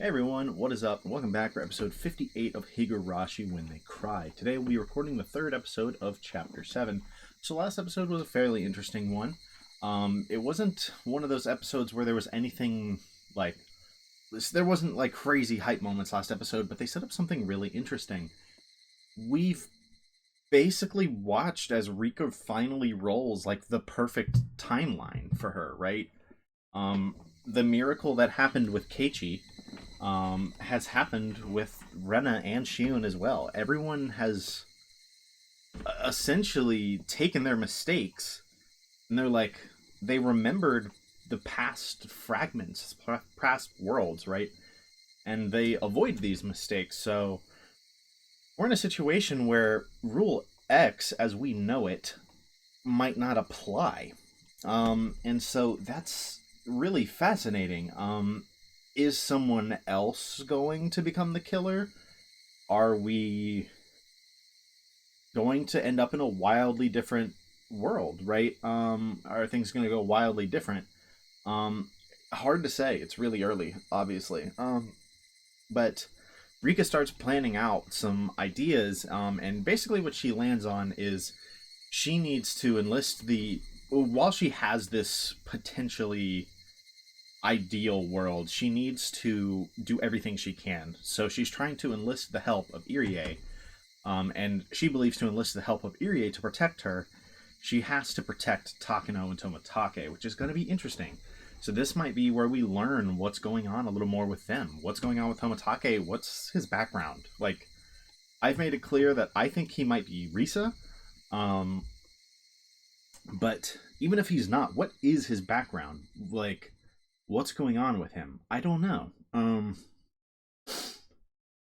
Hey everyone, what is up? And welcome back for episode 58 of Higurashi When They Cry. Today we'll be recording the third episode of Chapter 7. So last episode was a fairly interesting one. It wasn't one of those episodes where there was anything like... There wasn't like crazy hype moments last episode, but they set up something really interesting. We've basically watched as Rika finally rolls like the perfect timeline for her, right? The miracle that happened with Keiichi has happened with Rena and Shion as well. Everyone has essentially taken their mistakes, and they remembered the past fragments, past worlds, right? And they avoid these mistakes. So we're in a situation where Rule X, as we know it, might not apply. And so that's really fascinating. Is someone else going to become the killer? Are we going to end up in a wildly different world, right? Are things going to go wildly different? Hard to say. It's really early, obviously. But Rika starts planning out some ideas, and basically what she lands on is she needs to enlist while she has this potentially ideal world, she needs to do everything she can. So she's trying to enlist the help of Irie, and she believes to enlist the help of Irie to protect her, she has to protect Takano and Tomotage, which is going to be interesting. So this might be where we learn what's going on a little more with them. What's going on with Tomotage? What's his background? Like, I've made it clear that I think he might be Risa, but even if he's not, what is his background? Like, what's going on with him? I don't know.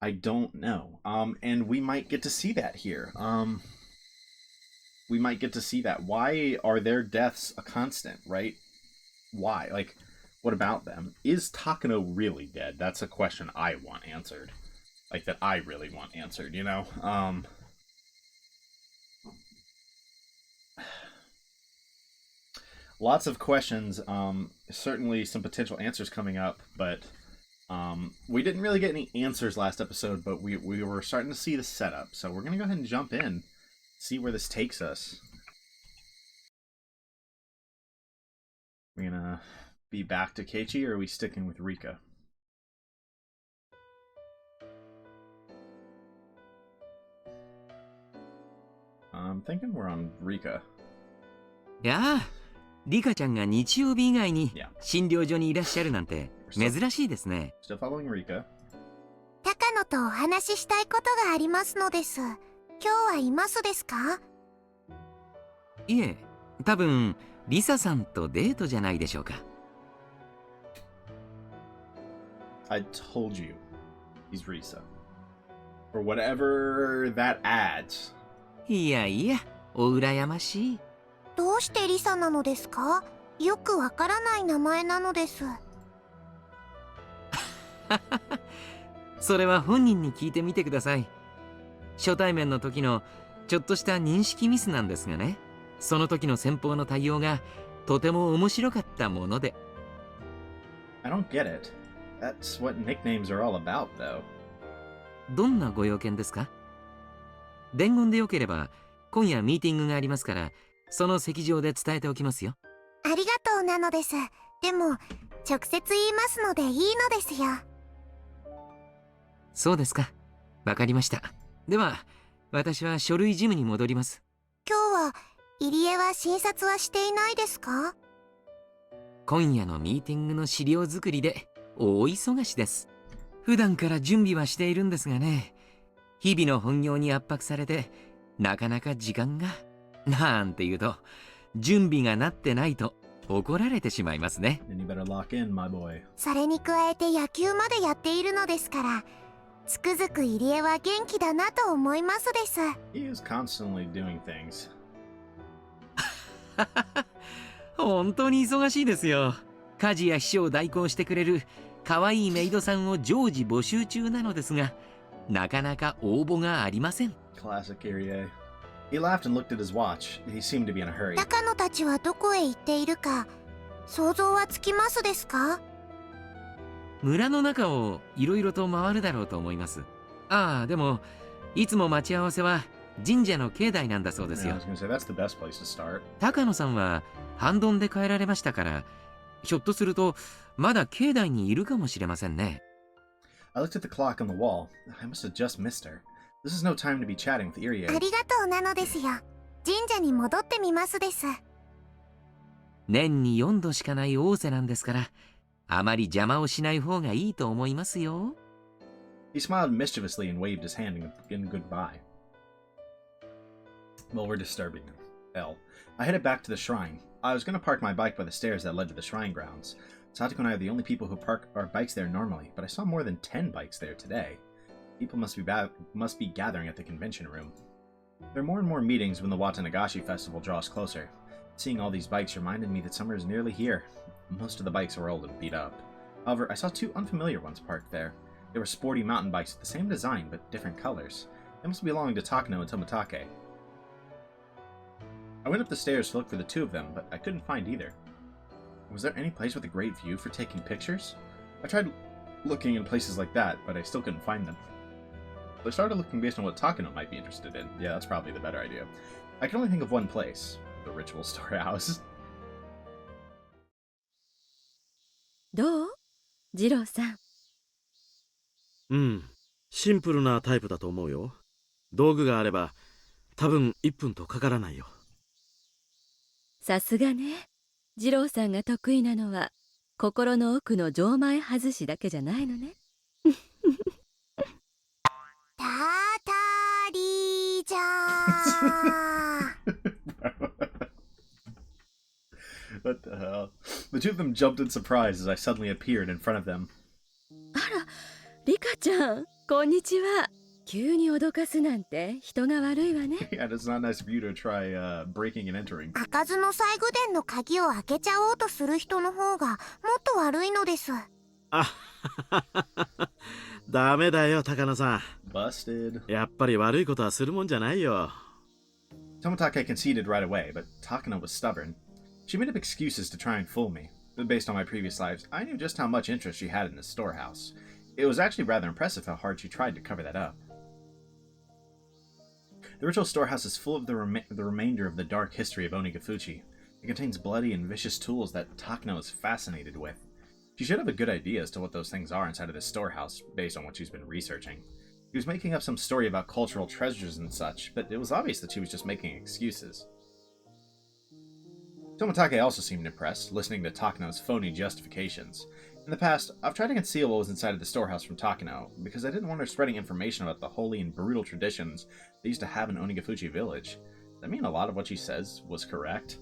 I don't know. And we might get to see that here. We might get to see that. Why are their deaths a constant, right? Why? Like, what about them? Is Takano really dead? That's a question I want answered. Like, that I really want answered, you know? Lots of questions, certainly some potential answers coming up, but we didn't really get any answers last episode, but we were starting to see the setup, so we're going to go ahead and jump in, see where this takes us. We're going to be back to Keiichi, or are we sticking with Rika? I'm thinking we're on Rika. Yeah. リカちゃんが日曜日以外に Yeah. 診療所にいらっしゃるなんて珍しいですね。Still following Rika. 高野とお話ししたいことがありますのです。今日はいますですか？いえ、多分リサさんとデートじゃないでしょうか。I told you, he's Risa. Or whatever that adds. いやいや、お羨ましい。どうしてリサなのですか？よくわからない名前なのです。それは本人に聞いてみてください。初対面の時のちょっとした認識ミスなんですがね、その時の先方の対応がとても面白かったもので。I don't get it. That's what nicknames are all about, though. どんなご用件ですか？伝言でよければ今夜ミーティングがありますから、その席上で伝えておきますよ。ありがとうなのです。でも直接言いますのでいいのですよ。そうですか。わかりました。では私は書類事務に戻ります。今日は入江は診察はしていないですか？今夜のミーティングの資料作りで大忙しです。普段から準備はしているんですがね、日々の本業に圧迫されてなかなか時間がなんて言うと準備がなってないと怒られてしまいますね。 Then you better lock in, my boy. それに加えて野球までやっているのですから、つくづく入江は元気だなと思いますです。He is constantly doing things. 本当に忙しいですよ。家事や秘書を代行してくれる可愛いメイドさんを常時募集中なのですが、なかなか応募がありません。 Classic Irie. He laughed and looked at his watch. He seemed to be in a hurry. 高野たちはどこへ行っているか想像はつきますですか？村の中をいろいろと回るだろうと思います。ああ、でもいつも待ち合わせは神社の境内なんだそうです Yeah, I よ。 was gonna say that's the best place to start. 高野さんは半ドンで帰られましたから、ひょっとするとまだ境内にいるかもしれませんね。I looked at the clock on the wall. I must have just missed her. This is no time to be chatting with あ Irie. りがとうなのですよ。神社に戻ってみますです。年に4度しかない仰せなんですから、あまり邪魔をしない方がいいと思いますよ。He smiled mischievously and waved his hand in goodbye. Well, we're disturbing him. L. I headed back to the shrine. I was going to park my bike by the stairs that led to the shrine grounds. Satoko and I are the only people who park our bikes there normally, but I saw more than 10 bikes there today. People must be gathering at the convention room. There are more and more meetings when the Watanagashi festival draws closer. Seeing all these bikes reminded me that summer is nearly here. Most of the bikes were old and beat up. However, I saw 2 unfamiliar ones parked there. They were sporty mountain bikes with the same design but different colors. They must belong to Takano and Toмотake. I went up the stairs to look for the 2 of them, but I couldn't find either. Was there any place with a great view for taking pictures? I tried looking in places like that, but I still couldn't find them. So I started looking based on what Takano might be interested in. Yeah, that's probably the better idea. I can only think of one place. The ritual storehouse. どう？二郎さん。うん、シンプルなタイプだと思うよ。道具があれば多分1分とかからないよ。さすがね。二郎さんが得意なのは心の奥の錠前外しだけじゃないのね。たたりじゃWhat the hell? The 2 of them jumped in surprise as I suddenly appeared in front of them. あら、リカちゃん、こんにちは。急に脅かすなんて人が悪いわね。Yeah, it's not nice of you to try breaking and entering. 開かずの西宮殿の鍵を開けちゃおうとする人の方がもっと悪いのです。あダメだよ高野さん。 Busted. やっぱり悪いことはするもんじゃないよ。 Toмотake conceded right away, but Takano was stubborn. She made up excuses to try and fool me. Based on my previous lives, I knew just how much interest she had in the storehouse. It was actually rather impressive how hard she tried to cover that up. The ritual storehouse is full of the remainder of the dark history of Onigafuchi. It contains bloody and vicious tools that Takano is fascinated with. She should have a good idea as to what those things are inside of this storehouse, based on what she's been researching. She was making up some story about cultural treasures and such, but it was obvious that she was just making excuses. Toмотake also seemed impressed, listening to Takano's phony justifications. In the past, I've tried to conceal what was inside of the storehouse from Takano, because I didn't want her spreading information about the holy and brutal traditions they used to have in Onigafuchi village. Does that mean a lot of what she says was correct?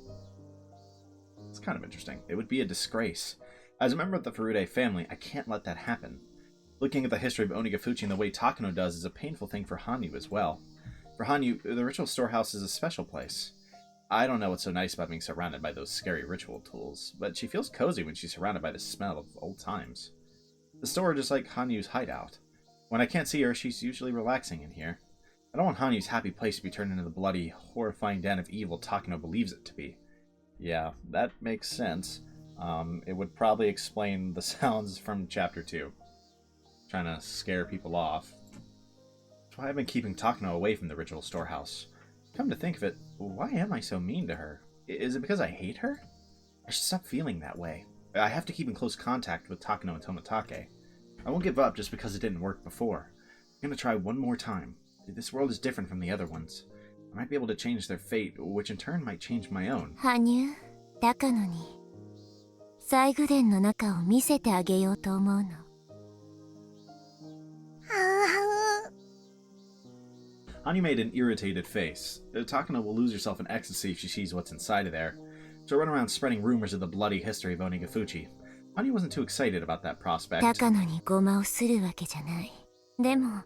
It's kind of interesting. It would be a disgrace. As a member of the Furude family, I can't let that happen. Looking at the history of Onigafuchi in the way Takano does is a painful thing for Hanyu as well. For Hanyu, the ritual storehouse is a special place. I don't know what's so nice about being surrounded by those scary ritual tools, but she feels cozy when she's surrounded by the smell of old times. The store is like Hanyu's hideout. When I can't see her, she's usually relaxing in here. I don't want Hanyu's happy place to be turned into the bloody, horrifying den of evil Takano believes it to be. Yeah, that makes sense. It would probably explain the sounds from Chapter 2. Trying to scare people off. That's why I've been keeping Takano away from the ritual storehouse. Come to think of it, why am I so mean to her? Is it because I hate her? I should stop feeling that way. I have to keep in close contact with Takano and Toмотake. I won't give up just because it didn't work before. I'm gonna try one more time. This world is different from the other ones. I might be able to change their fate, which in turn might change my own. 羽生、高野に西宮殿の中を見せてあげようと思うの。Hanyu made an irritated face. Takano will lose herself in ecstasy if she sees what's inside of there. She'll run around spreading rumors of the bloody history of Onigafuchi. Hanyu wasn't too excited about that prospect. 高野にごまをするわけじゃない。でも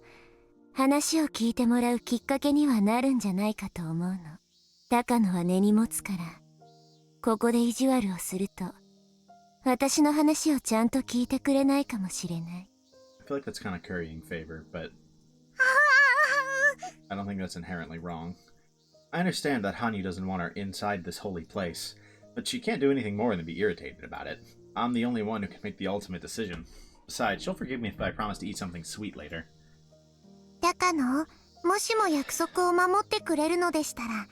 話を聞いてもらうきっかけにはなるんじゃないかと思うの。高野は根に持つから、ここで意地悪をすると、私の話をちゃんと聞いてくれないかもしれない。I feel like that's kind of currying favor, but I don't think that's inherently wrong. I understand that Hanyu doesn't want her inside this holy place, but she can't do anything more than be irritated about it. I'm the only one who can make the ultimate decision. Besides, she'll forgive me if I promise to eat something sweet later. 高野、もしも約束を守ってくれるのでしたら、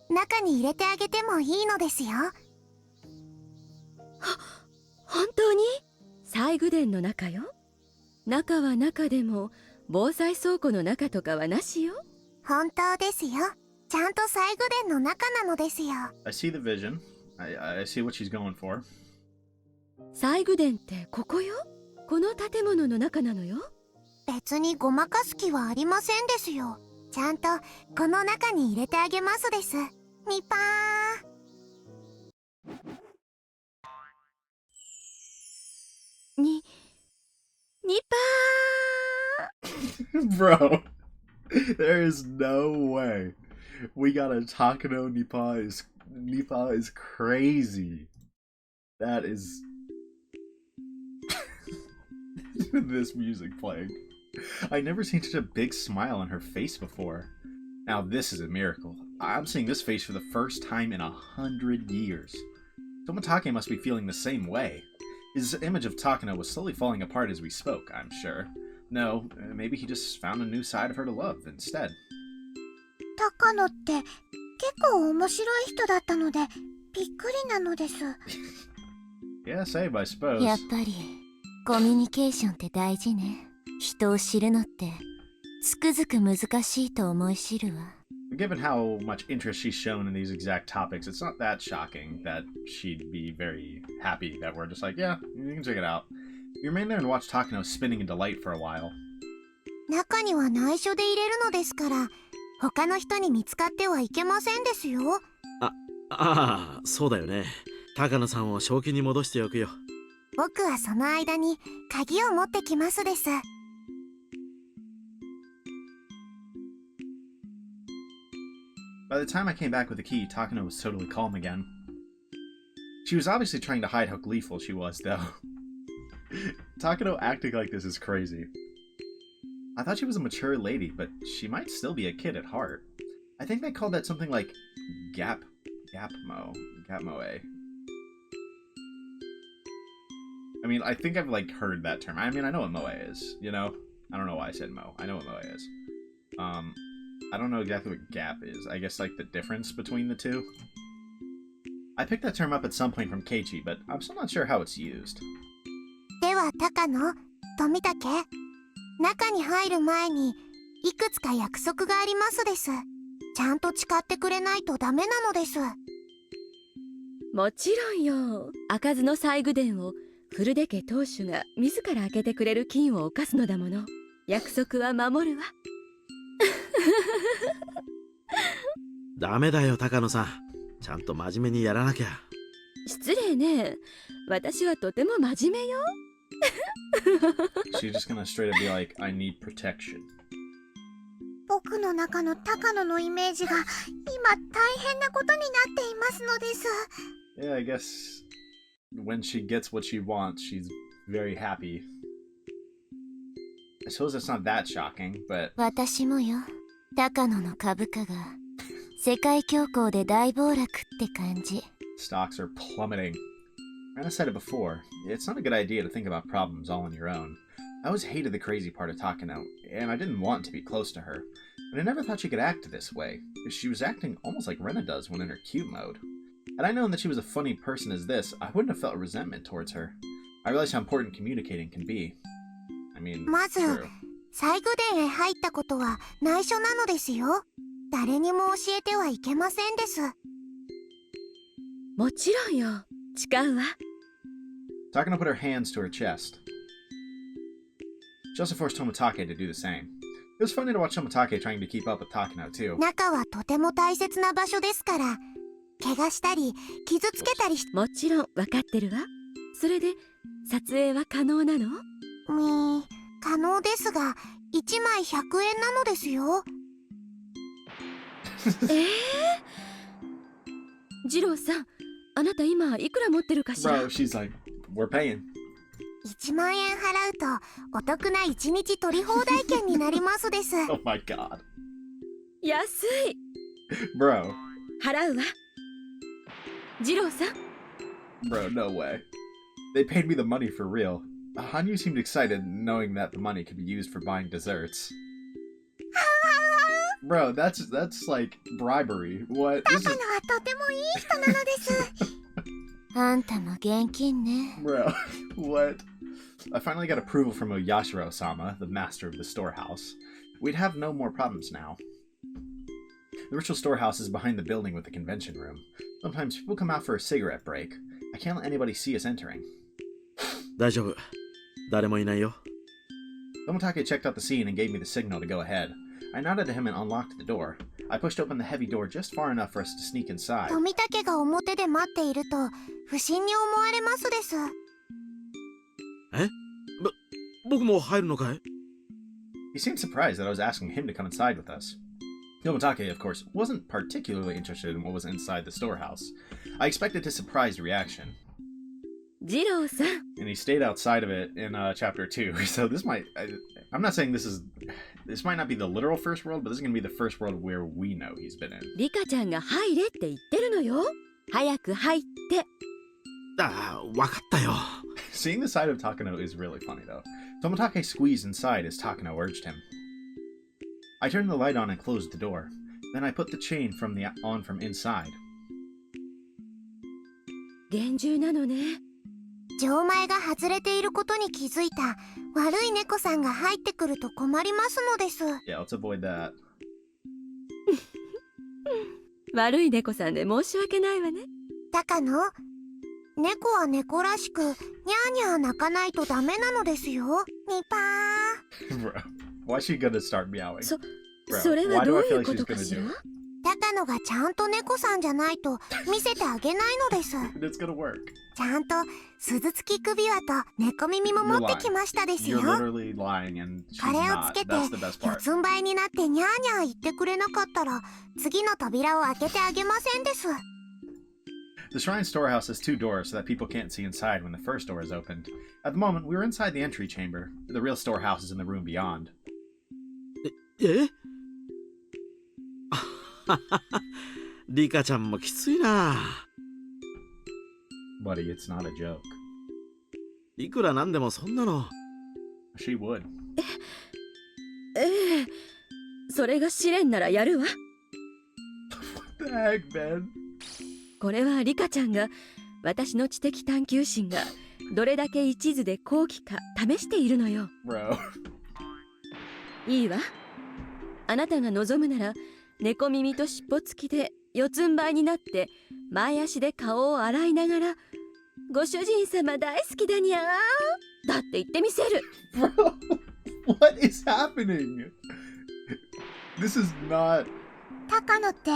中に入れてあげてもいいのですよ。本当に？西宮殿の中よ。中は中でも防災倉庫の中とかはなしよ。本当ですよ。ちゃんと西宮殿の中なのですよ。I see the vision. I see what she's going for. 西宮殿ってここよ。この建物の中なのよ。別にごまかす気はありませんですよ。ちゃんとこの中に入れてあげますです。ニパー。ニパー。Bro, there is no way. We got a Takano Nipa is crazy. That is this music playing. I've never seen such a big smile on her face before. Now this is a miracle. I'm seeing this face for the first time in 100 years. Toмотake must be feeling the same way. His image of Takano was slowly falling apart as we spoke, I'm sure. No, maybe he just found a new side of her to love instead. 高野って結構面白い人だったのでびっくりなのです。Yeah, same, I suppose. やっぱりコミュニケーションって大事ね。人を知るのってつくづく難しいと思い知るわ。Given how much interest she's shown in these exact topics, it's not that shocking that she'd be very happy that we're just like, yeah, you can check it out. You remain there and watch Takano spinning in delight for a while. 中には内緒で入れるのですから、他の人に見つかってはいけませんですよ。ああ、そうだよね。高野さんを正気に戻しておくよ。僕はその間に鍵を持ってきますです。By the time I came back with the key, Takano was totally calm again. She was obviously trying to hide how gleeful she was, though. Takano acting like this is crazy. I thought she was a mature lady, but she might still be a kid at heart. I think they called that something like Gapmoe. I mean, I think I've heard that term. I mean, I know what moe is, you know? I don't know why I said mo. I know what moe is. I don't know exactly what gap is. I guess the difference between the two. I picked that term up at some point from Keiichi, but I'm still not sure how it's used. では高野、富武、中に入る前にいくつか約束がありますです。ちゃんと誓ってくれないとダメなのです。もちろんよ。開かずの西宮殿をフルデ家当主が自ら開けてくれる金を犯すのだもの。約束は守るわ。ダメだよ、高野さん。ちゃんと真面目にやらなきゃ。失礼ね。私はとても真面目よ。She's just gonna straight up be like, I need protection. 僕の中の高野のイメージが今大変なことになっていますのです。Yeah, I guess when she gets what she wants, she's very happy. I suppose it's not that shocking, but 私もよ。高野の株価が世界恐慌で大暴落って感じ。 stocks are plummeting. I said it before, it's not a good idea to think about problems all on your own. I always hated the crazy part of Takano, and I didn't want to be close to her. But I never thought she could act this way. She was acting almost like Rena does when in her cute mode. Had I known that she was a funny person as this, I wouldn't have felt resentment towards her. I realized how important communicating can be. I mean, まず true. 西宮殿へ入ったことは内緒なのですよ。誰にも教えてはいけませんです。もちろんよ。誓うわ。Takano put her hands to her chest. She also forced Toмотake to do the same. It was funny to watch Toмотake trying to keep up with Takano, too. 中はとても大切な場所ですから、怪我したり傷つけたりしもちろん分かってるわ。それで撮影は可能なの？可能ですが、1枚100円なのですよ。次郎さん、あなた今いくら持ってるかしら？ Bro, she's like, we're paying. 1万円払うとお得な1日取り放題券になりますです。Oh my god. 安い。Bro. 払うわ。次郎さん。Bro, no way. They paid me the money for real. Hanyu seemed excited knowing that the money could be used for buying desserts. Bro, that's like bribery. What? This 高 is 野はとてもいい人なのです。あんたも現金ね。bro. What? I finally got approval from Oyashiro-sama, the master of the storehouse. We'd have no more problems now. The ritual storehouse is behind the building with the convention room. Sometimes people come out for a cigarette break. I can't let anybody see us entering. 大丈夫。誰もいないよ。 Tomatake checked out the scene and gave me the signal to go ahead. I nodded to him and unlocked the door. I pushed open the heavy door just far enough for us to sneak inside. 富武が表で待っていると不審に思われますです。え？僕も入るのかい？ He seemed surprised that I was asking him to come inside with us. Tomatake, of course, wasn't particularly interested in what was inside the storehouse. I expected his surprised reaction. 二郎さん、 And he stayed outside of it in chapter 2. So this might... I'm not saying this might not be the literal first world, but this is going to be the first world where we know he's been in. リカちゃんが入れって言ってるのよ。早く入って。ああ、わかったよ。 Seeing the side of Takano is really funny, though. Tomatake squeezed inside as Takano urged him. I turned the light on and closed the door. Then I put the chain on from inside. 厳重なのね。錠前が外れていることに気づいた悪い猫さんが入ってくると困りますのです。 Yeah, let's avoid that. 悪い猫さんで申し訳ないわね。高野、猫は猫らしくニャーニャー鳴かないとダメなのですよ。ニパー。 Bro, why is she gonna start meowing? それは why ど do う I い feel う like こ she's とか gonna しら？ do it? 高野がちゃんと猫さんじゃないと見せてあげないのです。 It's gonna work. ちゃんと鈴付き首輪と猫耳も持ってきましたですよ。 You're literally lying and she's これをつ not. けて That's the best 四 part. つん這いになってニャーニャー言ってくれなかったら次の扉を開けてあげませんです。 The shrine storehouse has 2 doors so that people can't see inside when the first door is opened. At the moment, we were inside the entry chamber. The real storehouse is in the room beyond. え？リカちゃんもきついな。 Buddy, it's not a joke. いくらなんでもそんなの。 She would. ええ、それが試練ならやるわ。 What the heck, man? これはリカちゃんが私の知的探求心がどれだけ一途で高貴か試しているのよ。 Bro. いいわ。あなたが望むなら猫耳と尻尾付きで四つん這いになって前足で顔を洗いながらご主人様大好きだにゃーだって言ってみせる。 Bro, what is happening? This is not... 高野って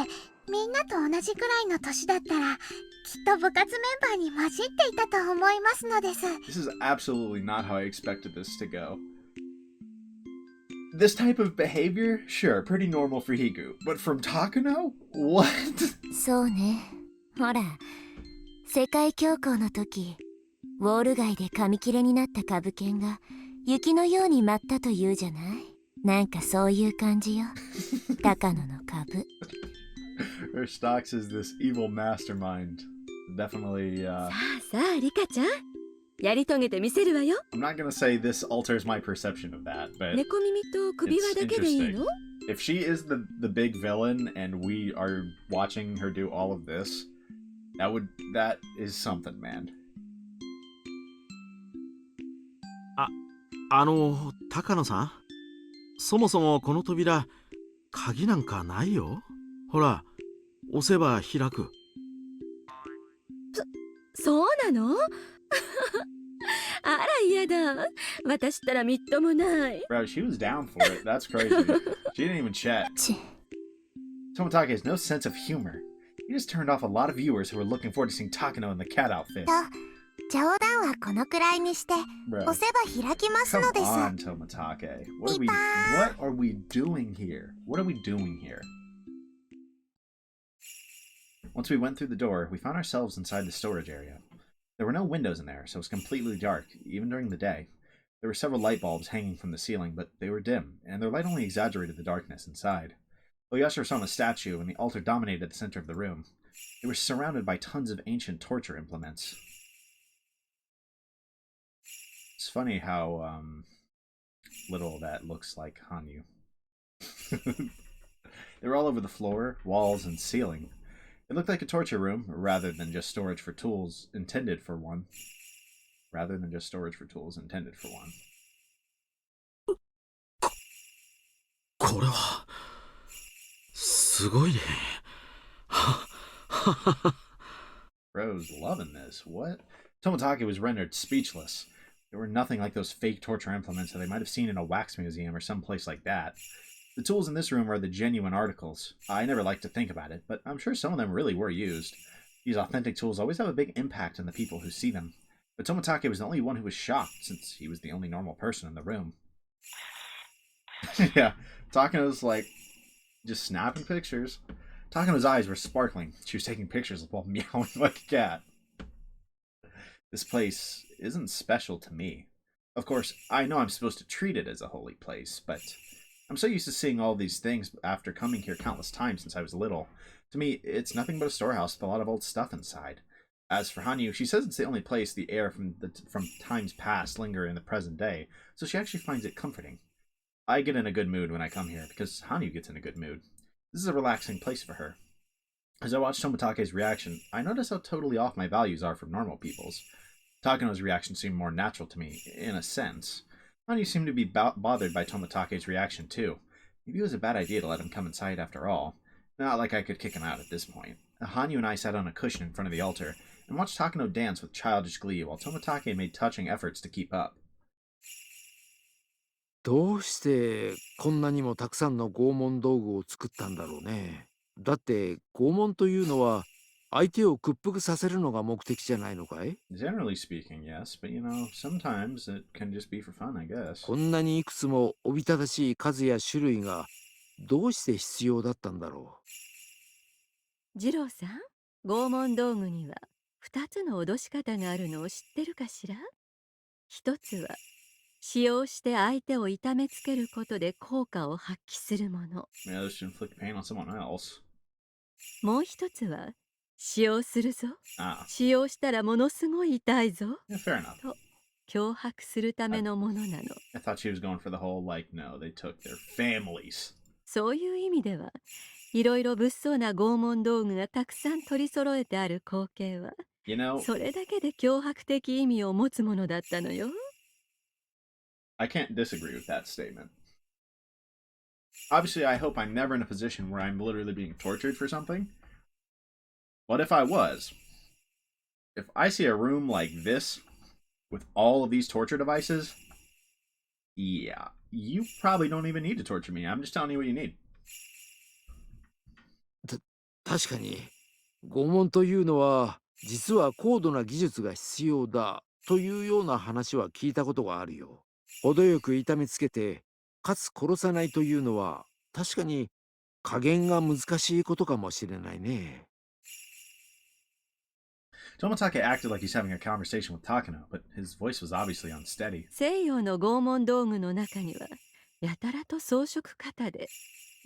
みんなと同じくらいの年だったらきっと部活メンバーに混じっていたと思いますのです。 This is absolutely not how I expected this to go. This type of behavior? Sure, pretty normal for Higu. But from Takano? What? そうね。ほら、世界恐慌の時、ウォール街で紙切れになった株券が雪のように舞ったと言うじゃない。なんかそういう感じよ。高野の株。Her stocks is this evil mastermind. Definitely, さあさあリカちゃん、やり遂げてみせるわよ。 I'm not gonna say this alters my perception of that, but 猫耳と首輪だけでいいの？ if she is the big villain and we are watching her do all of this, that is something, man. 高野さん、そもそもこの扉、鍵なんかないよ。ほら、押せば開く。そうなの？あら嫌だ。私ったらみっともない。 Bro, she was down for it. That's crazy. She didn't even check. ち、 Tomatake has no sense of humor. He just turned off a lot of viewers who were looking forward to seeing Takano in the cat outfit. と、冗談はこのくらいにして、 Bro, 押せば開きますの come です。 on, Tomatake. What are we doing here? What are we doing here? Once we went through the door, we found ourselves inside the storage area. There were no windows in there, so it was completely dark, even during the day. There were several light bulbs hanging from the ceiling, but they were dim, and their light only exaggerated the darkness inside. Oyashiro-sama's statue and the altar dominated the center of the room. They were surrounded by tons of ancient torture implements. It's funny how little that looks like Hanyu. They were all over the floor, walls, and ceiling. It looked like a torture room, rather than just storage for tools intended for one. Rather than just storage for tools intended for one. これはすごいね。Rose loving this. What? Toмотaki was rendered speechless. They were nothing like those fake torture implements that they might have seen in a wax museum or someplace like that. The tools in this room are the genuine articles. I never like to think about it, but I'm sure some of them really were used. These authentic tools always have a big impact on the people who see them. But Toмотaki was the only one who was shocked, since he was the only normal person in the room. Yeah, Takano's like just snapping pictures. Takano's eyes were sparkling. She was taking pictures while meowing like a cat. This place isn't special to me. Of course, I know I'm supposed to treat it as a holy place, but I'm so used to seeing all these things after coming here countless times since I was little. To me, it's nothing but a storehouse with a lot of old stuff inside. As for Hanyu, she says it's the only place the air from times past linger in the present day, so she actually finds it comforting. I get in a good mood when I come here, because Hanyu gets in a good mood. This is a relaxing place for her. As I watch Tomotake's reaction, I notice how totally off my values are from normal people's. Takano's reaction seemed more natural to me, in a sense. Hanyu seemed to be bothered by Tomotake's reaction too. Maybe it was a bad idea to let him come inside after all. Not like I could kick him out at this point. Hanyu and I sat on a cushion in front of the altar, and watched Takano dance with childish glee while Tomotake made touching efforts to keep up. どうしてこんなにもたくさんの拷問道具を作ったんだろうね。だって拷問というのは相手を屈服させるのが目的じゃないのかい？ Generally speaking, yes, but sometimes it can just be for fun, I guess. こんなにいくつもおびただしい数や種類がどうして必要だったんだろ次郎さん、拷問道具には2つの脅し方があるのを知ってるかしら？一つは使用して相手を痛めつけることで効果を発揮するもの。Yeah, this should inflict pain on someone else. もう一つは使用するぞ。Ah, 使用したらものすごい痛いぞ。 yeah, fair enough. と脅迫するためのものなの。I thought she was going for the whole, no, they took their families. そういう意味では、いろいろ物騒な拷問道具がたくさん取り揃えてある光景は、You know, それだけで脅迫的意味を持つものだったのよ。I can't disagree with that statement. Obviously, I hope I'm never in a position where I'm literally being tortured for something. But if I was, if I see a room like this with all of these torture devices, yeah, you probably don't even need to torture me. I'm just telling you what you need. う。確かに拷問というのは実は高度な技術が必要だというような話は聞いたことがあるよ。程よく痛めつけてかつ殺さないというのは確かに加減が難しいことかもしれないね。Tomotake acted like he's having a conversation with Takano, but his voice was obviously unsteady. 西洋の拷問道具の中にはやたらと装飾型で、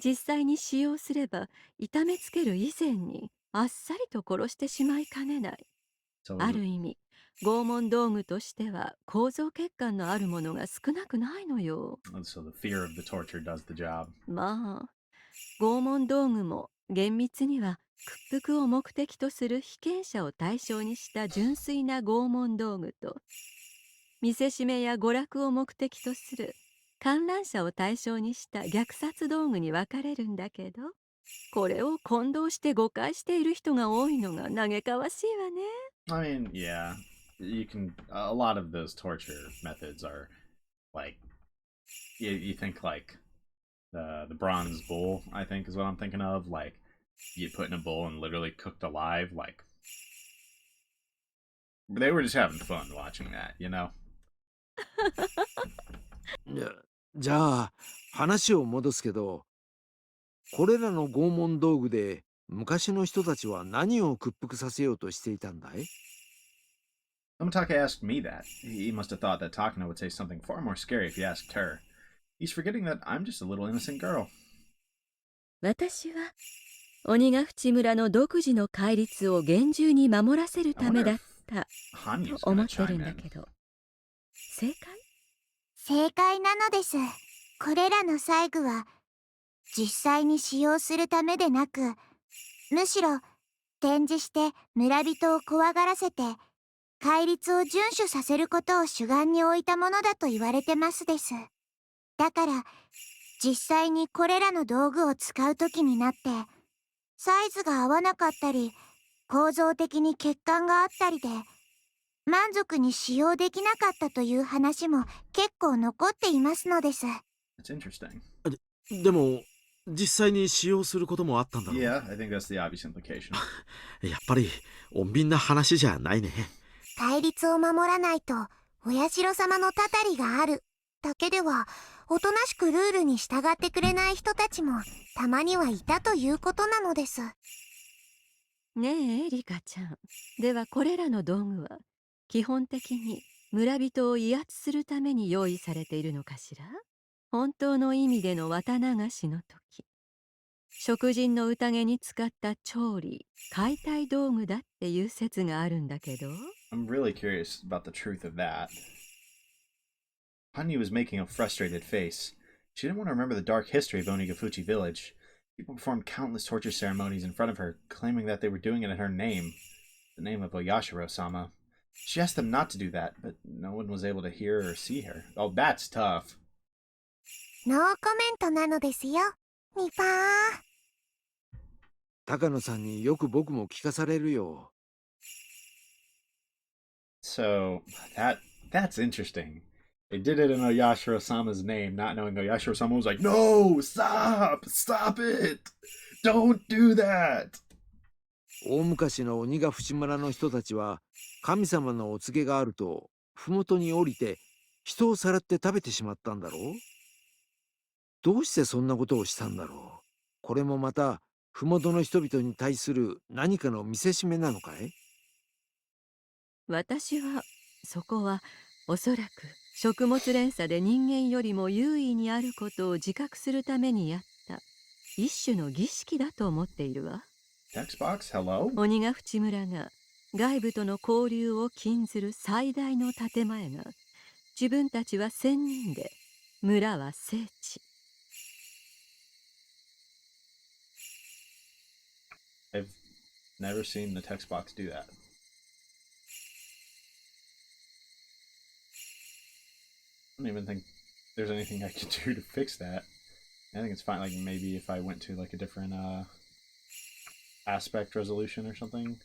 実際に使用すれば痛めつける以前にあっさりと殺してしまいかねない。 So, ある意味拷問道具としては構造欠陥のあるものが少なくないのよ。 so the fear of the torture does the job. まあ拷問道具も厳密には屈服を目的とする被験者を対象にした純粋な拷問道具と、見せしめや娯楽を目的とする観覧車を対象にした虐殺道具に分かれるんだけど、これを混同して誤解している人が多いのが嘆かわしいわね。 I mean, yeah, a lot of those torture methods are you think the bronze bull, I think is what I'm thinking of. Like, you put in a bull and literally cooked alive. Like, they were just having fun watching that, じゃあ話を戻すけど、これらの拷問道具で昔の人たちは何を屈服させようとしていたんだい？ Toмотake asked me that. He must have thought that Takano would say something far more scary if he asked her. He's forgetting that I'm just a little innocent girl. 私は鬼ヶ淵村の独自の戒律を厳重に守らせるためだったと Hanya's 思 gonna ってる chime んだ in. けど、正解？正解なのです。これらの細具は実際に使用するためでなく、むしろ展示して村人を怖がらせて戒律を遵守させることを主眼に置いたものだと言われてますです。だから実際にこれらの道具を使う時になってサイズが合わなかったり構造的に欠陥があったりで満足に使用できなかったという話も結構残っていますのです。That's interesting. でも、実際に使用することもあったんだろう。 Yeah, I think that's the obvious implication. やっぱり、穏便な話じゃないね。戒律を守らないとお社様のたたりがあるだけではおとなしくルールに従ってくれない人たちもたまにはいたということなのです。ねえリカちゃん、ではこれらの道具は基本的に村人を威圧するために用意されているのかしら？本当の意味での綿流しの時、食人の宴に使った調理解体道具だっていう説があるんだけど。 I'm really curious about the truth of that. Hanyu was making a frustrated face. She didn't want to remember the dark history of Onigafuchi village. People performed countless torture ceremonies in front of her, claiming that they were doing it in her name, the name of Oyashiro-sama. She asked them not to do that, but no one was able to hear or see her. Oh, that's tough. ノーコメントなのですよ、ニパー。高野さんによく僕も聞かされるよ。So that's interesting. They did it in Oyashiro-sama's name, not knowing Oyashiro-sama was like, "No, stop it, don't do that." 大昔の鬼ヶ淵村の人たちは神様のお告げがあると麓に降りて人をさらって食べてしまったんだろう。どうしてそんなことをしたんだろう。これもまた麓の人々に対する何かの見せしめなのかい？私はそこはおそらく食物連鎖で人間よりも優位にあることを自覚するためにやった一種の儀式だと思っているわ。 Textbox, hello? 鬼ヶ淵村が外部との交流を禁ずる最大の建前が、自分たちは仙人で村は聖地。I've never seen the text box do that. I don't even think there's anything I could do to fix that. I think it's fine. Like maybe if I went to like a different aspect resolution or something.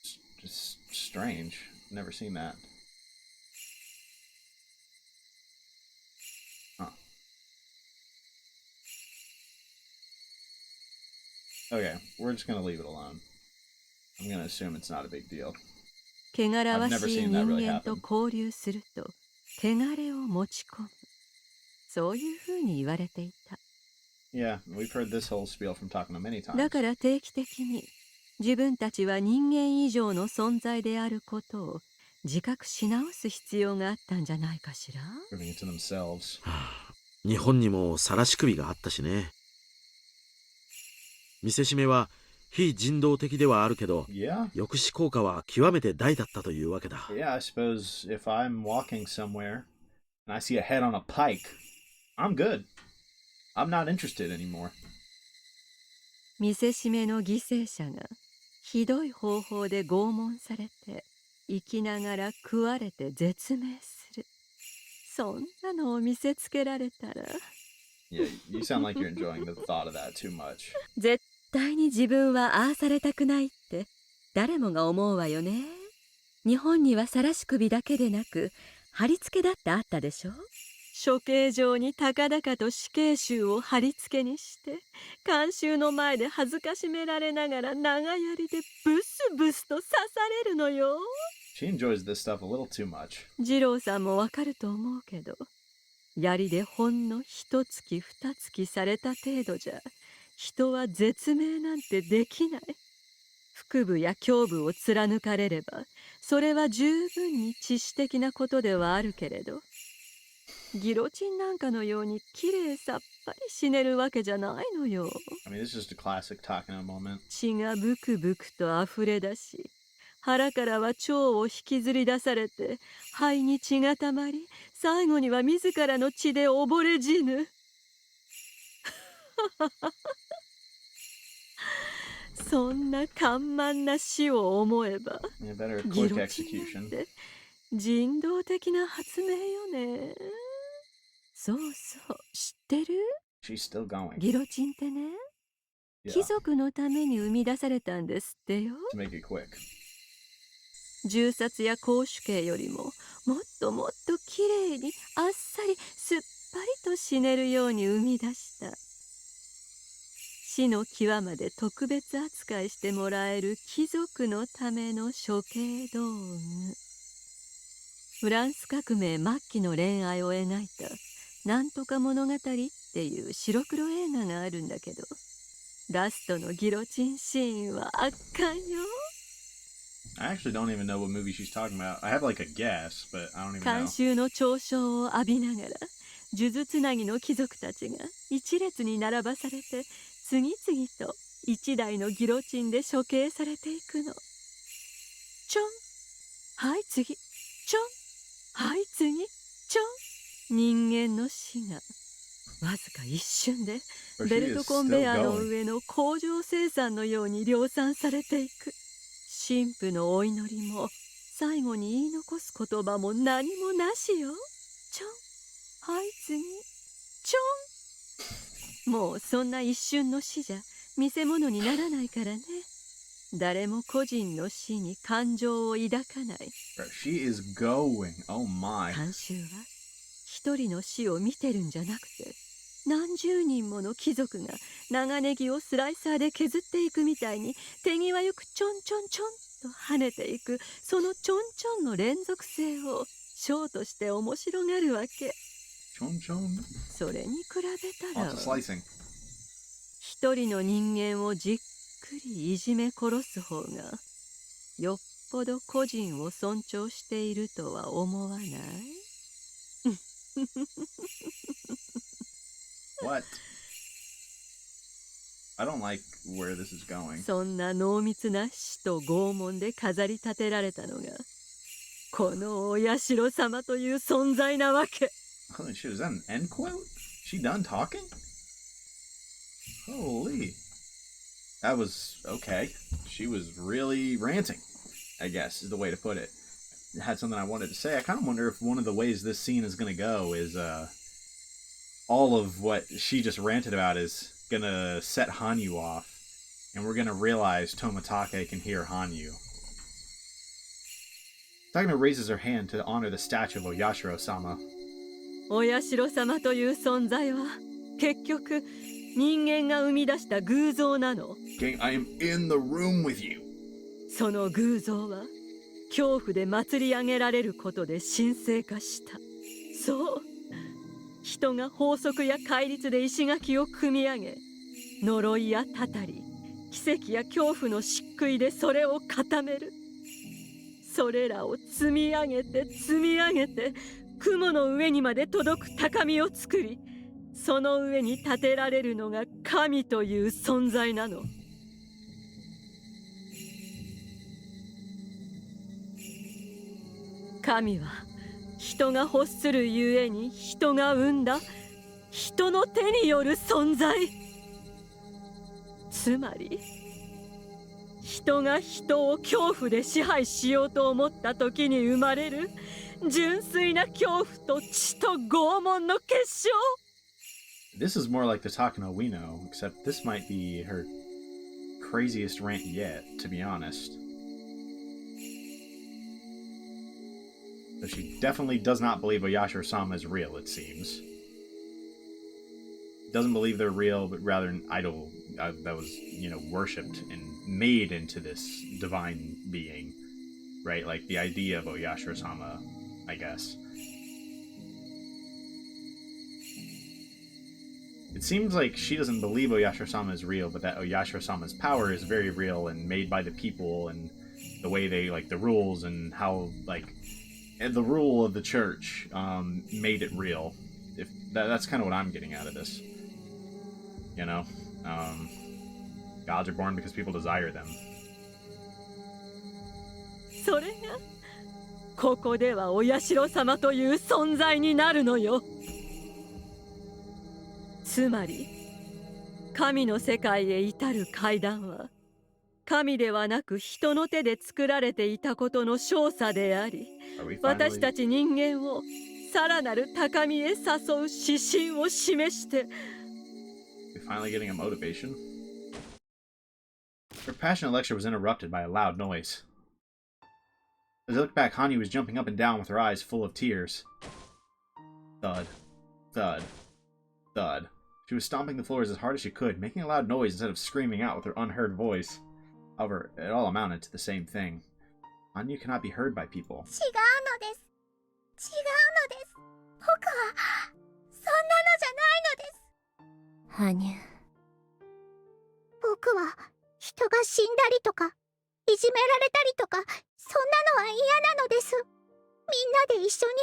It's just strange. Never seen that. Huh. Okay, we're just gonna leave it alone. I'm gonna assume it's not a big deal. 汚らわしい人間と交流すると汚れを持ち込む、そういうふうに言われていた。 Yeah, we've heard this whole spiel from Takano many だ times. から定期的に自分たちは人間以上の存在であることを自覚し直す必要があったんじゃないかしら。 Proving it to themselves. 日本にも晒し首があったしね。見せしめは非人道的ではあるけど、 Yeah. 抑止効果は極めて大だったというわけだ。Yeah, I suppose if I'm walking somewhere and I see a head on a pike, I'm good. I'm not interested anymore. 見せしめの犠牲者がひどい方法で拷問されて生きながら食われて絶命する、そんなのを見せつけられたら。 Yeah, you sound like you're enjoying the thought of that too much. 絶対に自分はああされたくないって誰もが思うわよね。日本には晒し首だけでなく貼り付けだってあったでしょ。処刑場に高々と死刑囚を貼り付けにして観衆の前で恥ずかしめられながら長槍でブスブスと刺されるのよ。 She enjoys this stuff a little too much. 二郎さんもわかると思うけど、槍でほんの一月二月された程度じゃ人は絶命なんてできない。腹部や胸部を貫かれればそれは十分に致死的なことではあるけれど、ギロチンなんかのようにきれいさっぱり死ねるわけじゃないのよ。 I mean, this is just a classic Takano moment. 血がブクブクと溢れ出し腹からは腸を引きずり出されて、肺に血がたまり、最後には自らの血で溺れ死ぬ。そんな緩慢な死を思えば、 Yeah, better ギ quick ロチンなん execution. て人道的な発明よね。そうそう、知ってる？ She's still going. ギロチンってね、 Yeah, 貴族のために生み出されたんですってよ。 to make it quick. 銃殺や絞首刑よりももっともっときれいにあっさりすっぱりと死ねるように生み出した。死の際まで特別扱いしてもらえる貴族のための処刑道具。フランス革命末期の恋愛を描いたなんとか物語っていう白黒映画があるんだけど、ラストのギロチンシーンは圧巻よ。 I actually don't even know what movie she's talking about. I have like a guess, but I don't even 観 know. 衆の嘲笑を浴びながら、数珠つなぎの貴族たちが一列に並ばされて、次々と一台のギロチンで処刑されていくの。ちょん、はい次、ちょん、はい次、ちょん。人間の死がわずか一瞬で But ベ she ルト is コンベ still ヤーの going. 上の工場生産のように量産されていく。神父のお祈りも最後に言い残す言葉も何もなしよ。ちょん、はい次、ちょん。もうそんな一瞬の死じゃ見せ物にならないからね。誰も個人の死に感情を抱かない。 Bro, she is going. Oh my. 観衆は一人の死を見てるんじゃなくて、何十人もの貴族が長ネギをスライサーで削っていくみたいに手際よくちょんちょんちょんと跳ねていく、そのちょんちょんの連続性をショーとして面白がるわけ。 Chon chon. それに比べたら Lots of slicing. 一人の人間をじっくりいじめ殺す方がよっぽど個人を尊重しているとは思わない？ What? I don't like where this is going. そんな濃密な死と拷問で飾り立てられたのがこのお社様という存在なわけ。 Holy shit, is that an end quote? She done talking? Holy. That was okay. She was really ranting, I guess, is the way to put it. It had something I wanted to say. I kind of wonder if one of the ways this scene is going to go is all of what she just ranted about is going to set Hanyu off, and we're going to realize Tomatake can hear Hanyu. Takano raises her hand to honor the statue of Oyashiro-sama. お社様という存在は結局人間が生み出した偶像なの。 Gang, I am in the room with you. その偶像は恐怖で祭り上げられることで神聖化した。そう、人が法則や戒律で石垣を組み上げ、呪いやたたり、奇跡や恐怖の漆喰でそれを固める。それらを積み上げて積み上げて、雲の上にまで届く高みを作り、その上に立てられるのが神という存在なの。神は人が欲するゆえに人が生んだ人の手による存在。つまり人が人を恐怖で支配しようと思った時に生まれる純粋な恐怖と血と拷問の結晶。 This is more like the Takano we know, except this might be her craziest rant yet, to be honest. But she definitely does not believe Oyashiro-sama is real, it seems. Doesn't believe they're real, but rather an idol that was, worshipped and made into this divine being. Right? Like the idea of Oyashiro-sama, I guess. It seems like she doesn't believe Oyashiro-sama is real, but that Oyashiro-sama's power is very real and made by the people and the way they, the rules and how, and the rule of the church made it real. If that's kind of what I'm getting out of this. Gods are born because people desire them. それがここではお社様という存在になるのよ。つまり神の世界へ至る階段は神ではなく人の手で作られていたことの証左であり、私たち人間をさらなる高みへ誘う指針を示して。 We finally getting a motivation? Her passionate lecture was interrupted by a loud noise. As I looked back, Hanyu was jumping up and down with her eyes full of tears. Thud. Thud. Thud. She was stomping the floors as hard as she could, making a loud noise instead of screaming out with her unheard voice. However, it all amounted to the same thing. Hanyu cannot be heard by people. 違うのです。違うのです。僕はそんなのじゃないのです。羽生。僕は人が死んだりとかいじめられたりとかそんなのは嫌なのです。みんなで一緒に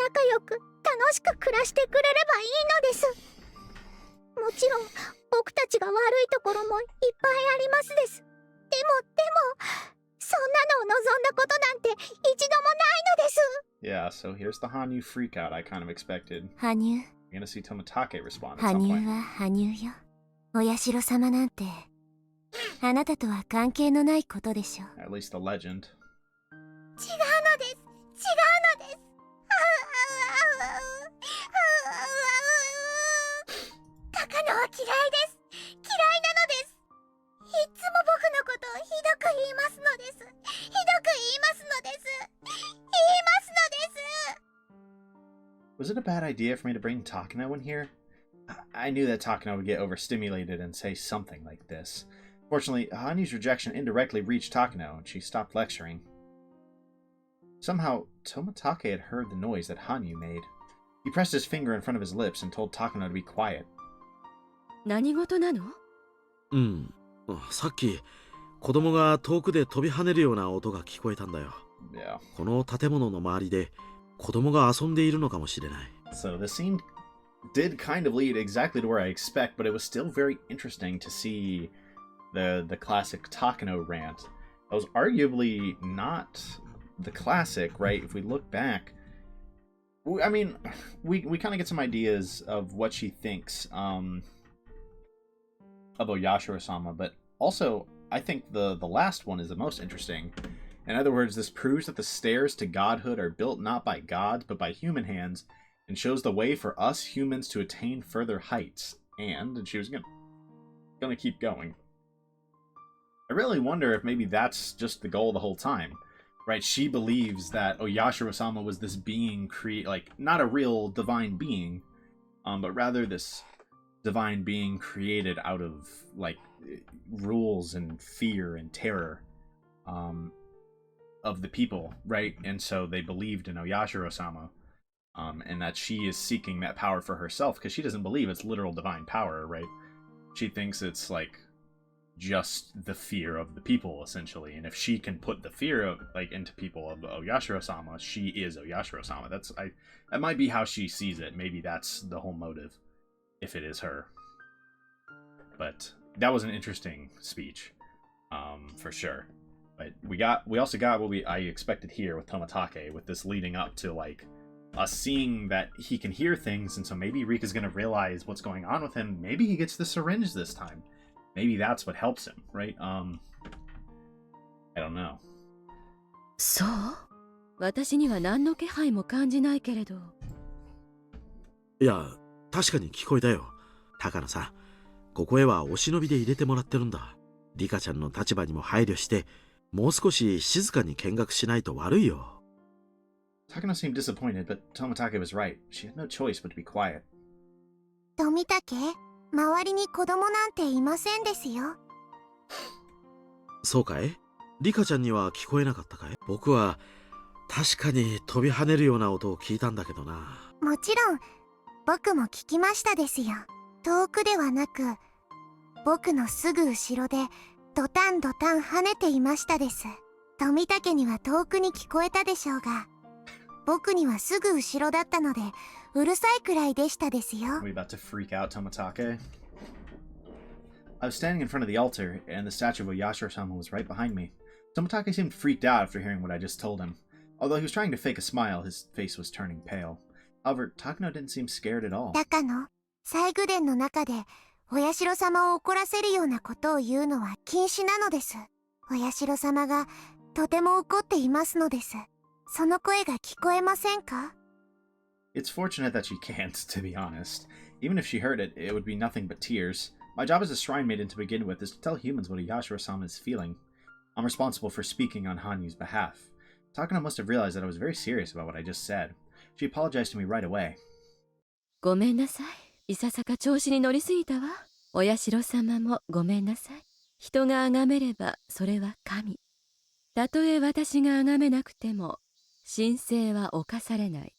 仲良く楽しく暮らしてくれればいいのです。もちろん僕たちが悪いところもいっぱいありますです。でもそんなのを望んだことなんて一度もないのです。 Yeah, so here's the Hanyu freakout I kind of expected. 羽生。 You're gonna see Tomatake respond at 羽 some 生 point. は羽生よ。お社様なんてあなたとは関係のないことでしょう。 At least the legend. 違うのです。違うのです。高野は嫌いです。嫌いなのです。いつも僕のことをひどく言いますのです。ひどく言いますのです。言いますのです。 Was it a bad idea for me to bring Takano in here? I knew that Takano would get overstimulated and say something like this. Fortunately, Hanyu's rejection indirectly reached Takano, and she stopped lecturing. Somehow, Tomatake had heard the noise that Hanyu made. He pressed his finger in front of his lips and told Takano to be quiet. 何事なの？さっき子供が遠くで飛び跳ねるような音が聞こえたんだよ。Yeah. この建物の周りで子供が遊んでいるのかもしれない。 So the scene did kind of lead exactly to where I expect, but it was still very interesting to see the classic Takano rant. That was arguably not the classic, right? If we look back, I mean, we kind of get some ideas of what she thinks of Oyashiro-sama, but also I think the last one is the most interesting. In other words, this proves that the stairs to godhood are built not by gods, but by human hands, and shows the way for us humans to attain further heights. And she was gonna keep going. I really wonder if maybe that's just the goal the whole time, right? She believes that Oyashiro-sama was this being like not a real divine being, but rather this divine being created out of like rules and fear and terror of the people, right? And so they believed in Oyashiro-sama, and that she is seeking that power for herself because she doesn't believe it's literal divine power, right? She thinks it's like just the fear of the people essentially, and if she can put the fear of like into people of Oyashiro-sama, she is Oyashiro-sama. That might be how she sees it. Maybe that's the whole motive, if it is her. But that was an interesting speech, for sure. But we also got what I expected here with Tomatake, with this leading up to like us seeing that he can hear things, and so maybe Rika's gonna realize what's going on with him. Maybe he gets the syringe this time. Maybe that's what helps him, right? I don't know. そう？私には何の気配も感じないけれど。いや、確かに聞こえたよ。高野さん、ここへはお忍びで入れてもらってるんだ。リカちゃんの立場にも配慮して、もう少し静かに見学しないと悪いよ。Takano seemed disappointed, but Tomatake was right. She had no choice but to be quiet. 富竹、周りに子供なんていませんですよ。そうかい？リカちゃんには聞こえなかったかい？僕は確かに飛び跳ねるような音を聞いたんだけどな。もちろん僕も聞きましたですよ。遠くではなく僕のすぐ後ろでドタンドタン跳ねていましたです。富竹には遠くに聞こえたでしょうが、僕にはすぐ後ろだったのでうるさいくらいでしたですよ。 Are we about to freak out Tomatake? I was standing in front of the altar, and the statue of Oyashiro-sama was right behind me. Tomatake seemed freaked out after hearing what I just told him. Although he was trying to fake a smile, his face was turning pale. However, Takano didn't seem scared at all. 高野、西宮殿の中でお社様を怒らせるようなことを言うのは禁止なのです。お社様がとても怒っていますのです。その声が聞こえませんか？ It's fortunate that she can't, to be honest. Even if she heard it, it would be nothing but tears. My job as a shrine maiden to begin with is to tell humans what a Yashiro-sama is feeling. I'm responsible for speaking on Hanyu's behalf. Takano must have realized that I was very serious about what I just said. She apologized to me right away. ごめんなさい。いささか調子に乗りすぎたわ。お社様もごめんなさい。人が崇めればそれは神。たとえ私が崇めなくても神聖は侵されない。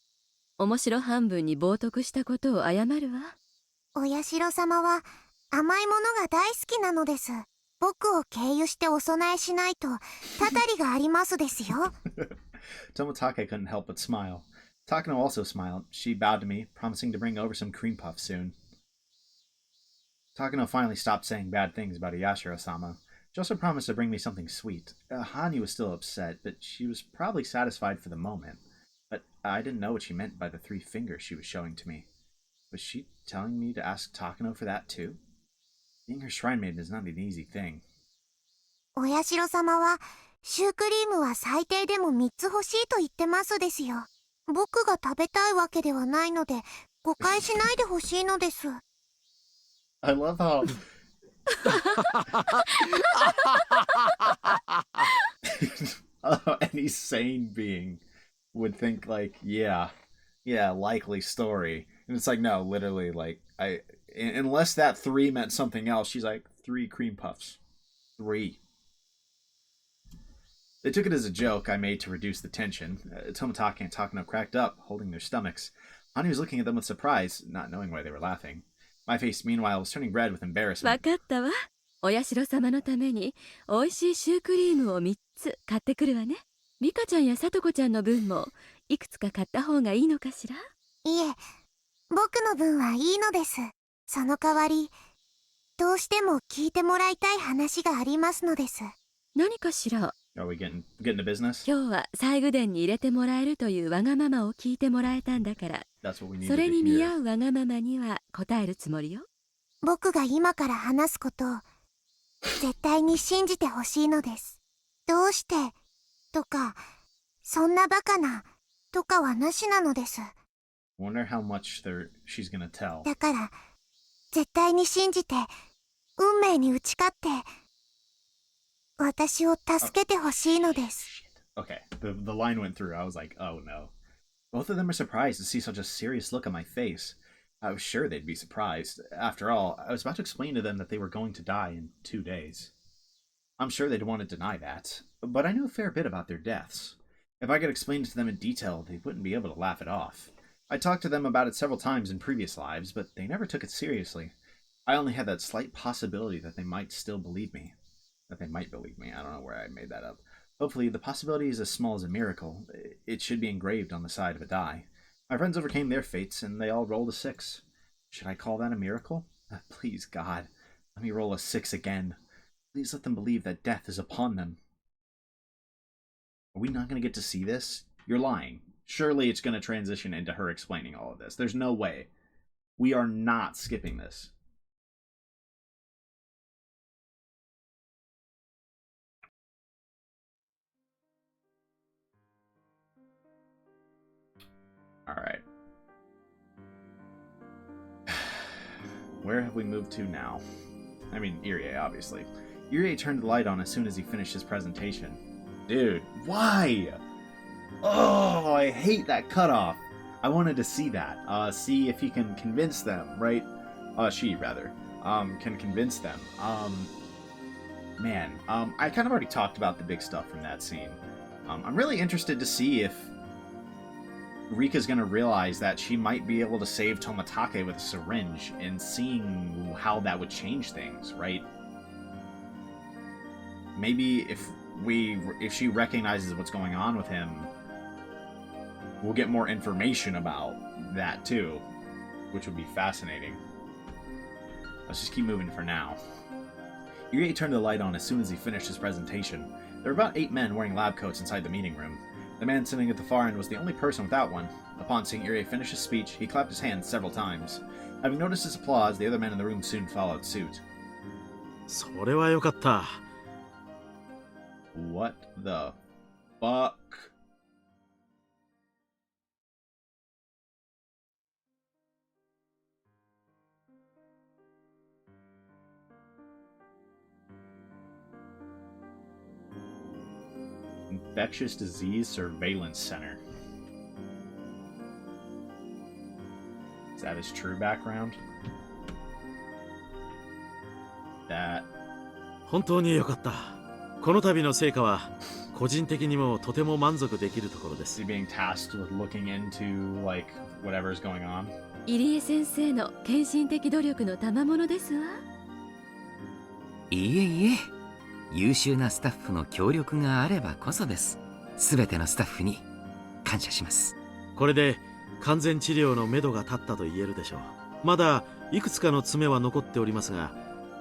面白半分に冒涜したことを謝るわ。お社様は甘いものが大好きなのです。僕を経由してお供えしないとたたりがありますですよ。Tomatake couldn't help but smile. Takano also smiled. She bowed to me, promising to bring over some cream puffs soon. Takano finally stopped saying bad things about Yashiro-sama. She also promised to bring me something sweet. Hanyu was still upset, but she was probably satisfied for the moment. But I didn't know what she meant by the 3 fingers she was showing to me. Was she telling me to ask Takano for that too? Being her shrine maiden is not an easy thing. お社様はシュークリームは最低でも3つ欲しいと言ってますですよ。僕が食べたいわけではないので誤解しないでほしいのです。I love how... any sane being would think like, yeah, likely story. And it's like, no, literally, like, unless that 3 meant something else, she's like, 3 cream puffs. 3. They took it as a joke I made to reduce the tension. Tomatake and Takano cracked up, holding their stomachs. Hani was looking at them with surprise, not knowing why they were laughing. My face, meanwhile, was turning red with わ embarrassment. かったわ。お社様のために美味しいシュークリームを3つ買ってくるわね。リカちゃんやさとこちゃんの分もいくつか買った方がいいのかしら？いえ、僕の分はいいのです。その代わり、どうしても聞いてもらいたい話がありますのです。何かしら？ Are we getting to business? 今日は西宮殿に入れてもらえるというわがままを聞いてもらえたんだから、 That's what we needed それ to に見 hear. 合うわがままには答えるつもりよ。僕が今から話すことを絶対に信じてほしいのです。どうしてとか、そんなバカなとかはなしなのです。Wonder how much she's gonna tell. だから絶対に信じて運命に打ち勝って私を助けてほしいのです。 Okay, the line went through. I was like, oh no. Both of them are surprised to see such a serious look on my face. I was sure they'd be surprised. After all, I was about to explain to them that they were going to die in 2 days. I'm sure they'd want to deny that, but I knew a fair bit about their deaths. If I could explain it to them in detail, they wouldn't be able to laugh it off. I talked to them about it several times in previous lives, but they never took it seriously. I only had that slight possibility that they might still believe me. That they might believe me. I don't know where I made that up. Hopefully, the possibility is as small as a miracle. It should be engraved on the side of a die. My friends overcame their fates, and they all rolled a 6. Should I call that a miracle? Please, God, let me roll a 6 again. Please let them believe that death is upon them. Are we not going to get to see this? You're lying. Surely it's going to transition into her explaining all of this. There's no way. We are not skipping this. Alright. Where have we moved to now? I mean, Irie, obviously. Irie turned the light on as soon as he finished his presentation. Dude, why? Oh, I hate that cutoff. I wanted to see that. See if he can convince them, right? She, rather. Can convince them. Man, I kind of already talked about the big stuff from that scene. I'm really interested to see if Rika's gonna realize that she might be able to save Tomatake with a syringe, and seeing how that would change things, right? Maybe if she recognizes what's going on with him, we'll get more information about that too, which would be fascinating. Let's just keep moving for now. Irie turned the light on as soon as he finished his presentation. There were about 8 men wearing lab coats inside the meeting room. The man sitting at the far end was the only person without one. Upon seeing Irie finish his speech, he clapped his hands several times. Having noticed his applause, the other men in the room soon followed suit. それはよかった。What the fuck? Infectious Disease Surveillance Center. Is that his true background? That. 本当によかった。この度の成果は個人的にもとても満足できるところで Is す。 he being tasked with looking into, like, whatever's going on? 入江先生の献身的努力の賜物ですわ。いえいえ、優秀なスタッフの協力があればこそです。すべてのスタッフに感謝します。これで完全治療のめどが立ったと言えるでしょう。まだいくつかの詰めは残っておりますが、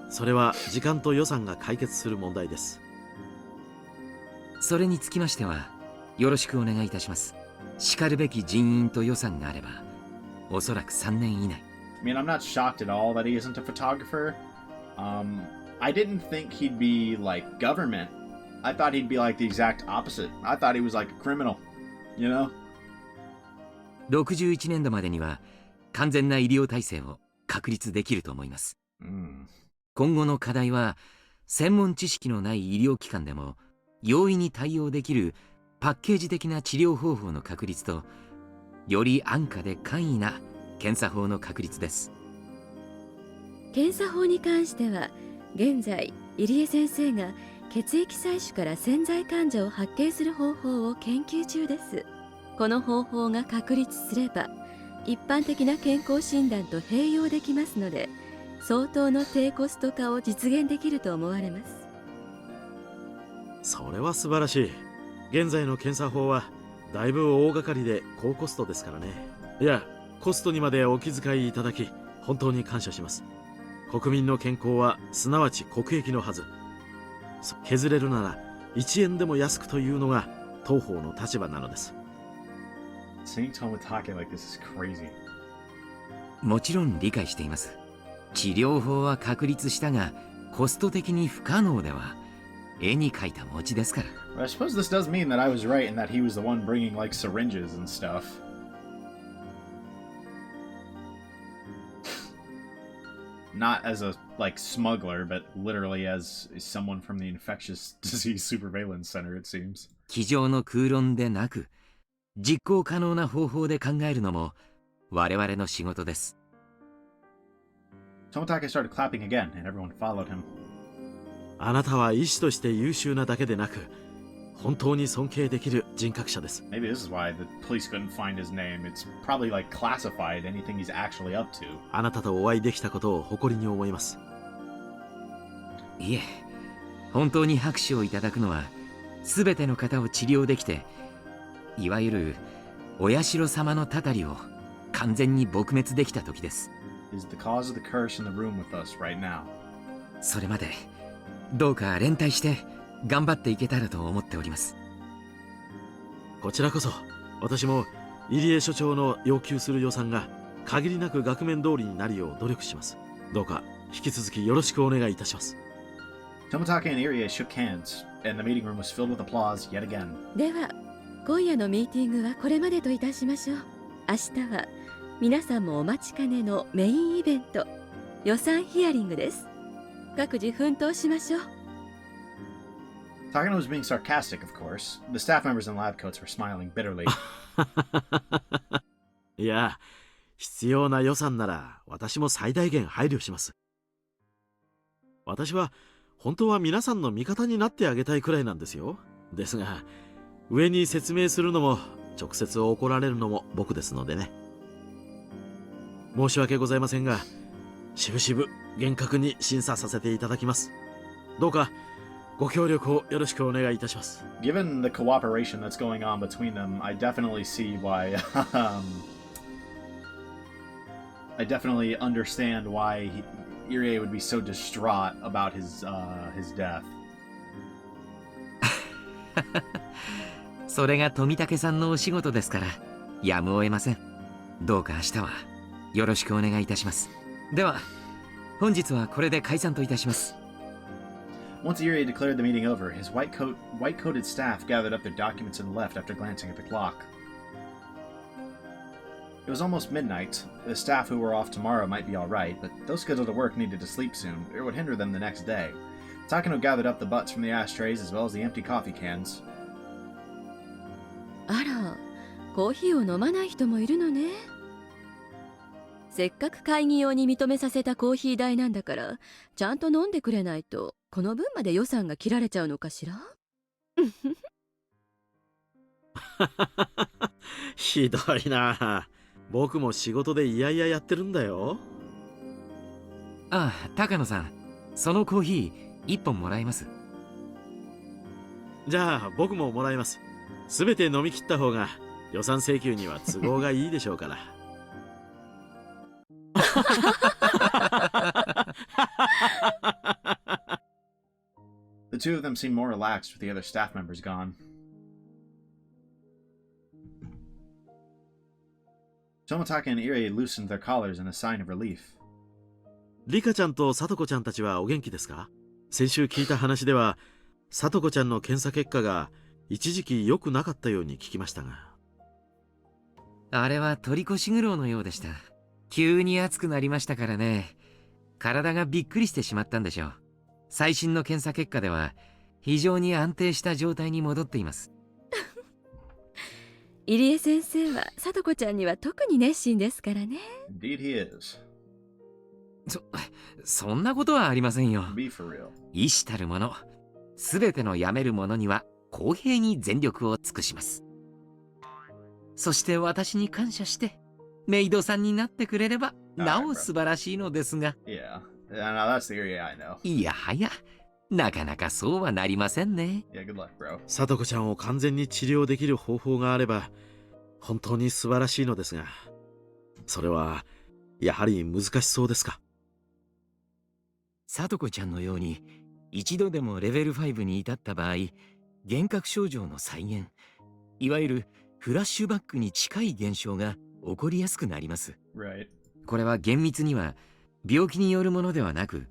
それは時間と予算が解決する問題です。それにつきましてはよろしくお願いいたします。しかるべき人員と予算があればおそらく3年以内。I mean, I'm not shocked at all that he isn't a photographer. I didn't think he'd be, like, government. I thought he'd be, like, the exact opposite. I thought he was, like, a criminal, you know? 61年度までには完全な医療体制を確立できると思います。今後の課題は専門知識のない医療機関でも容易に対応できるパッケージ的な治療方法の確立とより安価で簡易な検査法の確立です。検査法に関しては現在入江先生が血液採取から潜在患者を発見する方法を研究中です。この方法が確立すれば一般的な健康診断と併用できますので相当の低コスト化を実現できると思われます。それは素晴らしい。現在の検査法はだいぶ大掛かりで高コストですからね。いや、コストにまでお気遣いいただき本当に感謝します。国民の健康はすなわち国益のはず。削れるなら1円でも安くというのが当方の立場なのです。Seeing Tomitake like this is crazy. もちろん理解しています。治療法は確立したがコスト的に不可能では絵に描いた餅ですから。But I suppose this does mean that I was right and that he was the one bringing, like, syringes and stuff. Not as a, like, smuggler, but literally as someone from the Infectious Disease Surveillance Center, it seems. 机上の空論でなく実行可能な方法で考えるのも我々の仕事です。Tomitake started clapping again, and everyone followed him. あなたは医師として優秀なだけでなく本当に尊敬できる人格者です。 Maybe this is why the police couldn't find his name. It's probably, like, classified anything he's actually up to. あなたとお会いできたことを誇りに思います。いえ、本当に拍手をいただくのは全ての方を治療できていわゆるお社様のたたりを完全に撲滅できた時です。Is the cause of the curse in the room with us right now. それまでどうか連帯して頑張っていけたらと思っております。こちらこそ私も入江所長の要求する予算が限りなく額面通りになるよう努力します。どうか引き続きよろしくお願いいたします。 Tomitake and Irie shook hands, and the meeting room was filled with applause yet again. では今夜のミーティングはこれまでといたしましょう。明日は皆さんもお待ちかねのメインイベント予算ヒアリングです。各自奮闘しましょう。Takano was being sarcastic, of course. The staff members in lab coats were smiling bitterly. いや、必要な予算なら私も最大限配慮します。私は本当は皆さんの味方になってあげたいくらいなんですよ。ですが上に説明するのも直接怒られるのも僕ですのでね。申し訳ございませんがしぶしぶ厳格に審査させていただきます。どうかご協力をよろしくお願いいたします。 Given the cooperation that's going on between them, I definitely see why. I definitely understand why Irie would be so distraught about his death. それが富武さんのお仕事ですからやむを得ません。どうか明日はよろしくお願いいたします。では本日はこれで解散といたします。 Once Irie declared the meeting over, his white-coated staff gathered up their documents and left after glancing at the clock. It was almost midnight. The staff who were off tomorrow might be alright, but those scheduled to work needed to sleep soon, or it would hinder them the next day. Takano gathered up the butts from the ashtrays as well as the empty coffee cans. あら、コーヒーを飲まない人もいるのね。せっかく会議用に認めさせたコーヒー代なんだから、ちゃんと飲んでくれないとこの分まで予算が切られちゃうのかしら。ひどいな。僕も仕事でいやいややってるんだよ。ああ、高野さん、そのコーヒー1本もらえます？じゃあ僕ももらいます。すべて飲み切った方が予算請求には都合がいいでしょうから。The two of them seemed more relaxed with the other staff members gone. Tomotaka and Irie loosened their collars in a sign of relief. リカちゃんとサトコちゃんたちはお元気ですか？先週聞いた話では、サトコちゃんの検査結果が一時期良くなかったように聞きましたが。あれは取り越し苦労のようでした。急に暑くなりましたからね。体がびっくりしてしまったんでしょう。最新の検査結果では非常に安定した状態に戻っています。入江先生は聡子ちゃんには特に熱心ですからね。Indeed he is. そんなことはありませんよ。 Be for real. 医師たるもの、すべての辞める者には公平に全力を尽くします。そして私に感謝してメイドさんになってくれればなお素晴らしいのですが。Yeah. No, that's the area I know. いやはや、なかなかそうはなりませんね。Yeah, good luck, bro. サトコちゃんを完全に治療できる方法があれば本当に素晴らしいのですが、それはやはり難しそうですか？サトコちゃんのように一度でもレベル5に至った場合、幻覚症状の再現、いわゆるフラッシュバックに近い現象が起こりやすくなります。 Right. これは厳密には病気によるものではなく、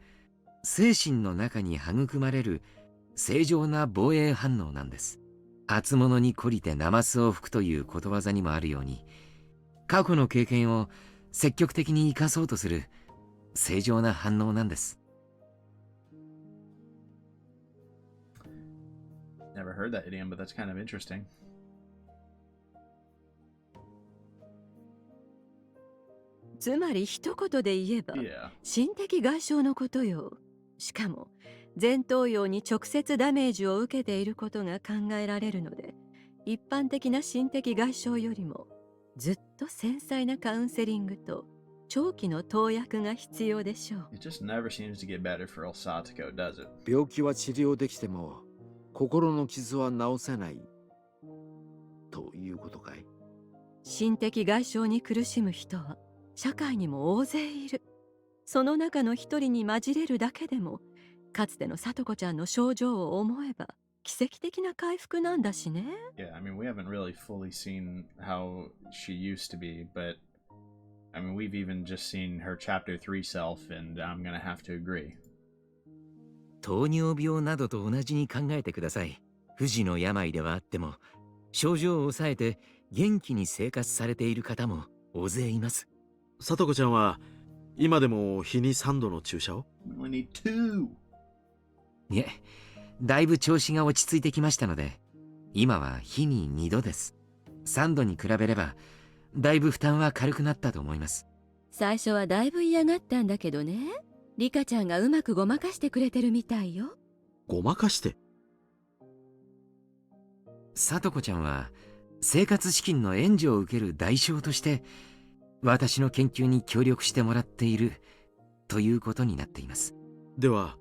精神の中に育まれる正常な防衛反応なんです。厚物に懲りてナマスを吹くということわざにもあるように、過去の経験を積極的に生かそうとする正常な反応なんです。 Never heard that idiom, but that's kind of interesting. つまり一言で言えば、 Yeah. 心的外傷のことよ。しかも前頭葉に直接ダメージを受けていることが考えられるので、一般的な心的外傷よりもずっと繊細なカウンセリングと長期の投薬が必要でしょう。 It just never seems to get better for old Satoko, does it? 病気は治療できても心の傷は治せないということかい？心的外傷に苦しむ人は社会にも大勢いる。その中の一人に混じれるだけでも、かつての聡子ちゃんの症状を思えば奇跡的な回復なんだしね。 Yeah, I mean, we haven't really fully seen how she used to be, but I mean, we've even just seen her Chapter 3 self, and I'm gonna have to agree. 糖尿病などと同じに考えてください。不治の病ではあっても症状を抑えて元気に生活されている方も大勢います。サトコちゃんは今でも日に3度の注射を？ We only need 2. いえ、だいぶ調子が落ち着いてきましたので、今は日に2度です。3度に比べればだいぶ負担は軽くなったと思います。最初はだいぶ嫌がったんだけどね。リカちゃんがうまくごまかしてくれてるみたいよ。ごまかして？サトコちゃんは生活資金の援助を受ける代償として私の研究に協力してもらっているということになっています。では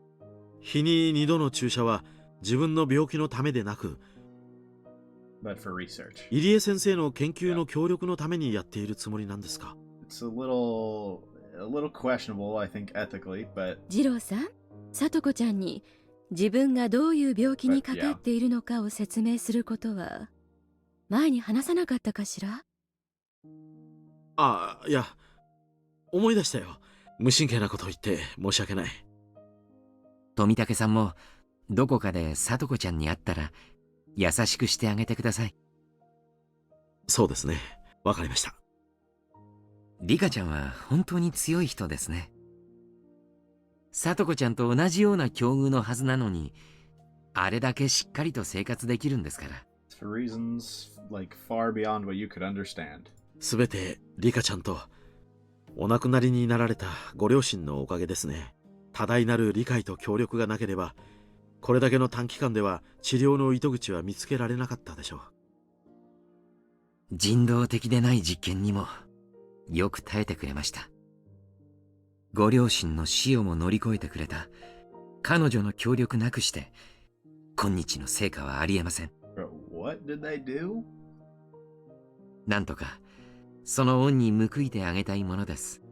日に2度の注射は自分の病気のためでなく、 But for research. 入江先生の研究の協力のためにやっているつもりなんですか？ It's a little questionable, I think, ethically, but 次郎さん、聡子ちゃんに自分がどういう病気にかかっているのかを説明することは前に話さなかったかしら？あ、いや、思い出したよ。無神経なこと言って申し訳ない。富武さんもどこかで聡子ちゃんに会ったら優しくしてあげてください。そうですね。わかりました。リカちゃんは本当に強い人ですね。聡子ちゃんと同じような境遇のはずなのに、あれだけしっかりと生活できるんですから。For reasons like far beyond what you could understand. すべてリカちゃんとお亡くなりになられたご両親のおかげですね。多大なる理解と協力がなければ、これだけの短期間では治療の糸口は見つけられなかったでしょう。人道的でない実験にもよく耐えてくれました。ご両親の死をも乗り越えてくれた彼女の協力なくして今日の成果はありえません。Bro, what did they do? なんとかその恩に報いてあげたいものです。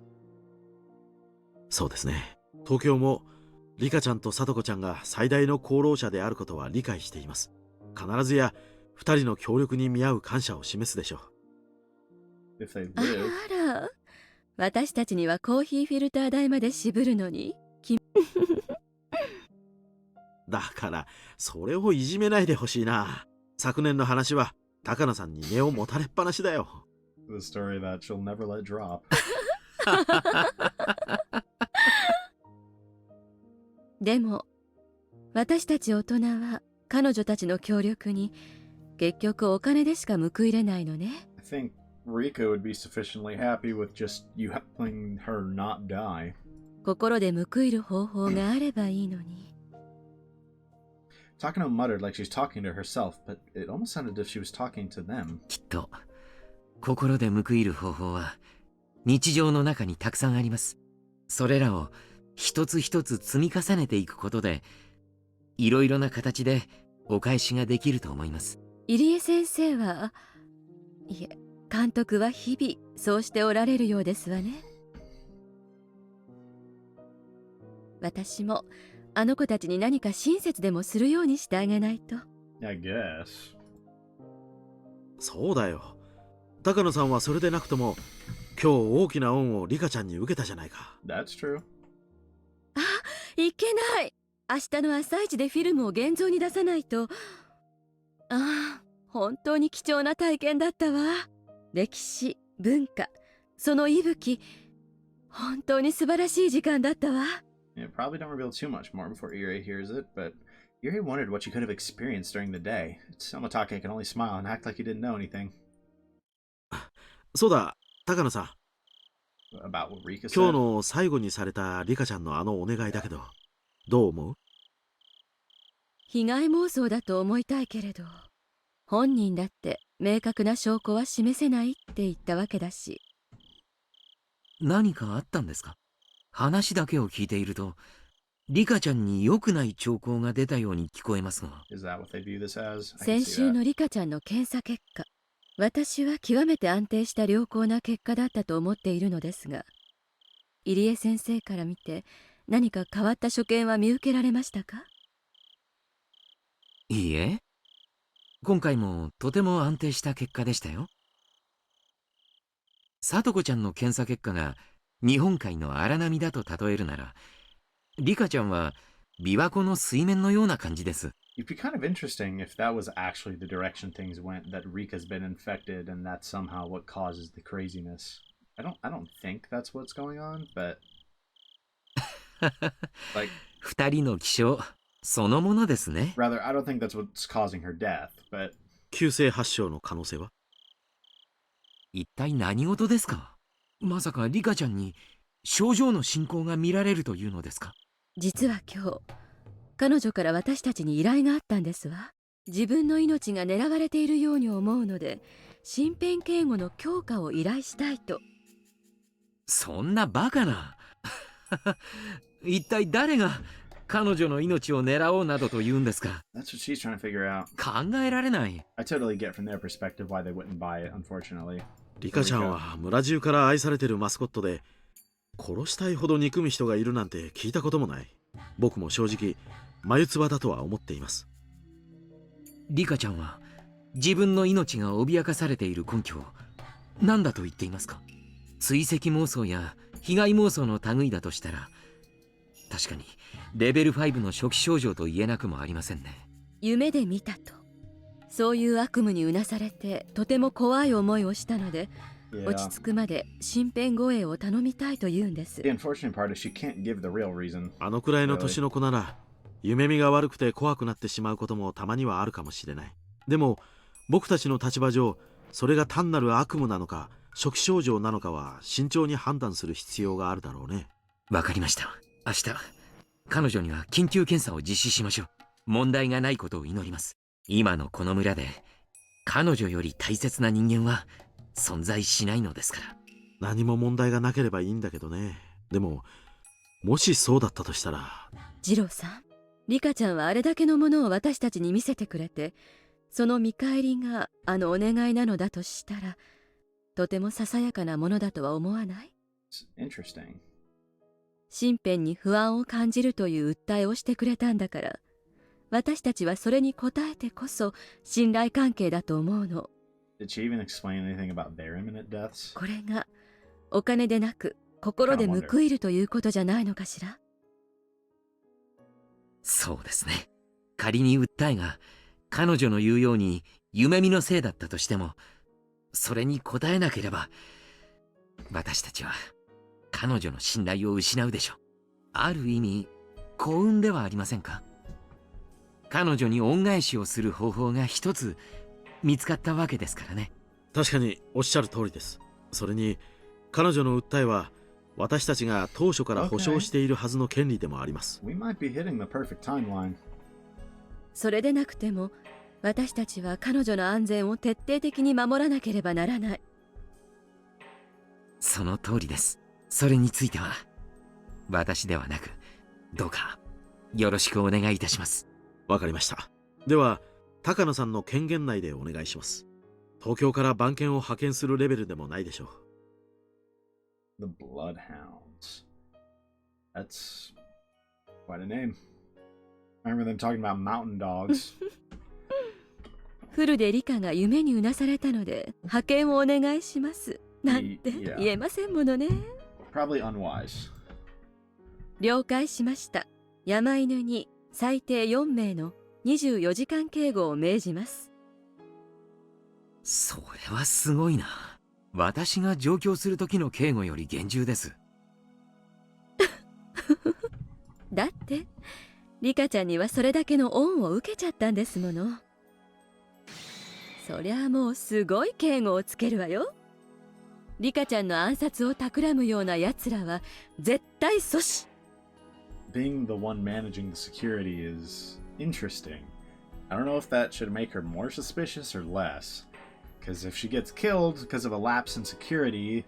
そうですね。東京もリカちゃんと聡子ちゃんが最大の功労者であることは理解しています。必ずや二人の協力に見合う感謝を示すでしょう。If they あ live. らあら、私たちにはコーヒーフィルター代まで渋るのにだからそれをいじめないでほしいな。昨年の話は高野さんに根を持たれっぱなしだよ。The story that she'll never let drop. でも私たち大人は彼女たちの協力に結局お金でしか報いれないのね。 I think Rika would be sufficiently happy with just you helping her not die. 心で報いる方法があればいいのに。Takano muttered like she's talking to herself, but it almost sounded as if she was talking to them. きっと心で報いる方法は日常の中にたくさんあります。それらを一つ一つ積み重ねていくことでいろいろな形でお返しができると思います。入江先生は、いえ、監督は日々そうしておられるようですわね。私もあの子たちに何か親切でもするようにしてあげないと。I guess. そうだよ。高野さんはそれでなくとも今日大きな恩をリカちゃんに受けたじゃないか。That's true. いけない。明日の朝一でフィルムを現像に出さないと。本当に貴重な体験だったわ。歴史、文化、その息吹、本当に素晴らしい時間だったわ。Yeah, probably don't reveal too much more before Irie hears it, but Irie wondered what she could have experienced during the day. Tomotage can only smile and act like he didn't know anything. そうだ、高野さん。About what Rika 今 said. 日の最後にされたリカちゃんのあのお願いだけど、どう思う？被害妄想だと思いたいけれど、本人だって明確な証拠は示せないって言ったわけだし。何かあったんですか？話だけを聞いているとリカちゃんに良くない兆候が出たように聞こえますが。 Is that what they view this as? I can 先 see 週 that. のリカちゃんの検査結果、私は極めて安定した良好な結果だったと思っているのですが、入江先生から見て何か変わった所見は見受けられましたか？いいえ、今回もとても安定した結果でしたよ。聡子ちゃんの検査結果が日本海の荒波だと例えるなら、リカちゃんは琵琶湖の水面のような感じです。It'd be kind of interesting if that was actually the direction things went, that Rika's been infected and that's somehow what causes the craziness. I don't think that's what's going on, but like 二人の気象そのものですね。 rather I don't think that's what's causing her death, but 急性発症の可能性は？一体何事ですか？まさかリカちゃんに症状の進行が見られるというのですか？実は今日、彼女から私たちに依頼があったんですわ。自分の命が狙われているように思うので、身辺警護の強化を依頼したいと。そんなバカな一体誰が彼女の命を狙おうなどと言うんですか？ that's what she's trying to figure out. 考えられない。 I totally get from their perspective why they wouldn't buy it, unfortunately. リカちゃんは村中から愛されてるマスコットで、殺したいほど憎む人がいるなんて聞いたこともない。僕も正直眉唾だとは思っています。リカちゃんは自分の命が脅かされている根拠を何だと言っていますか？追跡妄想や被害妄想の類だとしたら、確かにレベル5の初期症状と言えなくもありませんね。夢で見たと。そういう悪夢にうなされてとても怖い思いをしたので、落ち着くまで身辺護衛を頼みたいと言うんです。 The unfortunate part is she can't give the real reason. あのくらいの年の子なら夢見が悪くて怖くなってしまうこともたまにはあるかもしれない。でも僕たちの立場上、それが単なる悪夢なのか初期症状なのかは慎重に判断する必要があるだろうね。わかりました。明日彼女には緊急検査を実施しましょう。問題がないことを祈ります。今のこの村で彼女より大切な人間は存在しないのですから。何も問題がなければいいんだけどね。でももしそうだったとしたら。次郎さん、リカちゃんはあれだけのものを私たちに見せてくれて、その見返りがあのお願いなのだとしたら、とてもささやかなものだとは思わない？ It's interesting. 身辺に不安を感じるという訴えをしてくれたんだから、私たちはそれに応えてこそ信頼関係だと思うの。Did she even explain anything about their imminent deaths? これがお金でなく心で報いるということじゃないのかしら。そうですね。仮に訴えが彼女の言うように夢見のせいだったとしても、それに応えなければ私たちは彼女の信頼を失うでしょう。ある意味幸運ではありませんか？彼女に恩返しをする方法が一つ見つかったわけですからね。確かにおっしゃる通りです。それに彼女の訴えは私たちが当初から保証しているはずの権利でもあります。We might be hitting the perfect timeline. それでなくても私たちは彼女の安全を徹底的に守らなければならない。その通りです。それについては私ではなく、どうかよろしくお願いいたします。わかりました。では高野さんの権限内でお願いします。東京から番犬を派遣するレベルでもないでしょう。 The Bloodhounds. That's quite a name. I remember them talking about mountain dogs. フルでリカが夢にうなされたので派遣をお願いしますなんて Yeah. 言えませんものね。 Probably unwise. 了解しました。山犬に最低4名の24時間警護を命じます。それはすごいな。私が上京する時の警護より厳重です。だってリカちゃんにはそれだけの恩を受けちゃったんですもの。そりゃあもうすごい警護をつけるわよ。リカちゃんの暗殺を企むような奴らは絶対阻止。 Being the one managing the security is interesting. I don't know if that should make her more suspicious or less. Because if she gets killed because of a lapse in security,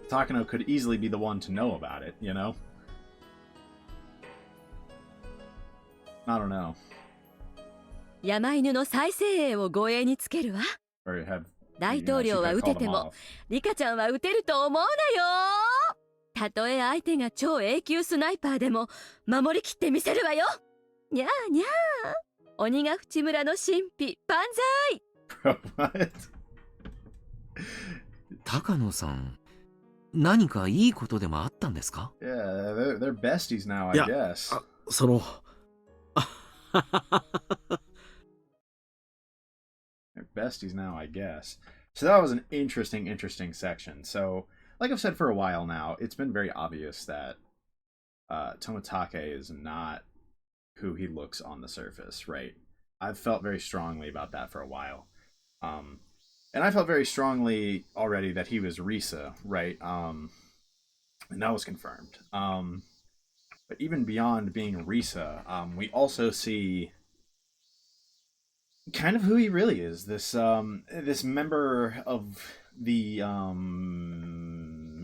Takano could easily be the one to know about it, you know? I don't know. 山犬の再生営を護衛につけるわ。 Or have, 大 you know, 統 she 領は could 撃 call てて them も off. リカちゃんは撃てると思うなよ。たとえ相手が超永久スナイパーでも守りきってみせるわよ。にゃーにゃー。鬼ヶ淵村の神秘万歳。 Bro, what? 高野さん、何かいいことでもあったんですか？ Yeah, they're besties now, I Yeah. guess. その They're besties now, I guess. So that was an interesting section. So, like I've said for a while now, it's been very obvious that Tomitake is not who he looks on the surface, right? I've felt very strongly about that for a while. And I felt very strongly already that he was Risa, right? And that was confirmed. But even beyond being Risa, we also see kind of who he really is. This member of the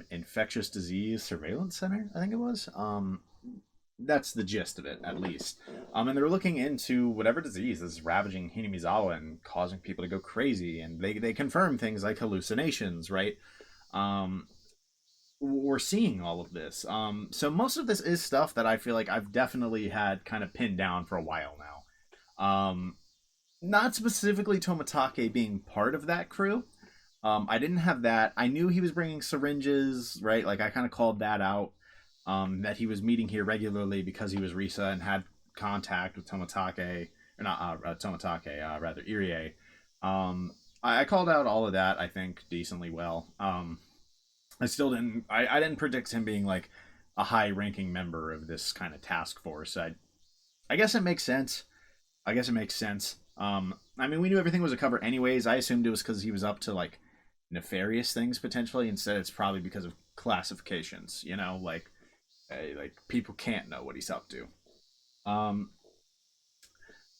infectious disease surveillance center, I think it was. That's the gist of it, at least. And they're looking into whatever disease is ravaging Hinamizawa and causing people to go crazy. And they confirm things like hallucinations, right? we're seeing all of this. So most of this is stuff that I feel like I've definitely had kind of pinned down for a while now. Not specifically Tomatake being part of that crew. I didn't have that. I knew he was bringing syringes, right? Like I kind of called that out. That he was meeting here regularly because he was Risa and had contact with Tomatake, or not Tomatake, rather Irie. I called out all of that. I think decently well. I still didn't. I didn't predict him being like a high-ranking member of this kind of task force. I guess it makes sense. I guess it makes sense. I mean, we knew everything was a cover anyways. I assumed it was because he was up to like nefarious things potentially. Instead, it's probably because of classifications. You know, like people can't know what he's up to. Um,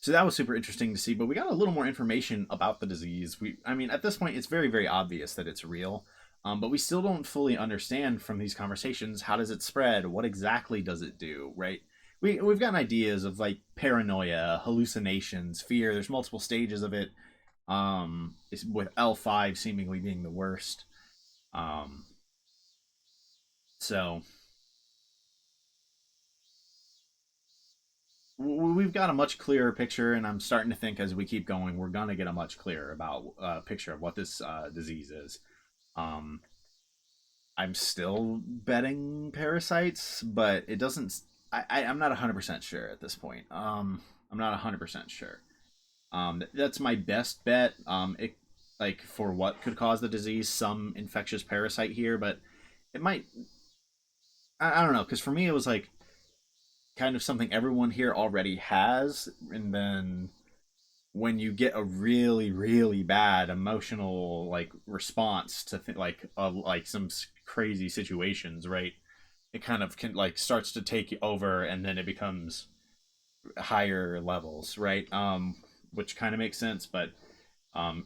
so that was super interesting to see. But we got a little more information about the disease. I mean, at this point, it's very, very obvious that it's real. But we still don't fully understand from these conversations how does it spread? What exactly does it do? Right? We've gotten ideas of like paranoia, hallucinations, fear. There's multiple stages of it. With L5 seemingly being the worst. Um, so we've got a much clearer picture, and I'm starting to think as we keep going, we're gonna get a much clearer about picture of what this disease is. Um, I'm still betting parasites, but it doesn't. I'm not 100% sure at this point. I'm not 100% sure. That's my best bet. It like for what could cause the disease, some infectious parasite here, but it might. I don't know, because for me it was like kind of something everyone here already has, and then when you get a really really bad emotional like response to like some crazy situations, right? It kind of can like starts to take you over, and then it becomes higher levels, right? Which kind of makes sense, but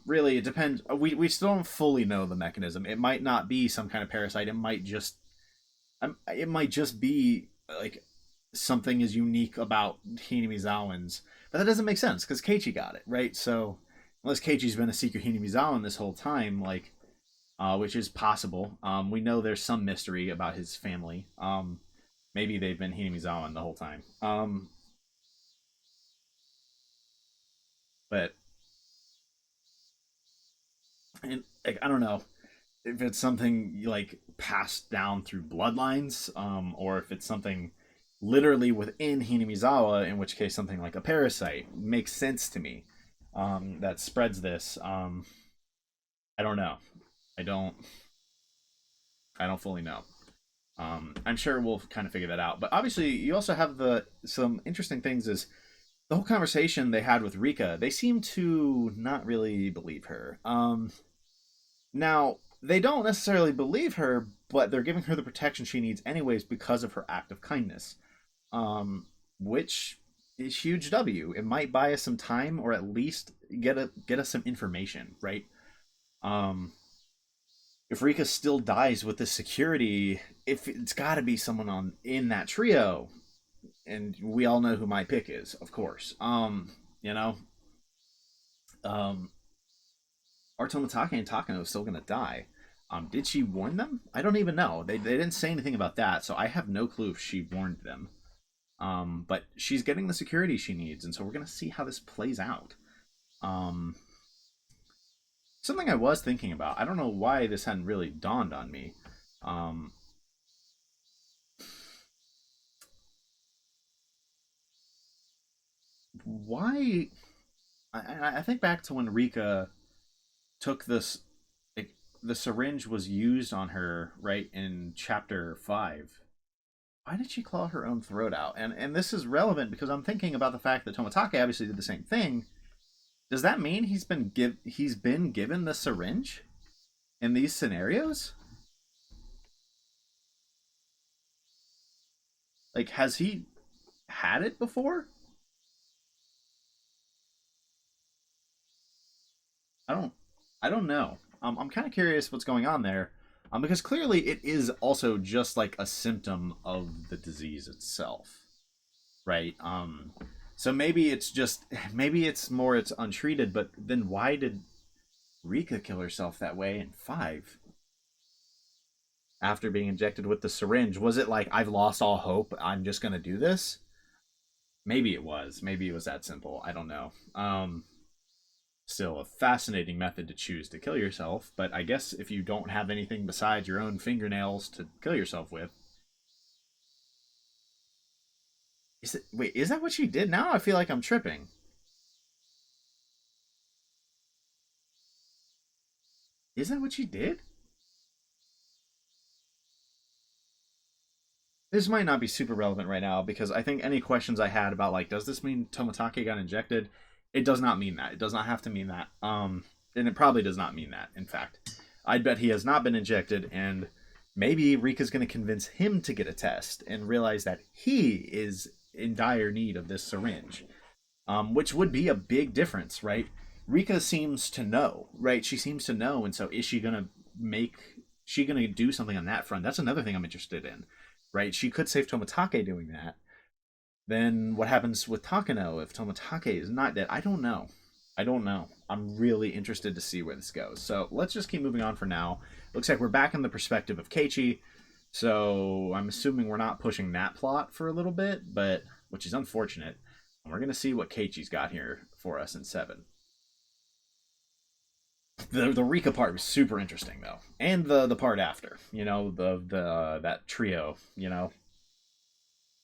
really it depends. We still don't fully know the mechanism. It might not be some kind of parasite. It might just be like something is unique about Hinamizawans, but that doesn't make sense because Keiichi got it right. So unless Keiichi's been a secret Hinamizawan this whole time, like which is possible, we know there's some mystery about his family. Maybe they've been Hinamizawan the whole time. But and like I don't know if it's something like passed down through bloodlines, or if it's something literally within Hinamizawa, in which case something like a parasite makes sense to me. That spreads this. I don't know. I don't. I don't fully know. I'm sure we'll kind of figure that out. But obviously, you also have the some interesting things. Is the whole conversation they had with Rika? They seem to not really believe her. Now, they don't necessarily believe her, but they're giving her the protection she needs anyways because of her act of kindness. Which is huge W. It might buy us some time or at least get us some information, right? Um if Rika still dies with the security, if it's got to be someone on in that trio, and we all know who my pick is, of course. You know, um, are Tomatake and Takano still gonna die? Did she warn them? I don't even know. They didn't say anything about that, so I have no clue if she warned them. But she's getting the security she needs, and so we're gonna see how this plays out. Um, Something I was thinking about. I don't know why this hadn't really dawned on me. Um, why? I think back to when Rika took this. Like, the syringe was used on her right in chapter 5. Why did she claw her own throat out? And this is relevant because I'm thinking about the fact that Tomatake obviously did the same thing. Does that mean he's been given the syringe in these scenarios? Like, has he had it before? I don't. I don't know. I'm kind of curious what's going on there, because clearly it is also just like a symptom of the disease itself, right? So maybe it's just maybe it's more it's untreated. But then why did Rika kill herself that way in 5? after being injected with the syringe? Was it like, I've lost all hope, I'm just gonna do this? Maybe it was. Maybe it was that simple. I don't know. Still a fascinating method to choose to kill yourself, but I guess if you don't have anything besides your own fingernails to kill yourself with. Wait, is that what she did now? I feel like I'm tripping. Is that what she did? This might not be super relevant right now because I think any questions I had about, like, does this mean Toмотake got injected? It does not mean that. It does not have to mean that. And it probably does not mean that, in fact. I'd bet he has not been injected, and maybe Rika's going to convince him to get a test and realize that he is in dire need of this syringe. Which would be a big difference, right? Rika seems to know, right? She seems to know, and so is she going to do something on that front? That's another thing I'm interested in. Right, she could save Toмотake doing that. Then what happens with Takano if Toмотake is not dead? I don't know. I'm really interested to see where this goes. So let's just keep moving on for now. Looks like we're back in the perspective of Keiichi. So I'm assuming we're not pushing that plot for a little bit, which is unfortunate. And we're going to see what Keiichi's got here for us in 7. The Rika part was super interesting though, and the part after, that trio,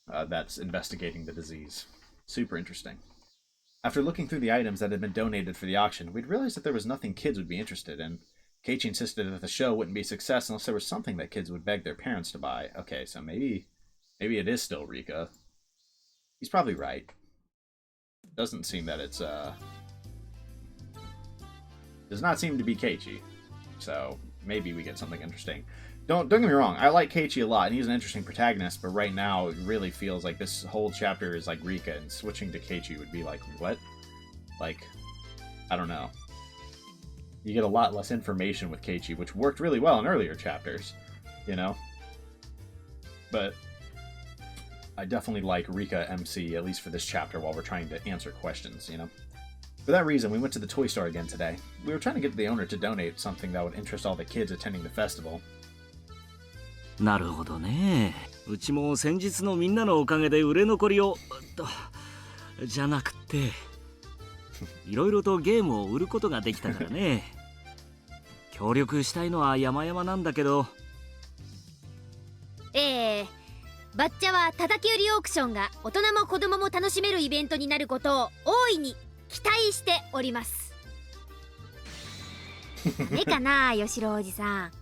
that's investigating the disease, super interesting. After looking through the items that had been donated for the auction, we'd realized that there was nothing kids would be interested in. Keiichi insisted that the show wouldn't be a success unless there was something that kids would beg their parents to buy. Okay, so maybe it is still Rika. He's probably right. Doesn't seem that it's does not seem to be Keiichi, so maybe we get something interesting. Don't get me wrong, I like Keiichi a lot, and he's an interesting protagonist, but right now it really feels like this whole chapter is like Rika, and switching to Keiichi would be like, what? Like, I don't know. You get a lot less information with Keiichi, which worked really well in earlier chapters, But I definitely like Rika MC, at least for this chapter, while we're trying to answer questions, For that reason, we went to the toy store again today. We were trying to get the owner to donate something that would interest all the kids attending the festival. なるほどね。うちも先日のみんなのおかげで売れ残りをじゃなくていろいろとゲームを売ることができたからね。協力したいのは山々なんだけど。バッチャは叩き売りオークションが大人も子供も楽しめるイベントになることを大いに期待しております。ダメかな、吉郎おじさん。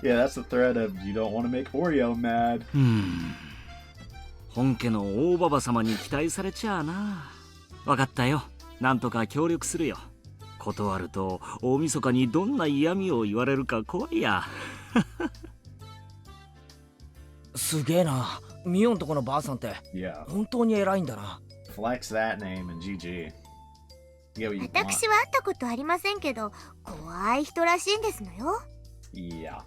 Yeah, that's the threat of you don't want to make Oreo mad. 本家の大ババ様に期待されちゃあな。わかったよ。なんとか協力するよ。断ると大晦日にどんな嫌味を言われるか怖いや。すげえな。ミオンとこのばあさんって本当に偉いんだな。Flex that name and GG. 私は会ったことありませんけど、怖い人らしいんですのよ。Yeah.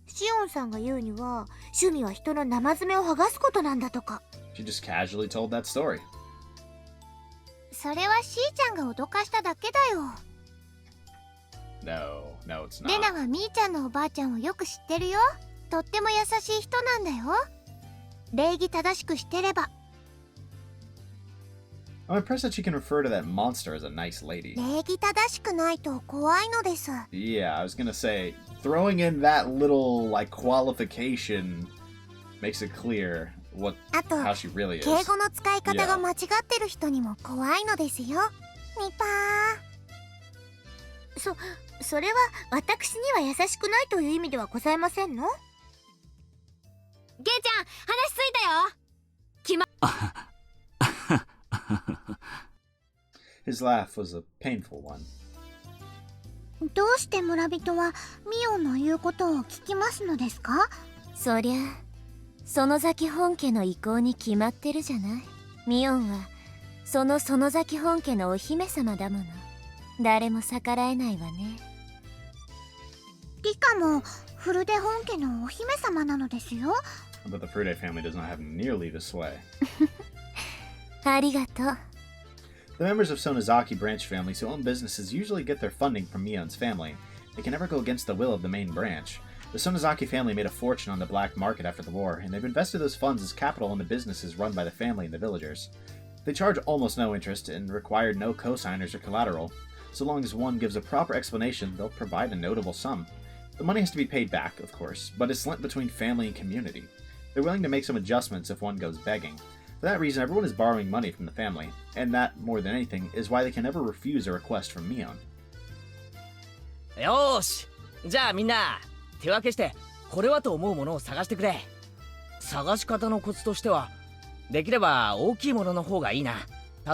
シオンさんが言うには、趣味は人の生爪を剥がすことなんだとか。She just casually told that story. それはしーちゃんが脅かしただけだよ。No, it's not. レナはみーちゃんのおばあちゃんをよく知ってるよ。とっても優しい人なんだよ。礼儀正しくしてれば。I'm impressed that she can refer to that monster as a nice lady. 礼儀正しくないと怖いのです。Yeah, I was gonna say, throwing in that little, qualification makes it clear how she really is. 敬語の使い方が間違ってる人にも怖いのですよ。みぱー。それは私には優しくないという意味ではございませんの？ゲイちゃん、話ついたよ。His laugh was a painful one. どうして村人はミオンの言うことを聞きますのですか？そりゃ、園崎本家の意向に決まってるじゃない。ミオンはその園崎本家のお姫様だもの。誰も逆らえないわね。リカもフルデ本家のお姫様なのですよ。But the Furude family does not have nearly the sway. ありがとう。The members of Sonozaki branch families who own businesses usually get their funding from Mion's family. They can never go against the will of the main branch. The Sonozaki family made a fortune on the black market after the war, and they've invested those funds as capital in the businesses run by the family and the villagers. They charge almost no interest and require no cosigners or collateral. So long as one gives a proper explanation, they'll provide a notable sum. The money has to be paid back, of course, but it's lent between family and community. They're willing to make some adjustments if one goes begging. For that reason, everyone is borrowing money from the family, and that, more than anything, is why they can never refuse a request from Mion. よーし、じゃあみんな手分けしてこれはと思うものを探してくれ。探し方のコツとしては、できれば大きいものの方がいいな。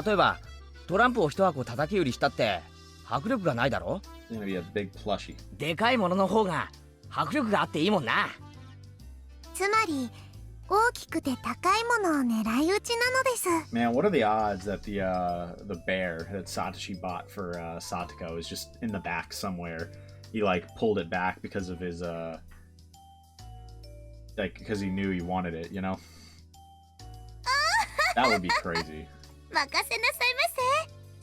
例えばトランプを一箱叩き売りしたって迫力がないだろ。It's gonna be a big plushie. でかいものの方が迫力があっていいもんな。つまり大きくて高いものを狙い撃ちなのです。 Man, what are the odds that the bear that Satoshi bought for Satoko is just in the back somewhere? He like pulled it back because of his like because he knew he wanted it, you know? That would be crazy. 任せなさいま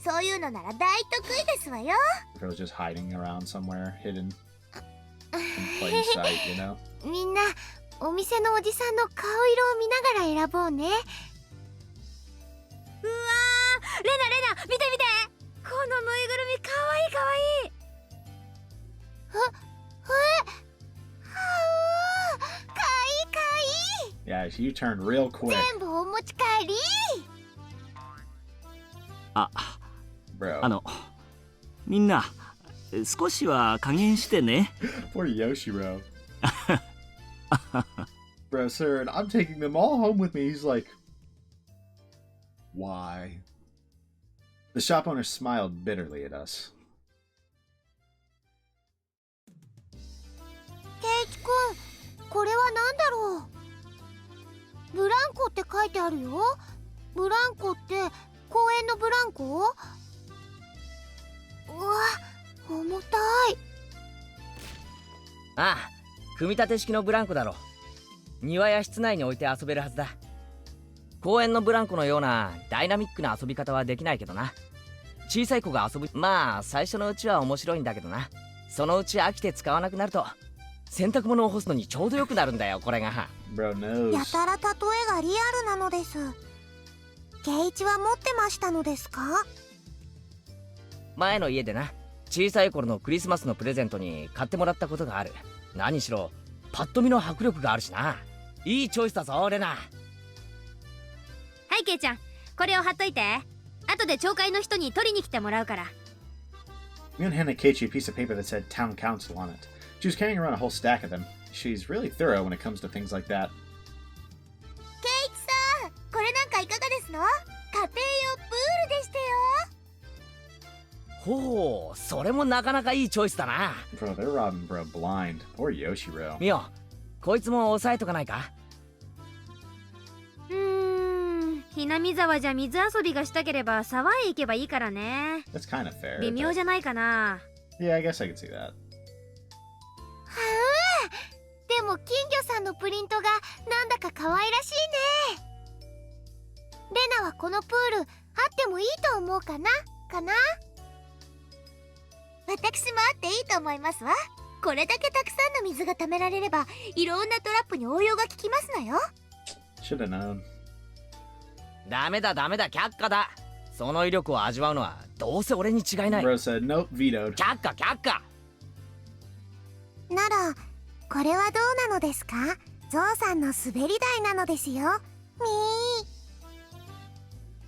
せ。そういうのなら大得意ですわよ。 If it was just hiding around somewhere, hidden in plain sight, you know? みんなお店のおじさんの顔色を見ながら選ぼうね。うわー、レナ見て見て、このぬいぐるみかわいいかわいい。かいい。 Yeah, you turned real quick. 全部お持ち帰り。あ、Bro. みんな少しは加減してね。Poor Yoshiro. Bro, sir, and I'm taking them all home with me. He's like, why? The shop owner smiled bitterly at us. ケイチくん、これは何だろう。ブランコって書いてあるよ。ブランコって公園のブランコ？うわ、重たい。ああ、組み立て式のブランコだろ。庭や室内に置いて遊べるはずだ。公園のブランコのようなダイナミックな遊び方はできないけどな。小さい子が遊ぶ、まあ最初のうちは面白いんだけどな。そのうち飽きて使わなくなると洗濯物を干すのにちょうどよくなるんだよ、これが。 Bro knows. やたら例えがリアルなのです。ケイチは持ってましたのですか？前の家でな、小さい頃のクリスマスのプレゼントに買ってもらったことがある。何しろパッと見の迫力があるしな。いいチョイスだぞ、レナ。はい、ケイちゃん、これを貼っといて。後で町会の人に取りに来てもらうから。Mion handed Keiichi a piece of paper that said Town Council on it. She was carrying around a whole stack of them. She's really thorough when it comes to things like that. ケイチさん、これなんかいかがですの？家庭用プールでしたよ。ほう、それもなかなかいいチョイスだな。 Bro, they're robbing bro blind. Poor Yoshiro. ミオ、こいつも押さえとかないか？ひなみ沢じゃ水遊びがしたければ沢へ行けばいいからね。 That's kind of fair. 微妙じゃないかな。 Yeah, I guess I could see that. でも金魚さんのプリントがなんだか可愛らしいね。レナはこのプールあってもいいと思うかな？私もあっていいと思いますわ。これだけたくさんの水が貯められればいろんなトラップに応用が効きますのよ。 Should have known. ダメだ却下だ。その威力を味わうのはどうせ俺に違いない。 Bro said nope, vetoed. 却下。ならこれはどうなのですか？ゾウさんの滑り台なのですよ。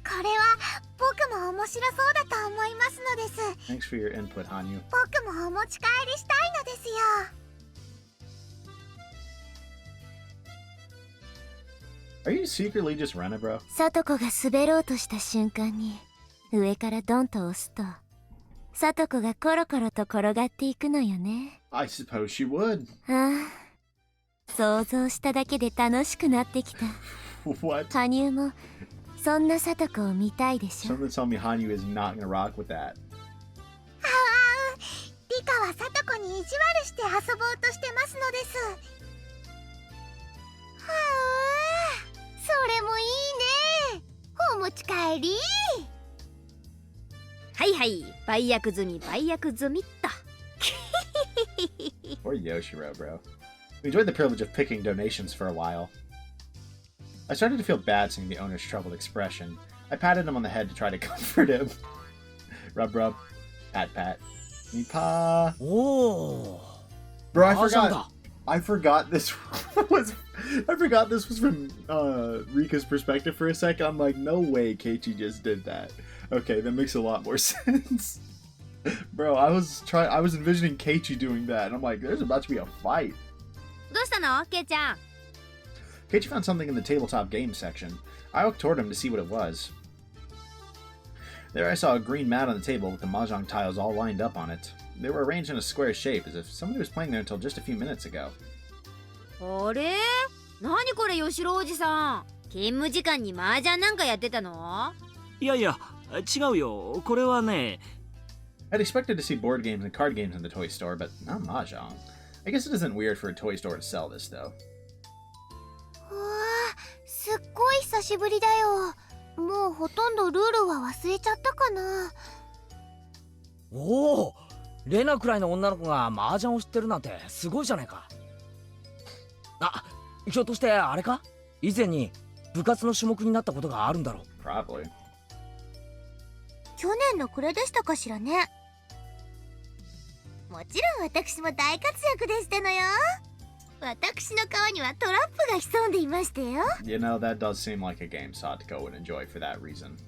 これは僕も面白そうだと思いますのです。 Thanks for your input, Hanyu. 僕もお持ち帰りしたいのですよ。Are you secretly just running, bro? サトコが滑ろうとした瞬間に上からドンと押すとサトコがコロコロと転がっていくのよね。 I suppose she would. ああ、想像しただけで楽しくなってきた。 What? 羽生もそんなサトコを見たいでしょ。 Something told me Hanyu is not gonna rock with that. リカはサトコに意地悪して遊ぼうとしてますのです。はあ、それもいいね。お持ち帰り。はいはい、売約済みっと。 Or Yoshiro, bro. We enjoyed the privilege of picking donations for a while. I started to feel bad seeing the owner's troubled expression. I patted him on the head to try to comfort him. Rub rub. Pat pat. Nipa. Oh. Bro, I forgot this was from Rika's perspective for a second. I'm like, no way Keiichi just did that. Okay, that makes a lot more sense. Bro, I was envisioning Keiichi doing that, and I'm like, there's about to be a fight. どうしたのケイちゃん Keiichi found something in the tabletop games section. I walked toward him to see what it was. There I saw a green mat on the table with the mahjong tiles all lined up on it. They were arranged in a square shape, as if somebody was playing there until just a few minutes ago. あれ何これ吉郎おじさん勤務時間に麻雀なんかやってたのいやいや、違うよ。これはね。I'd expected to see board games and card games in the toy store, but not mahjong. I guess it isn't weird for a toy store to sell this, though. うわー、すっごい久しぶりだよ。もうほとんどルールは忘れちゃったかな。おお、レナくらいの女の子が麻雀を知ってるなんてすごいじゃないか。あ、ひょっとしてあれか？以前に部活の種目になったことがあるんだろう。Probably. 去年の暮れでしたかしらね。もちろん私も大活躍でしたのよ。私の川にはトラップが潜んでいましたよ。You know, that does seem like a game Saw to go and enjoy for that reason.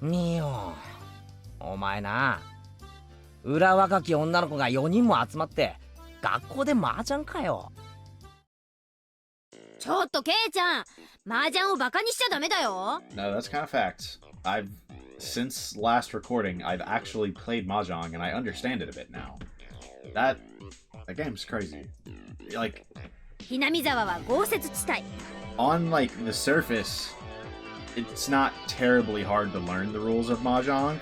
にお、お前な、裏若き女の子が4人も集まって学校で麻雀かよ。ちょっとケイちゃん麻雀をバカにしちゃダメだよ No, that's kind of facts. Since last recording, I've actually played mahjong and I understand it a bit now. That game's crazy. Like, ひなみ沢は豪雪地帯 on like the surface, it's not terribly hard to learn the rules of mahjong,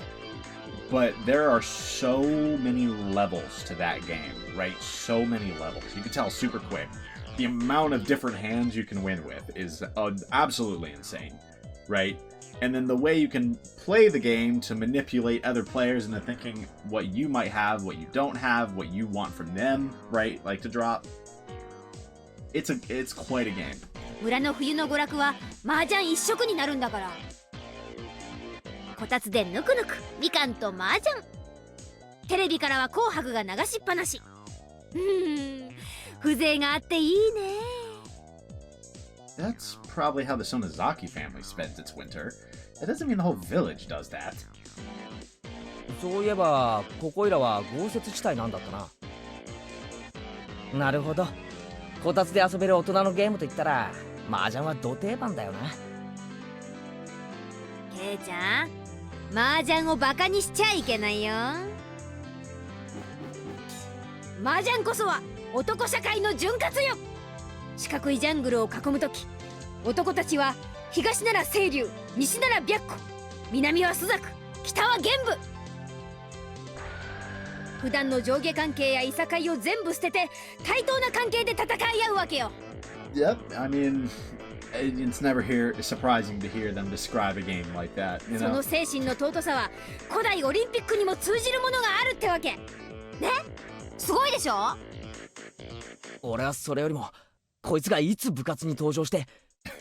but there are so many levels to that game, right? So many levels. You can tell super quick. The amount of different hands you can win with is absolutely insane, right? And then the way you can play the game to manipulate other players into thinking what you might have, what you don't have, what you want from them, right? Like to drop. It's quite a game. 村の冬の娯楽は麻雀一色になるんだからこたつでぬくぬくみかんと麻雀テレビからは紅白が流しっぱなし風情があっていいね That's probably how the Sonozaki family spends its winter. That doesn't mean the whole village does that. そういえばここいらは豪雪地帯なんだったな。なるほど。こたつで遊べる大人のゲームといったら麻雀はど定番だよな。ケイちゃん麻雀をバカにしちゃいけないよ麻雀こそは男社会の潤滑よ四角いジャングルを囲むとき男たちは東なら清流西なら白虎南は朱雀北は玄武普段の上下関係やいさかいを全部捨てて対等な関係で戦い合うわけよ Yep, I mean, it's never surprising to hear them describe a game like that, you そ know? の精神の尊さは古代オリンピックにも通じるものがあるってわけねすごいでしょ俺はそれよりもこいつがいつ部活に登場して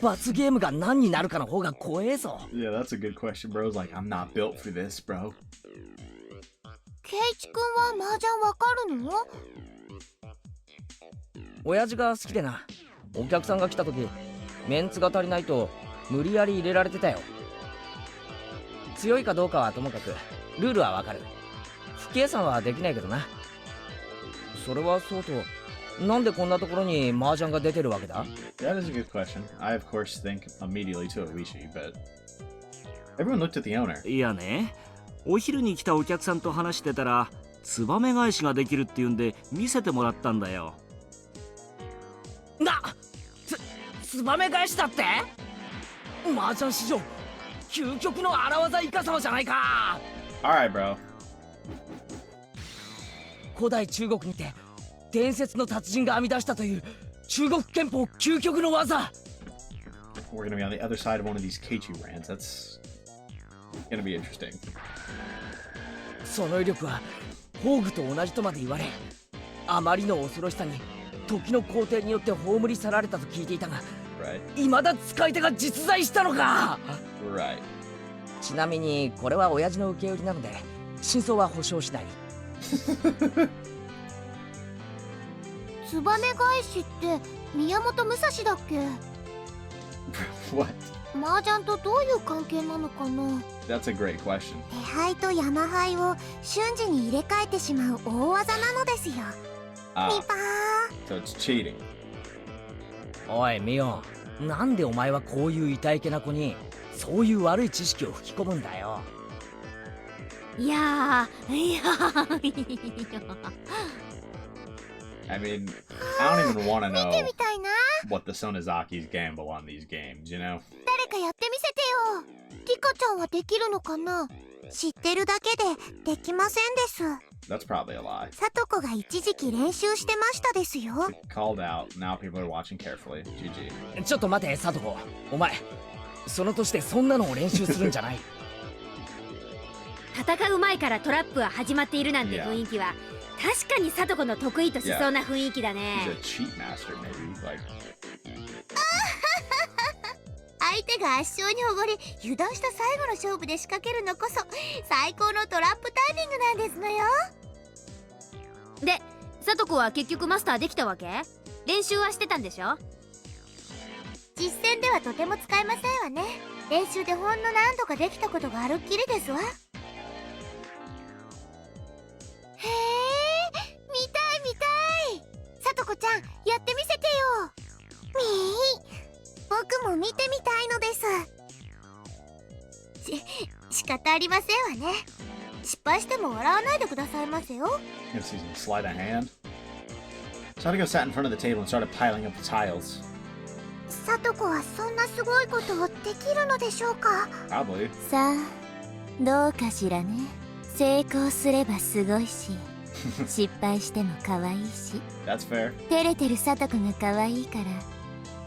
罰ゲームが何になるかの方が怖えぞ。 Yeah, that's a good question, bro. It's like, I'm not built for this, bro. ケイチ君は麻雀わかるの？親父が好きでな。お客さんが来た時メンツが足りないと無理やり入れられてたよ。強いかどうかはともかくルールはわかる。不計算はできないけどな。それはそうとなんでこんなところに麻雀が出てるわけだ？ That is a good question. I, of course, think immediately to Oishi, but everyone looked at the owner. いやね、お昼に来たお客さんと話してたらツバメ返しができるっていうんで見せてもらったんだよ。ツバメ返しだって？麻雀史上究極の荒技イカ様じゃないか。 Alright, bro. 古代中国にて伝説の達人が編み出したという中国拳法究極の技。 We're gonna be on the other side of one of these Keiichi rants. That's gonna be interesting. その威力は宝具と同じとまで言われ、あまりの恐ろしさに時の皇帝によって葬り去られたと聞いていたが、 Right. 未だ使い手が実在したのか。 Right. ちなみにこれは親父の受け売りなので真相は保証しない。ツバメ返しって宮本武蔵だっけ？ What? 麻雀とどういう関係なのかな？ That's a great question. 手牌と山牌を瞬時に入れ替えてしまう大技なのですよ。ミ Ah, パー。 so it's cheating. おいミオン、なんでお前はこういう痛いけな子にそういう悪い知識を吹き込むんだよ。いやーいやー I mean, I don't even want to 見 know てみたいな。 what the Sonozakis gamble on these games, you know? 誰かやってみせてよ。リカちゃんはできるのかな？知ってるだけでできませんです。 That's probably a lie. さとこが一時期練習してましたですよ。 Called out. Now people are watching carefully. GG. ちょっと待てサトコ、お前その年でそんなのを練習するんじゃない。戦う前からトラップは始まっているなんて雰囲気は確かにサトコの得意としそうな雰囲気だ He's ね。 a cheat master, maybe. Like, 相手が圧勝におごり油断した最後の勝負で仕掛けるのこそ最高のトラップタイミングなんですのよ。でサトコは結局マスターできたわけ？練習はしてたんでしょ？実戦ではとても使えませんわね。練習でほんの何度かできたことがあるっきりですわ。へえ、見たい見たい。さとこちゃんやってみせてよ。みー、僕も見てみたいのです。仕方ありませんわね。失敗しても笑わないでくださいませよ。 gonna see some sleight of hand. Sadako sat in front of the table and started piling up the tiles. さとこはそんなすごいことをできるのでしょうか？ Probably. さあ、どうかしらね。成功すればすごいし、失敗しても可愛いし。 That's fair. 照れてるさとこが可愛いか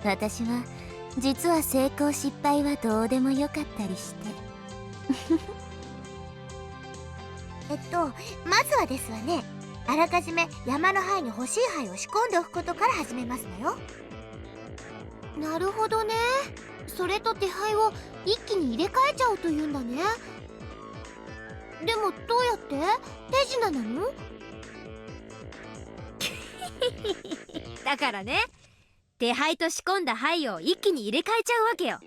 ら、私は実は成功失敗はどうでもよかったりして。まずはですわね、あらかじめ山の範囲に欲しい牌を仕込んでおくことから始めますのよ。なるほどね。それと手牌を一気に入れ替えちゃうというんだね。でもどうやって？手品なの？だからね、手牌と仕込んだ牌を一気に入れ替えちゃうわけよ。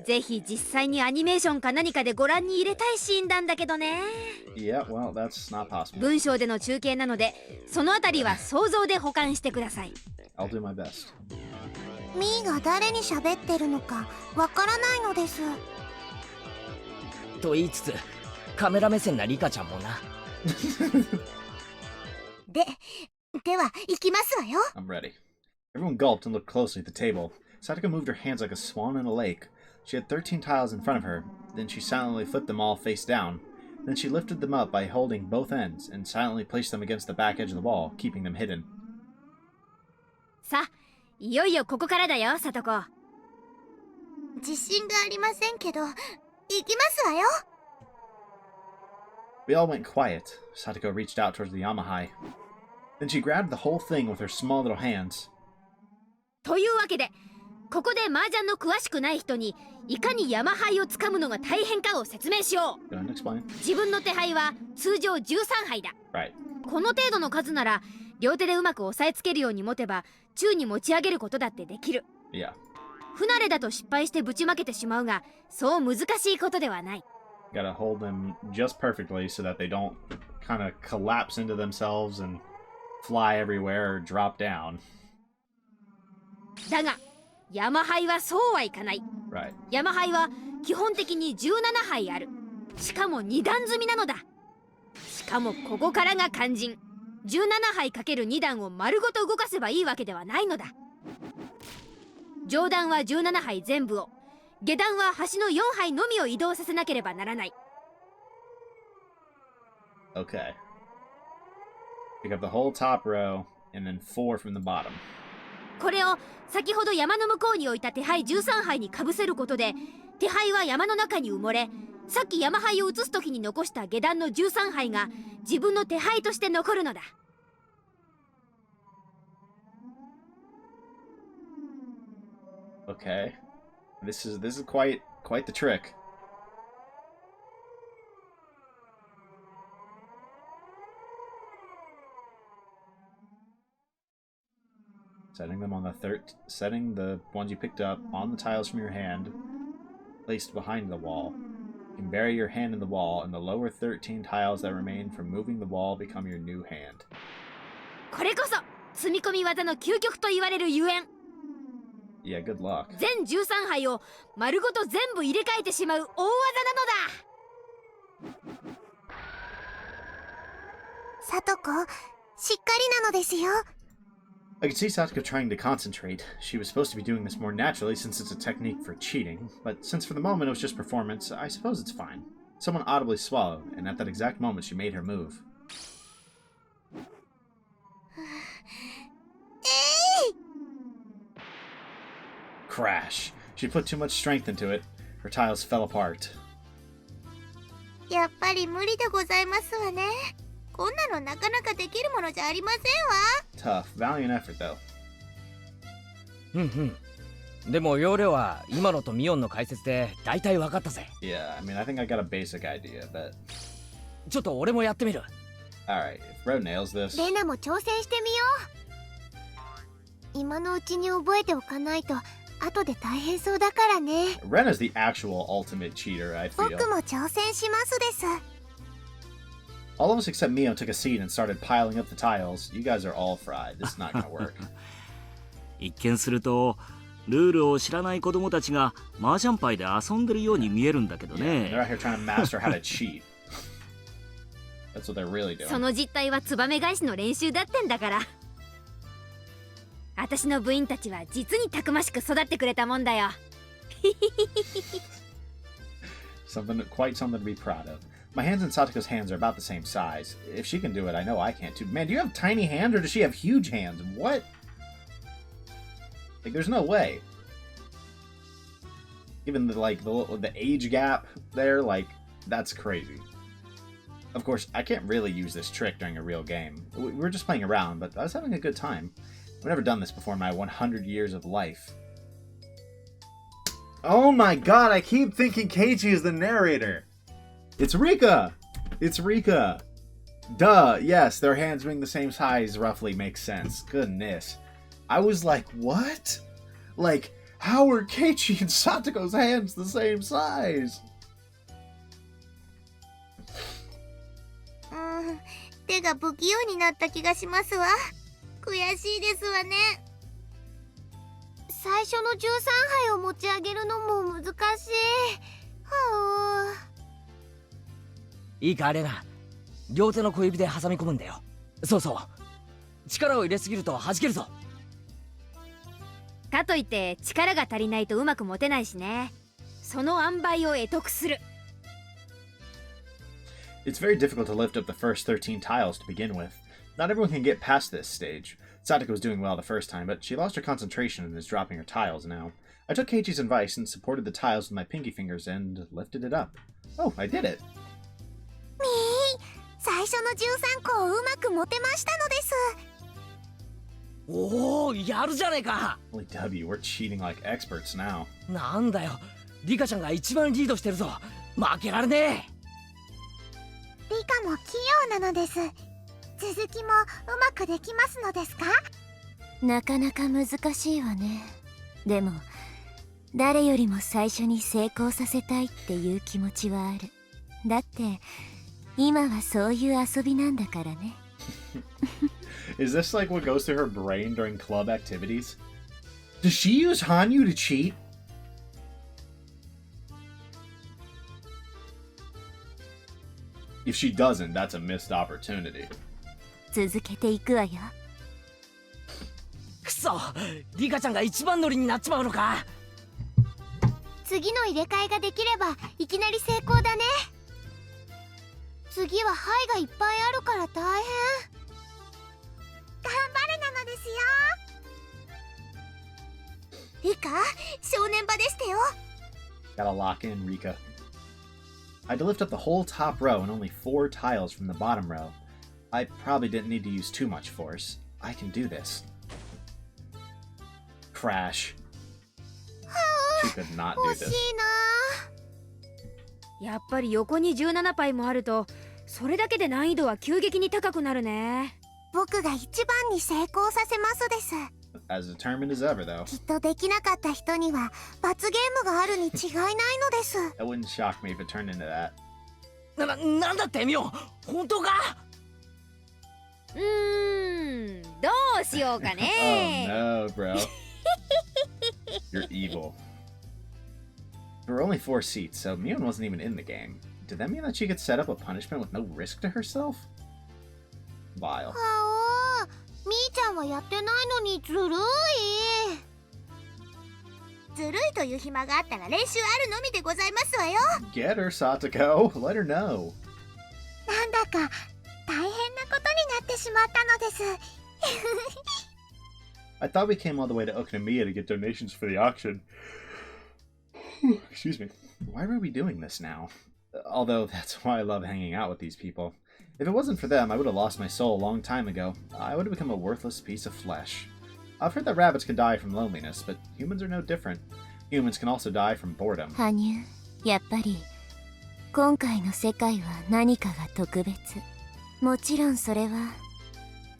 ぜひ実際にアニメーションか何かでご覧に入れたいシーンなんだけどね。 Yeah, well, that's not possible. 文章での中継なのでそのあたりは想像で保管してください。 I'll do my best. ミーが誰に喋ってるのかわからないのです。と言いつつカメラ目線なリカちゃんもな。では行きますわよ。 I'm ready. Everyone gulped and looked closely at the table. Sadako moved her hands like a swan in a lake. She had 13 tiles in front of her. Then she silently flipped them all face down. Then she lifted them up by holding both ends and silently placed them against the back edge of the wall, keeping them hidden. さあ、いよいよここからだよ、サトコ。自信がありませんけど、行きますわよ。 We all went quiet. Sadako reached out towards the Yamahai. Then she grabbed the whole thing with her small little hands. というわけで、ここで麻雀の詳しくない人にいかに山牌をつかむのが大変かを説明しよう。 Go ahead and explain. 自分の手牌は通常13牌だ。 Right. この程度の数なら両手でうまく押さえつけるように持てば宙に持ち上げることだってできる。 Yeah. 不慣れだと失敗してぶちまけてしまうが、そう難しいことではない。 Gotta hold them just perfectly so that they don't kind of collapse into themselves and fly everywhere or drop down. だが山牌はそうはいかない。 Right. 山牌は基本的に17牌ある。しかも2段積みなのだ。しかもここからが肝心。17牌 ×2 段を丸ごと動かせばいいわけではないのだ。上段は17牌全部を、下段は端の4牌のみを移動させなければならない。 Okay. Pick up the whole top row and then 4 from the bottom. これを先ほど山の向こうに置いた手牌13牌にかぶせることで、手牌は山の中に埋もれ、さっき山牌を移す時に残した下段の13牌が自分の手牌として残るのだ。Okay. This is quite the trick. Setting the ones you picked up on the tiles from your hand, placed behind the wall. You can bury your hand in the wall, and the lower 13 tiles that remain from moving the wall become your new hand. これこそ積み込み技の究極と言われるゆえん。 Yeah, good luck. 全13杯を丸ごと全部入れ替えてしまう大技なのだ。さとこ、しっかりなのですよ。I could see Satoko trying to concentrate. She was supposed to be doing this more naturally since it's a technique for cheating, but since for the moment it was just performance, I suppose it's fine. Someone audibly swallowed, and at that exact moment she made her move. Crash. She put too much strength into it. Her tiles fell apart. やっぱり無理でございますわね。こんなのなかなかできるものじゃありませんわ。Tough. Valiant effort, though. うんうん。でも要領は今のとミオンの解説で大体分かったぜ。Yeah, I mean, I think I got a basic idea, but... ちょっと俺もやってみる。Alright, if Bro nails this... レナも挑戦してみよう。今のうちに覚えておかないと後で大変そうだからね。Rena's the actual ultimate cheater, I feel. 僕も挑戦しますです。All of us except Mio took a seat and started piling up the tiles. You guys are all fried. This is not gonna work. 一見するとルールを知らない子供たちが麻雀牌で遊んでるように見えるんだけど Yeah, they're ね。 out here trying to master how to cheat. That's what they're really そ doing. の実態はツバメ返しの練習だってんだから。私の部員たちは実にたくましく育ってくれたもんだよ。Quite something to be proud of. My hands and Satoko's hands are about the same size. If she can do it, I know I can too. Man, do you have tiny hands or does she have huge hands? What? Like, there's no way. Even the age gap there, like, that's crazy. Of course, I can't really use this trick during a real game. We were just playing around, but I was having a good time. I've never done this before in my 100 years of life. Oh my god, I keep thinking Keiichi is the narrator. It's Rika! It's Rika! Duh, yes, their hands being the same size roughly makes sense. Goodness. I was like, what? Like, how are Keiichi and Satoko's hands the same size? 手が不器用になった気がしますわ。悔しいですわね。最初の13杯を持ち上げるのも難しい。はあ。いいかレナ、両手の小指で挟み込むんだよ。そうそう、力を入れすぎると弾けるぞ。かといって力が足りないとうまく持てないしね。その塩梅を得得する。It's very difficult to lift up the first 13 tiles to begin with. Not everyone can get past this stage. Satoko was doing well the first time, but she lost her concentration and is dropping her tiles now. I took Keiichi's advice and supported the tiles with my pinky fingers and lifted it up. Oh, I did it! みー、最初の13個をうまく持てましたのです。おお、やるじゃねえか。 Holy W, we're cheating like experts now. なんだよ、リカちゃんが一番リードしてるぞ。負けられねえ。リカも器用なのです。続きもうまくできますのですか？なかなか難しいわね。でも誰よりも最初に成功させたいっていう気持ちはある。だって今はそういう遊びなんだからね。Is this like what goes through her brain during club activities? Does she use Hanyu to cheat? If she doesn't, that's a missed opportunity. 続けていくわよ。くそ、リカちゃんが一番乗りになっちまうのか。次の入れ替えができればいきなり成功だね。次は牌がいっぱいあるから大変。頑張れなのですよ。リカ、正念場でしたよ。 Gotta lock in, Rika. I had to lift up the whole top row and only 4 tiles from the bottom row. I probably didn't need to use too much force. I can do this. Crash. She could not do 欲しい this. やっぱり横に17杯もあるとそれだけで難易度は急激に高くなるね。僕が一番に成功させますです。 As determined as ever, though. きっとできなかった人には罰ゲームがあるに違いないのです。 That wouldn't shock me if it turned into that. なんだってミオ、本当か？どうしようかね。Oh no, bro. You're evil. There were only 4 seats, so Mion wasn't even in the game. Did that mean that she could set up a punishment with no risk to herself? Vile. はお、みーちゃんはやってないのにずるい。ずるいという暇があったら練習あるのみでございますわよ。 Get her, Satoko. Let her know. なんだか大変なことになってしまったのです。 I thought we came all the way to Okinomiya to get donations for the auction. Excuse me. Why were we doing this now? Although that's why I love hanging out with these people. If it wasn't for them, I would have lost my soul a long time ago. I would have become a worthless piece of flesh. I've heard that rabbits can die from loneliness, but humans are no different. Humans can also die from boredom. 羽生、やっぱり今回の世界は何かが特別。もちろんそれは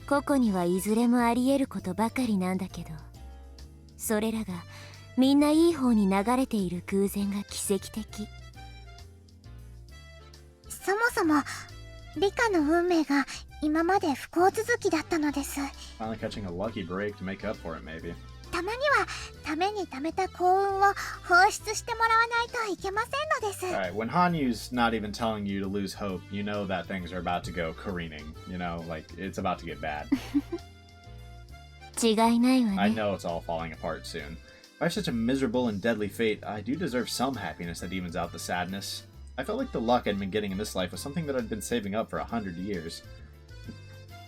個々にはいずれもあり得ることばかりなんだけど、それらがみんないい方に流れている偶然が奇跡的。そもそもリカの運命が今まで不幸続きだったのです。 Finally catching a lucky break to make up for it, maybe. たまにはために貯めた幸運を放出してもらわないといけませんのです。 Alright, when Hanyu's not even telling you to lose hope, you know that things are about to go careening. You know, like, it's about to get bad. 違いないわ I ね。 know it's all falling apart soon. If I have such a miserable and deadly fate, I do deserve some happiness that evens out the sadness. I felt like the luck I'd been getting in this life was something that I'd been saving up for 100 years.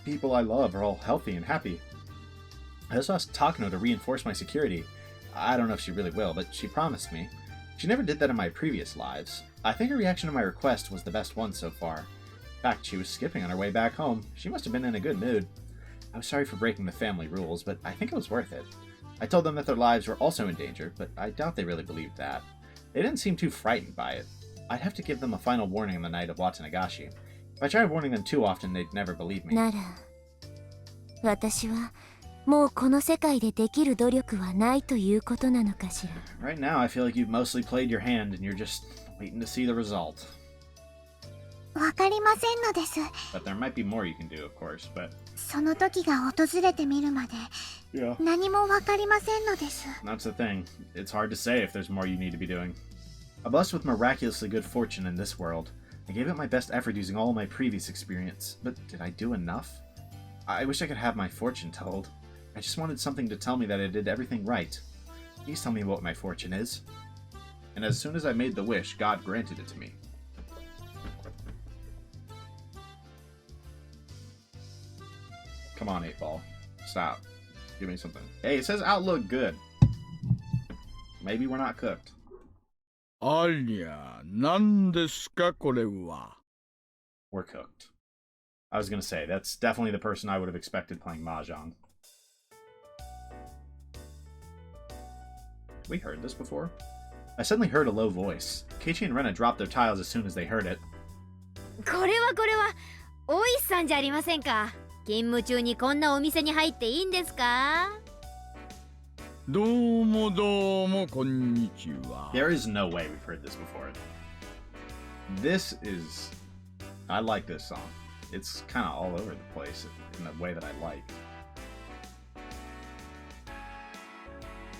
People I love are all healthy and happy. I also asked Takano to reinforce my security. I don't know if she really will, but she promised me. She never did that in my previous lives. I think her reaction to my request was the best one so far. In fact, she was skipping on her way back home. She must have been in a good mood. I was sorry for breaking the family rules, but I think it was worth it. I told them that their lives were also in danger, but I doubt they really believed that. They didn't seem too frightened by it. I'd have to give them a final warning on the night of Watanagashi. If I tried warning them too often, they'd never believe me. なら私はもうこの世界でできる努力はないということなのかしら。 Right now, I feel like you've mostly played your hand and you're just waiting to see the result. わかりませんのです。 But there might be more you can do, of course, but... その時が訪れてみるまで Yeah. 何もわかりませんのです。 That's the thing. It's hard to say if there's more you need to be doing. I'm blessed with miraculously good fortune in this world. I gave it my best effort using all my previous experience, but did I do enough? I wish I could have my fortune told. I just wanted something to tell me that I did everything right. Please tell me what my fortune is. And as soon as I made the wish, God granted it to me. Come on, 8-ball. Stop. Give me something. Hey, it says outlook good. Maybe we're not cooked. ありゃ、何ですかこれは。 We're cooked. I was gonna say, that's definitely the person I would have expected playing Mahjong. We heard this before? I suddenly heard a low voice. Keiichi and Rena dropped their tiles as soon as they heard it. これは大石さんじゃありませんか。勤務中にこんなお店に入っていいんですか。どうもどうもこんにちは。 There is no way we've heard this before. This is... I like this song. It's kind of all over the place in a way that I like.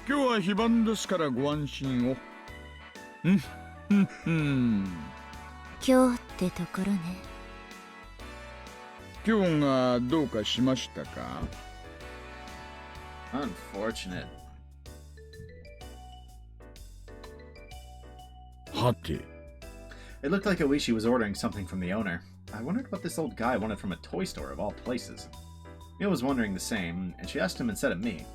今日は非番ですからご安心を。今日ってところね。今日がどうかしましたか？ Unfortunate. はて。 It looked like Oishi was ordering something from the owner. I wondered what this old guy wanted from a toy store of all places. Mio was wondering the same, and she asked him instead of me.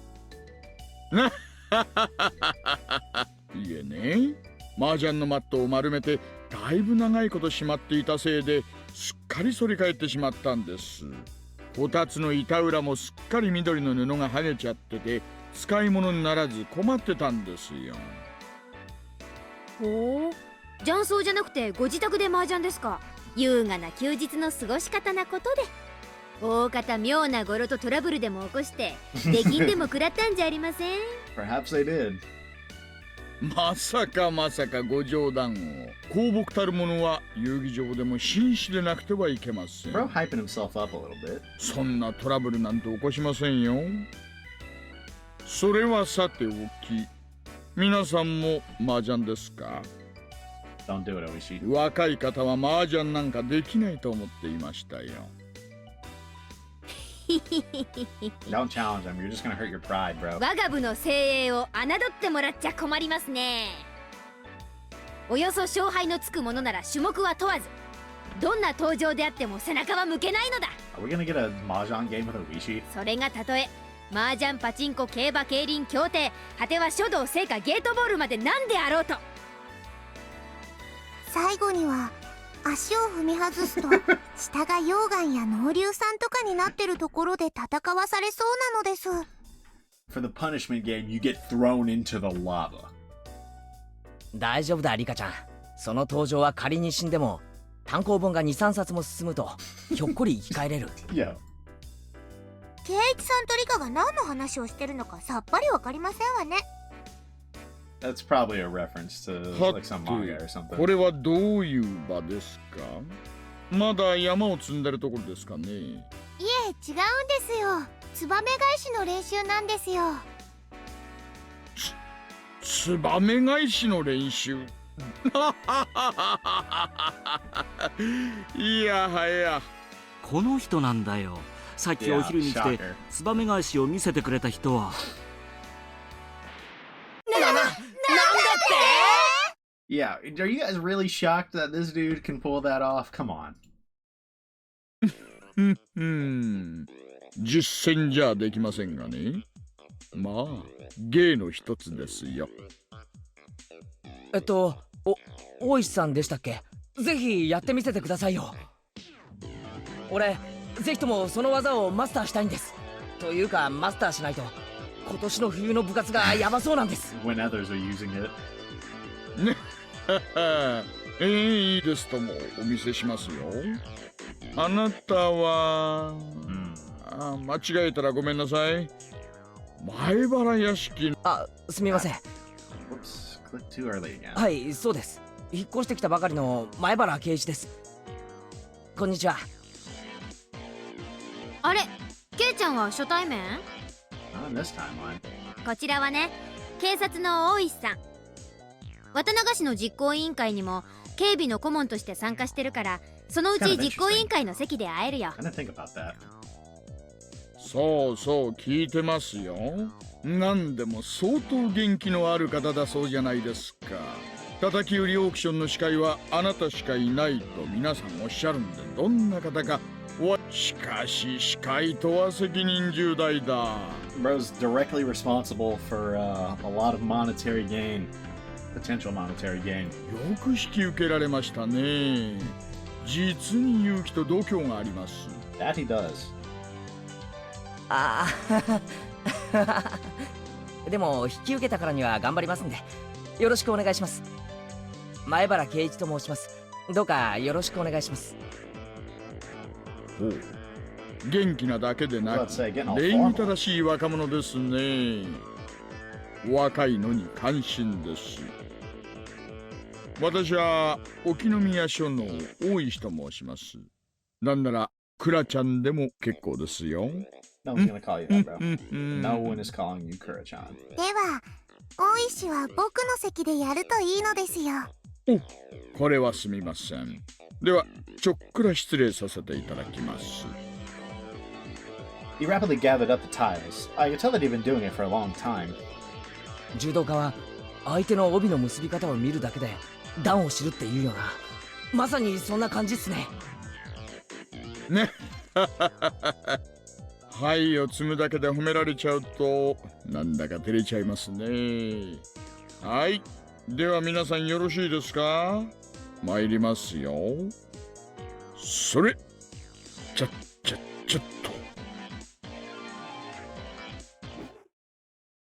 いえね、麻雀のマットを丸めてだいぶ長いことしまっていたせいですっかり反り返ってしまったんです。こたつの板裏もすっかり緑の布が剥げちゃってて使い物にならず困ってたんですよ。ほう、雀荘じゃなくてご自宅で麻雀ですか。優雅な休日の過ごし方なことで、大方妙な語呂とトラブルでも起こして出禁でも食らったんじゃありません？ Perhaps they did. まさかまさかご冗談を。公木たる者は遊戯場でも紳士でなくてはいけません。 Bro hyping himself up a little bit. そんなトラブルなんて起こしませんよ。それはさておき、皆さんも麻雀ですか？ Don't do it, Oishi. 若い方は麻雀なんかできないと思っていましたよ。Don't challenge him. You're just gonna hurt your pride, bro. 我が部の精鋭を侮ってもらっちゃ困りますね。およそ勝敗のつくものなら種目は問わず、どんな登場であっても背中は向けないのだ。 Are we gonna get a mahjong game with Oishi? それがたとえ麻雀、パチンコ、競馬、競輪、競艇、果ては書道、聖火、ゲートボールまで何であろうと。最後には足を踏み外すと下が溶岩や濃硫酸とかになってるところで戦わされそうなのです。 For the punishment game, you get thrown into the lava. 大丈夫だリカちゃん。その登場は仮に死んでも単行本が2、3冊も進むとひょっこり生き返れる。Yeah. 圭一さんとリカが何の話をしてるのかさっぱりわかりませんわね。 That's probably a reference to は like some て manga or something. これはどういう場ですか？まだ山を積んでるところですかね？いえ、違うんですよ。ツバメ返しの練習なんですよ。ツバメ返しの練習。いやはや。この人なんだよ。さっき Yeah, お昼に来て shocker. ツバメ返しを見せてくれた人は。 Yeah, are you guys really shocked that this dude can pull that off? Come on. 実践じゃできませんがね。まあ芸の一つですよ。大石さんでしたっけ？ぜひやってみせてくださいよ。俺ぜひともその技をマスターしたいんです。というかマスターしないと今年の冬の部活がやばそうなんです。 When others are using it. ねいいですともお見せしますよ。あなたは、間違えたらごめんなさい。前原屋敷。あ、すみません。 Whoops, click too early again. はい、そうです。引っ越してきたばかりの前原圭一です。こんにちは。あれ、ケイちゃんは初対面？ Not in this timeline. こちらはね、警察の大石さん。渡長市の実行委員会にも警備の顧問として参加してるから、そのうち実行委員会の席で会えるよ。 I didn't think about that. そうそう聞いてますよ。なんでも相当元気のある方だそうじゃないですか。叩き売りオークションの司会はあなたしかいないと皆さんおっしゃるんで、どんな方か。しかし司会とは責任重大だ。 Bro's directly responsible for a lot of monetary gain. Potential monetary gain. よく引き受けられましたね。実に勇気と度胸があります。 That he does. ああでも引き受けたからには頑張りますんでよろしくお願いします。前原圭一と申します。どうかよろしくお願いします。ほう、元気なだけでなく礼儀正しい若者ですね。若いのに感心です。私は沖宮署の大石と申します。なんならクラちゃんでも結構ですよ。No one's gonna call you that, bro. No one is calling you Kura-chan. では大石は僕の席でやるといいのですよ。お、これはすみません。ではちょっくら失礼させていただきます。 He rapidly gathered up the tiles. I could tell that he'd been doing it for a long time. 柔道家は相手の帯の結び方を見るだけで段を知るっていうよな。まさにそんな感じっすね。ねはいを積むだけで褒められちゃうとなんだか照れちゃいますね。はい、では皆さんよろしいですか？参りますよ。それちょっと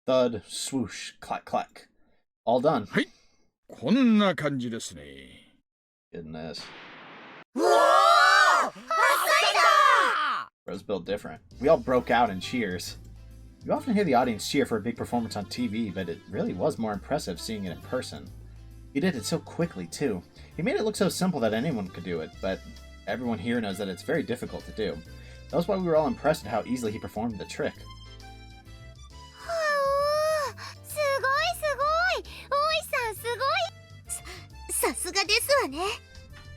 Thud, swoosh, clack, clack. All done. はい、こんな感じですね。 Goodness. うおー、Bro's built different. We all broke out in cheers. You often hear the audience cheer for a big performance on TV, but it really was more impressive seeing it in person. He did it so quickly, too. He made it look so simple that anyone could do it, but everyone here knows that it's very difficult to do. That was why we were all impressed at how easily he performed the trick. はお、すごいすごい、大石さんすごい。さすがですわね。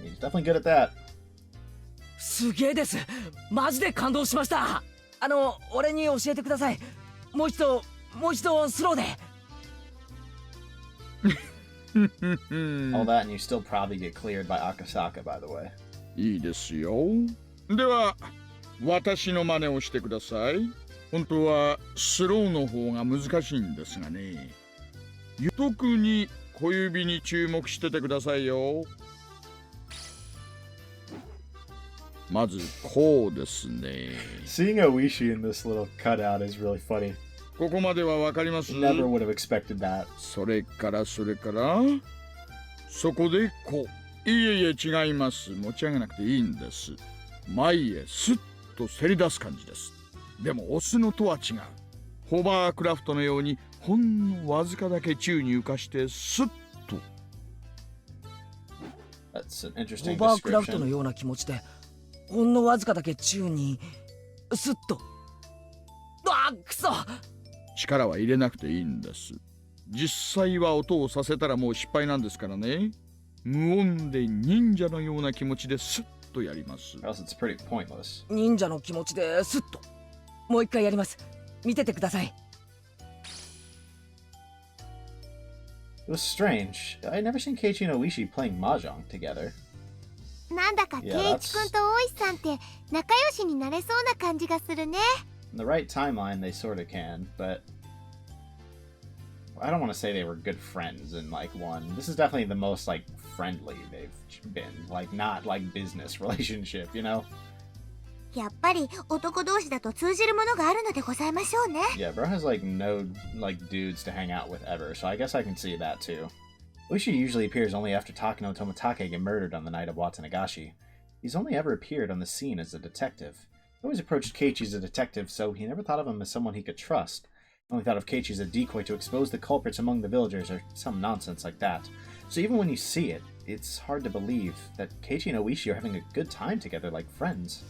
He's definitely good at that. すげえです。マジで感動しました。俺に教えてください。もう一度スローで。All that and you still probably get cleared by Akasaka, by the way. いいですよ。では私の真似をしてください。本当はスローの方が難しいんですがね。特に小指に注目しててくださいよ。まずこうですね。 Seeing Oishi in this little cutout is really funny. ここまではわかります？ Never would have expected that. それからそこでこう。いえ違います。持ち上げなくていいんです。前へスッとせり出す感じです。でも押すのとは違う。ホバークラフトのようにほんのわずかだけ宙に浮かしてスッと。 That's an ホ interesting バークラフトの description. ような気持ちでほんのわずかだけ宙にスッと。あー、くそ。力は入れなくていいんです。実際は音をさせたらもう失敗なんですからね。無音で忍者のような気持ちでスッとやります。 Or else it's pretty pointless. 忍者の気持ちでスッと。もう一回やります。見ててください。 It was strange. I'd never seen Keiichi and Oishi playing mahjong together. なんだかケイイチ君と大石さんって仲良しになれそうな感じがするね。 In the right timeline, they sort of can, but I don't want to say they were good friends in like one. This is definitely the most like friendly they've been, like not like business relationship, you know? やっぱり男同士だと通じるものがあるのでございましょうね。 Yeah, bro has like no like dudes to hang out with ever, so I guess I can see that too. Oishi usually appears only after Takano and Toмотake get murdered on the night of Watanagashi. He's only ever appeared on the scene as a detective. He always approached Keiichi as a detective, so he never thought of him as someone he could trust. He only thought of Keiichi as a decoy to expose the culprits among the villagers or some nonsense like that. So even when you see it, it's hard to believe that Keiichi and Oishi are having a good time together like friends.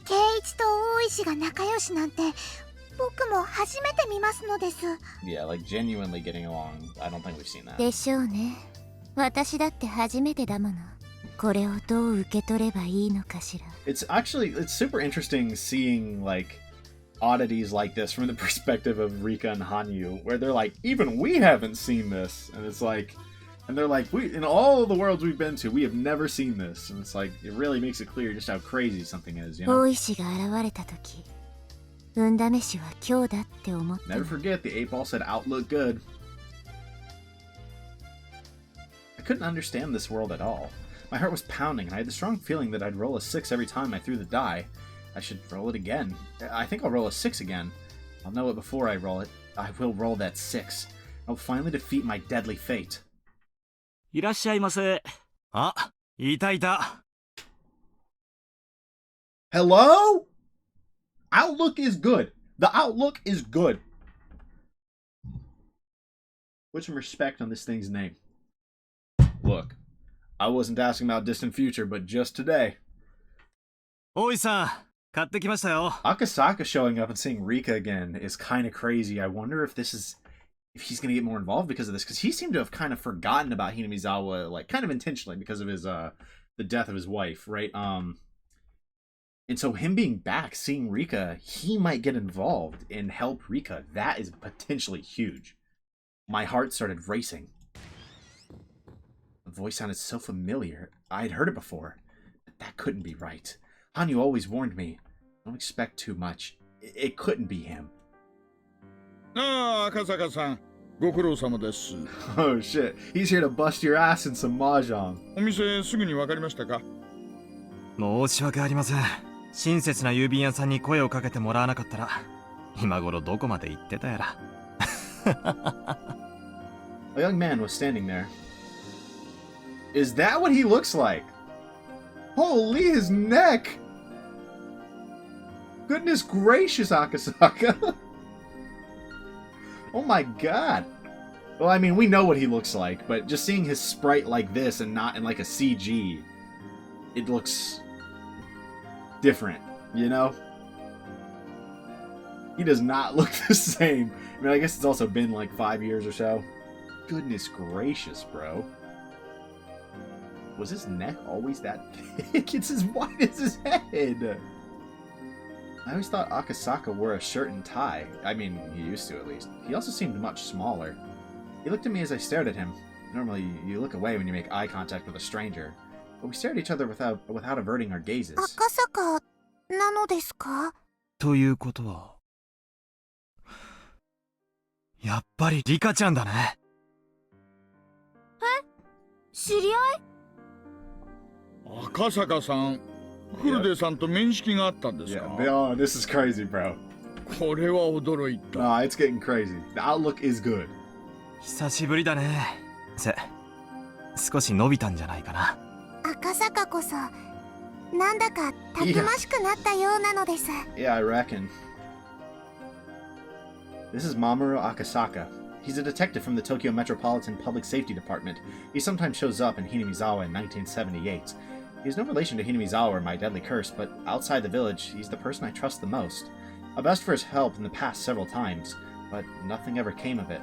ケイイチと大石が仲良しなんて僕も初めて見ますのです。 Yeah, like genuinely getting along. I don't think we've seen that. でしょうね。私だって初めてだもの。これをどう受け取ればいいのかしら。 It's super interesting seeing like oddities like this from the perspective of Rika and Hanyu, where they're like, even we haven't seen this, and it's like, and they're like, we in all of the worlds we've been to, we have never seen this, and it's like it really makes it clear just how crazy something is, you know. 大石が現れた時、運試しは今日だって思った。 Never forget the 8 ball said outlook good. I couldn't understand this world at all. My heart was pounding, and I had the strong feeling that I'd roll a 6 every time I threw the die. I should roll it again. I think I'll roll a 6 again. I'll know it before I roll it. I will roll that 6. I'll finally defeat my deadly fate. いらっしゃいませ。あ、いたいた。Hello? Outlook is good. The outlook is good. Put some respect on this thing's name. Look, I wasn't asking about distant future, but just today. 大井さん、買ってきましたよ。 Akasaka showing up and seeing Rika again is kind of crazy. I wonder if he's going to get more involved because of this, because he seemed to have kind of forgotten about Hinamizawa, like kind of intentionally because of his the death of his wife, right? And so him being back, seeing Rika, he might get involved and help Rika. That is potentially huge. My heart started racing. The voice sounded so familiar. I had heard it before, but that couldn't be right. Hanyu always warned me, don't expect too much. It couldn't be him. ああ、赤坂さん、ご苦労様です。 Oh shit, he's here to bust your ass in some mahjong. お店すぐにわかりましたか？申し訳ありません。親切な郵便屋さんに声をかけてもらわなかったら、今頃どこまで行ってたやら。A young man was standing there. Is that what he looks like? Holy, his neck! Goodness gracious, Akasaka! Oh my god! Well, I mean, we know what he looks like, but just seeing his sprite like this and not in like a CG, it looks different, you know? He does not look the same. I mean, I guess it's also been like 5 years or so. Goodness gracious, bro. Was his neck always that thick? It's as wide as his head! I always thought Akasaka wore a shirt and tie. I mean, he used to at least. He also seemed much smaller. He looked at me as I stared at him. Normally, you look away when you make eye contact with a stranger. But we stared at each other without averting our gazes. 赤坂なのですか？ということは、やっぱりリカちゃんだね。知り合い？赤坂さん、フルデさんと面識があったんですか？ Yeah, this is crazy, bro. これは驚いた。Nah, it's getting crazy. The outlook is good. 久しぶりだね。少し伸びたんじゃないかな。赤坂こそなんだかたくましくなったようなのです。Yeah, I reckon. This is Mamoru Akasaka. He's a detective from the Tokyo Metropolitan Public Safety Department. He sometimes shows up in Hinamizawa in 1978. He has no relation to Hinamizawa or My Deadly Curse, but outside the village, he's the person I trust the most. I've asked for his help in the past several times, but nothing ever came of it.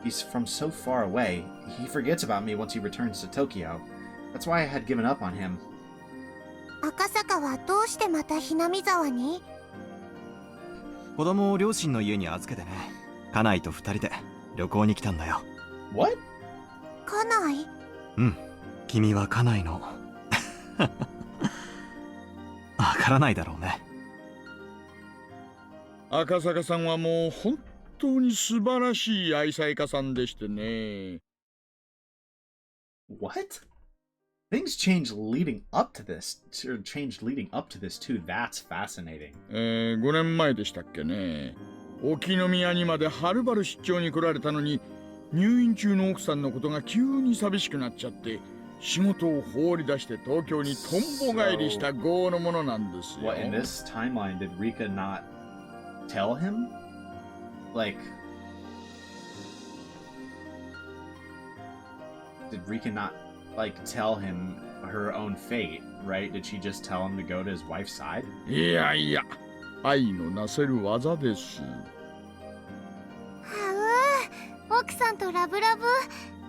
He's from so far away, he forgets about me once he returns to Tokyo. That's why I had given up on him. 赤坂はどうしてまたひなみ沢に？子供を両親の家に預けてね。家内と2人で旅行に来たんだよ。What? 家内？うん。君は家内の。わからないだろうね。赤坂さんはもう本当に素晴らしい愛妻家さんでしてね。What? Things changed leading up to this, or changed leading up to this too. That's fascinating. 5年前でしたっけね。沖宮にまではるばる出張に来られたのに、入院中の奥さんのことが急に寂しくなっちゃって、仕事を放り出して東京にとんぼ返りした業のものなんですよ。What, in this timeline, did Rika not tell him? Like, did Rika not, like, tell him her own fate, right? Did she just tell him to go to his wife's side? いやいや、愛のなせる技です。奥さんとラブラブ。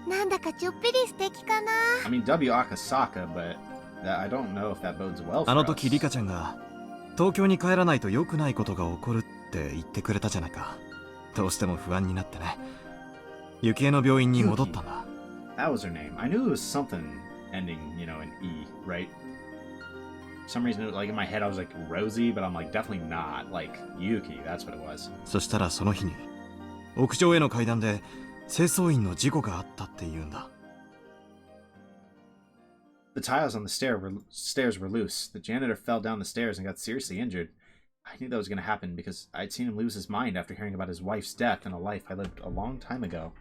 なんだかちょっぴり素敵かな。I mean, W. Akasaka, but I don't know if that bodes well for us. あの時リカちゃんが東京に帰らないと良くないことが起こるって言ってくれたじゃないか。どうしても不安になってね。雪江の病院に戻ったんだ。That was her name. I knew it was something ending, you know, in E, right? For some reason, like in my head, I was like Rosie, but I'm like definitely not. Like Yuki, that's what it was. そしたらその日に屋上への階段で清掃員の事故があったって言うんだ。The tiles on the stairs were loose. The janitor fell down the stairs and got seriously injured. I knew that was going to happen because I'd seen him lose his mind after hearing about his wife's death in a life I lived a long time ago.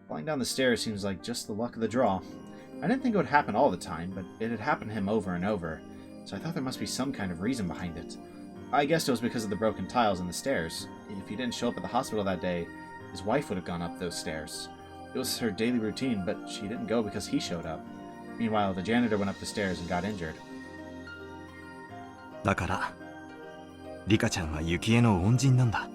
Falling down the stairs seems like just the luck of the draw. I didn't think it would happen all the time, but it had happened to him over and over, so I thought there must be some kind of reason behind it. I guessed it was because of the broken tiles in the stairs. If he didn't show up at the hospital that day, his wife would have gone up those stairs. It was her daily routine, but she didn't go because he showed up. Meanwhile, the janitor went up the stairs and got injured. だからリカちゃんは雪江の恩人なんだ。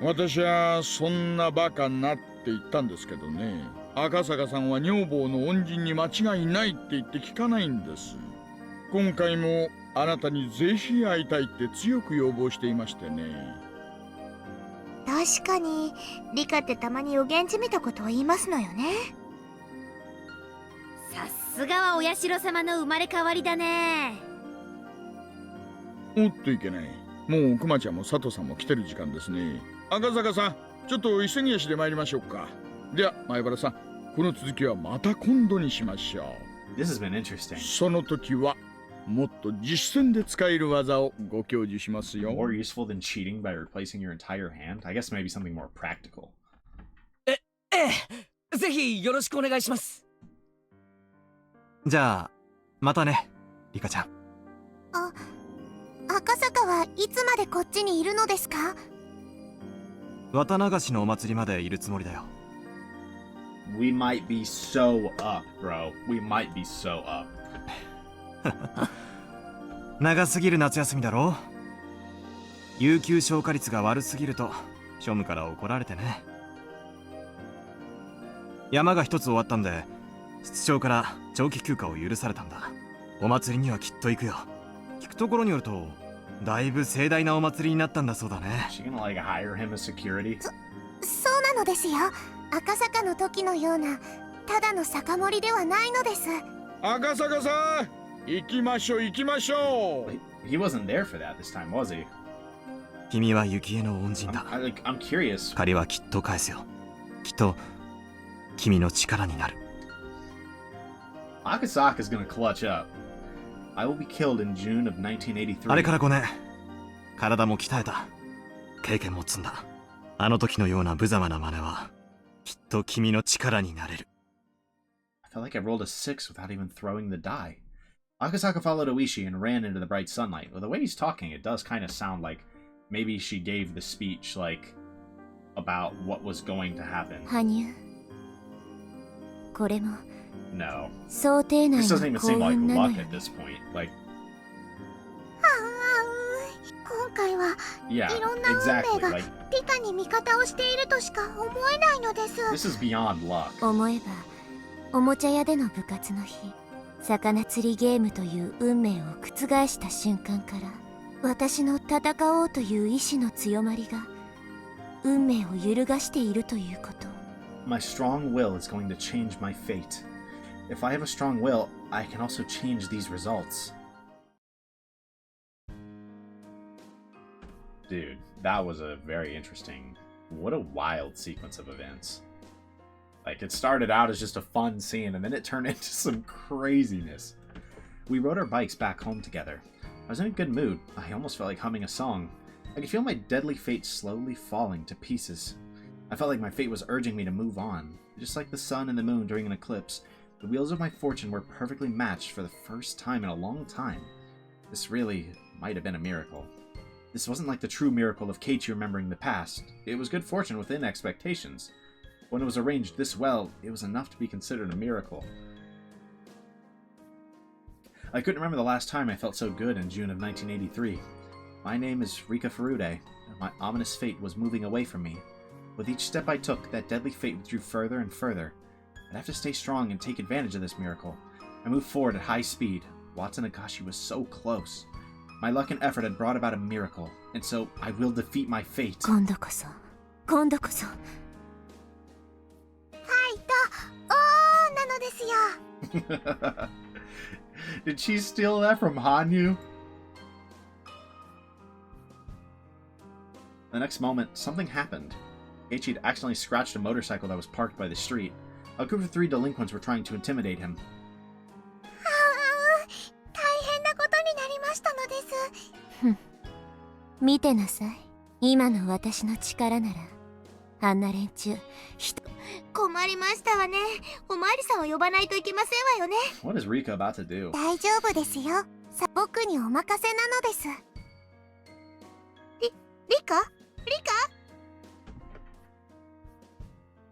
私はそんなバカなって言ったんですけどね。赤坂さんは女房の恩人に間違いないって言って聞かないんです。今回もあなたにぜひ会いたいって強く要望していましてね。確かにリカってたまに予言じみたことを言いますのよね。さすがはお社様の生まれ変わりだね。おっといけない。もうクマちゃんも佐藤さんも来てる時間ですね。赤坂さん、ちょっと急ぎ足で参りましょうか。では前原さん、この続きはまた今度にしましょう。This has been interesting. その時はもっと実践で使える技をご教授しますよ。More useful than cheating by replacing your entire hand? I guess maybe something more practical. ぜひよろしくお願いします。じゃあまたね、リカちゃん。赤坂はいつまでこっちにいるのですか？綿流しのお祭りまでいるつもりだよ。We might be so up, bro. We might be so up. 長すぎる夏休みだろ。有給消化率が悪すぎると庶務から怒られてね。山が一つ終わったんで室長から長期休暇を許されたんだ。お祭りにはきっと行くよ。聞くところによるとだいぶ盛大なお祭りになったんだそうだね。 She gonna like hire him as security? そうなのですよ。赤坂の時のようなただの酒盛りではないのです。赤坂さん、行きましょう行きましょう。 He wasn't there for that this time, was he? 君は雪絵の恩人だ。 I'm curious. 借りはきっと返すよ。きっと君の力になる。 Akasaka's gonna clutch up. I will be killed in June of 1983. あれから5年、体も鍛えた。経験も積んだ。あの時のような無様な真似はきっと君の力になれる。 I felt like I rolled a 6 without even throwing the die. Akasaka followed Oishi and ran into the bright sunlight. Well, the way he's talking, it does kind of sound like maybe she gave the speech, like, about what was going to happen. 羽生、これも No. 想定内 This の doesn't even 幸 seem like 運なの luck よ at this point. Like, 今回は yeah, いろんな運 exactly. 命が Like, リカに味方をしているとしか思えないのです。 this is beyond luck. 思えばおもちゃ屋での部活の日、魚釣りゲームという運命を覆した瞬間から私の戦おうという意志の強まりが運命を揺るがしているということ。 My strong will is going to change my fate. If I have a strong will, I can also change these results. Dude, that was a very interesting... What a wild sequence of events. Like, it started out as just a fun scene, and then it turned into some craziness. We rode our bikes back home together. I was in a good mood. I almost felt like humming a song. I could feel my deadly fate slowly falling to pieces. I felt like my fate was urging me to move on. Just like the sun and the moon during an eclipse, the wheels of my fortune were perfectly matched for the first time in a long time. This really might have been a miracle. This wasn't like the true miracle of Keiichi remembering the past. It was good fortune within expectations. When it was arranged this well, it was enough to be considered a miracle. I couldn't remember the last time I felt so good in June of 1983. My name is Rika Furude, and my ominous fate was moving away from me. With each step I took, that deadly fate withdrew further and further. I'd have to stay strong and take advantage of this miracle. I moved forward at high speed. Watsunagashi was so close. My luck and effort had brought about a miracle, and so I will defeat my fate. 今度こそ、今度こそ。ファイト、おーなのですよ。Did she steal that from Hanyu? The next moment, something happened. Keiichi had accidentally scratched a motorcycle that was parked by the street. A group of 3 delinquents were trying to intimidate him. 大変なことになりましたのです。見てなさい。今の私の力なら、あんな連中、困りましたわね。おまわりさんを呼ばないといけませんわよね。What is Rika about to do? 大丈夫ですよ。僕にお任せなのです。リカ？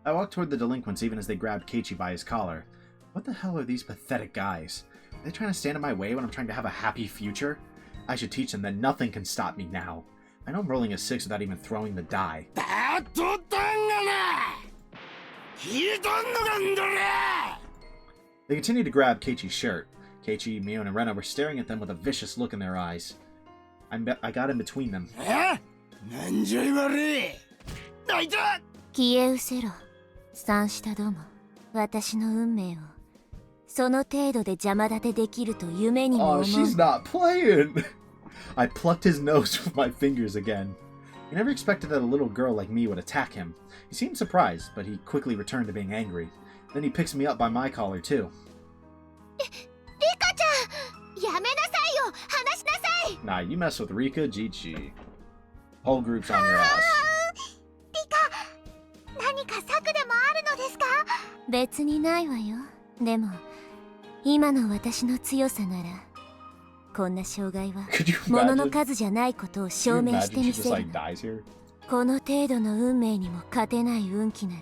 I walked toward the delinquents even as they grabbed Keiichi by his collar. What the hell are these pathetic guys? Are they trying to stand in my way when I'm trying to have a happy future? I should teach them that nothing can stop me now. I know I'm rolling a 6 without even throwing the die. They continued to grab Keiichi's shirt. Keiichi, Mion, and Rena were staring at them with a vicious look in their eyes. I got in between them. 消え失せろ。三下ども。私の運命をその程度で邪魔立てできると夢にも思う。 Oh, she's not playing! I plucked his nose with my fingers again. He never expected that a little girl like me would attack him. He seemed surprised, but he quickly returned to being angry. Then he picks me up by my collar, too. リカちゃん、やめなさいよ。話しなさい。 Nah, you mess with Rika, Jichi. Whole group's on your ass. リカ、何か策でもあるのですか？別にないわよ。でも今の私の強さならこんな障害は Could you 物の imagine? 数じゃないことを Could you 証明して imagine み she just せる like dies here? この程度の運命にも勝てない運気なら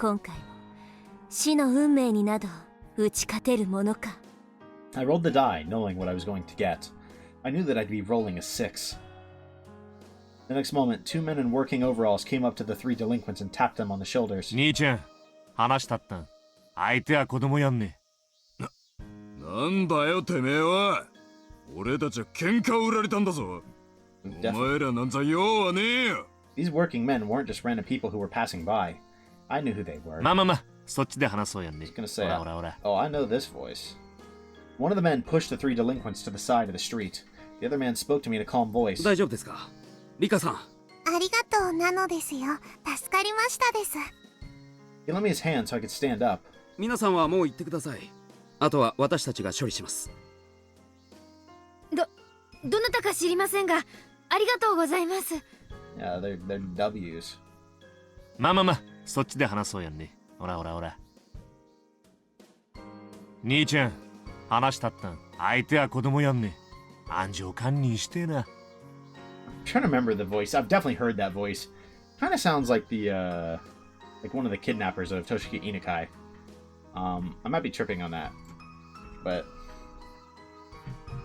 今回も死の運命になど打ち勝てるものか。 I rolled the die, knowing what I was going to get. I knew that I'd be rolling a 6. The next moment, 2 men in working overalls came up to the 3 delinquents and tapped them on the shoulders. 兄ちゃん話したったん相手は子供やんねなんだよてめえは。俺たちは喧嘩を売られたんだぞ。お前らなんざ用はねえよ。 These working men weren't just random people who were passing by. I knew who they were. まあまあまあそっちで話そうやんね I was gonna say, ほらほら oh, I know this voice. One of the men pushed the 3 delinquents to the side of the street. The other man spoke to me in a calm voice. 大丈夫ですかリカさん。ありがとうなのですよ。助かりましたです。 He lent me his hand so I could stand up. 皆さんはもう行ってください。あとは私たちが処理します。どなたか知りませんが、ありがとうございます。Yeah, they're W's. まあまあまあそっちで話そうやんねほらほらほら兄ちゃん話したったん相手は子供やんね安城堪忍してな I'm trying to remember the voice. I've definitely heard that voice. Kind of sounds like the like one of the kidnappers of Toshiki Inukai. I might be tripping on that, but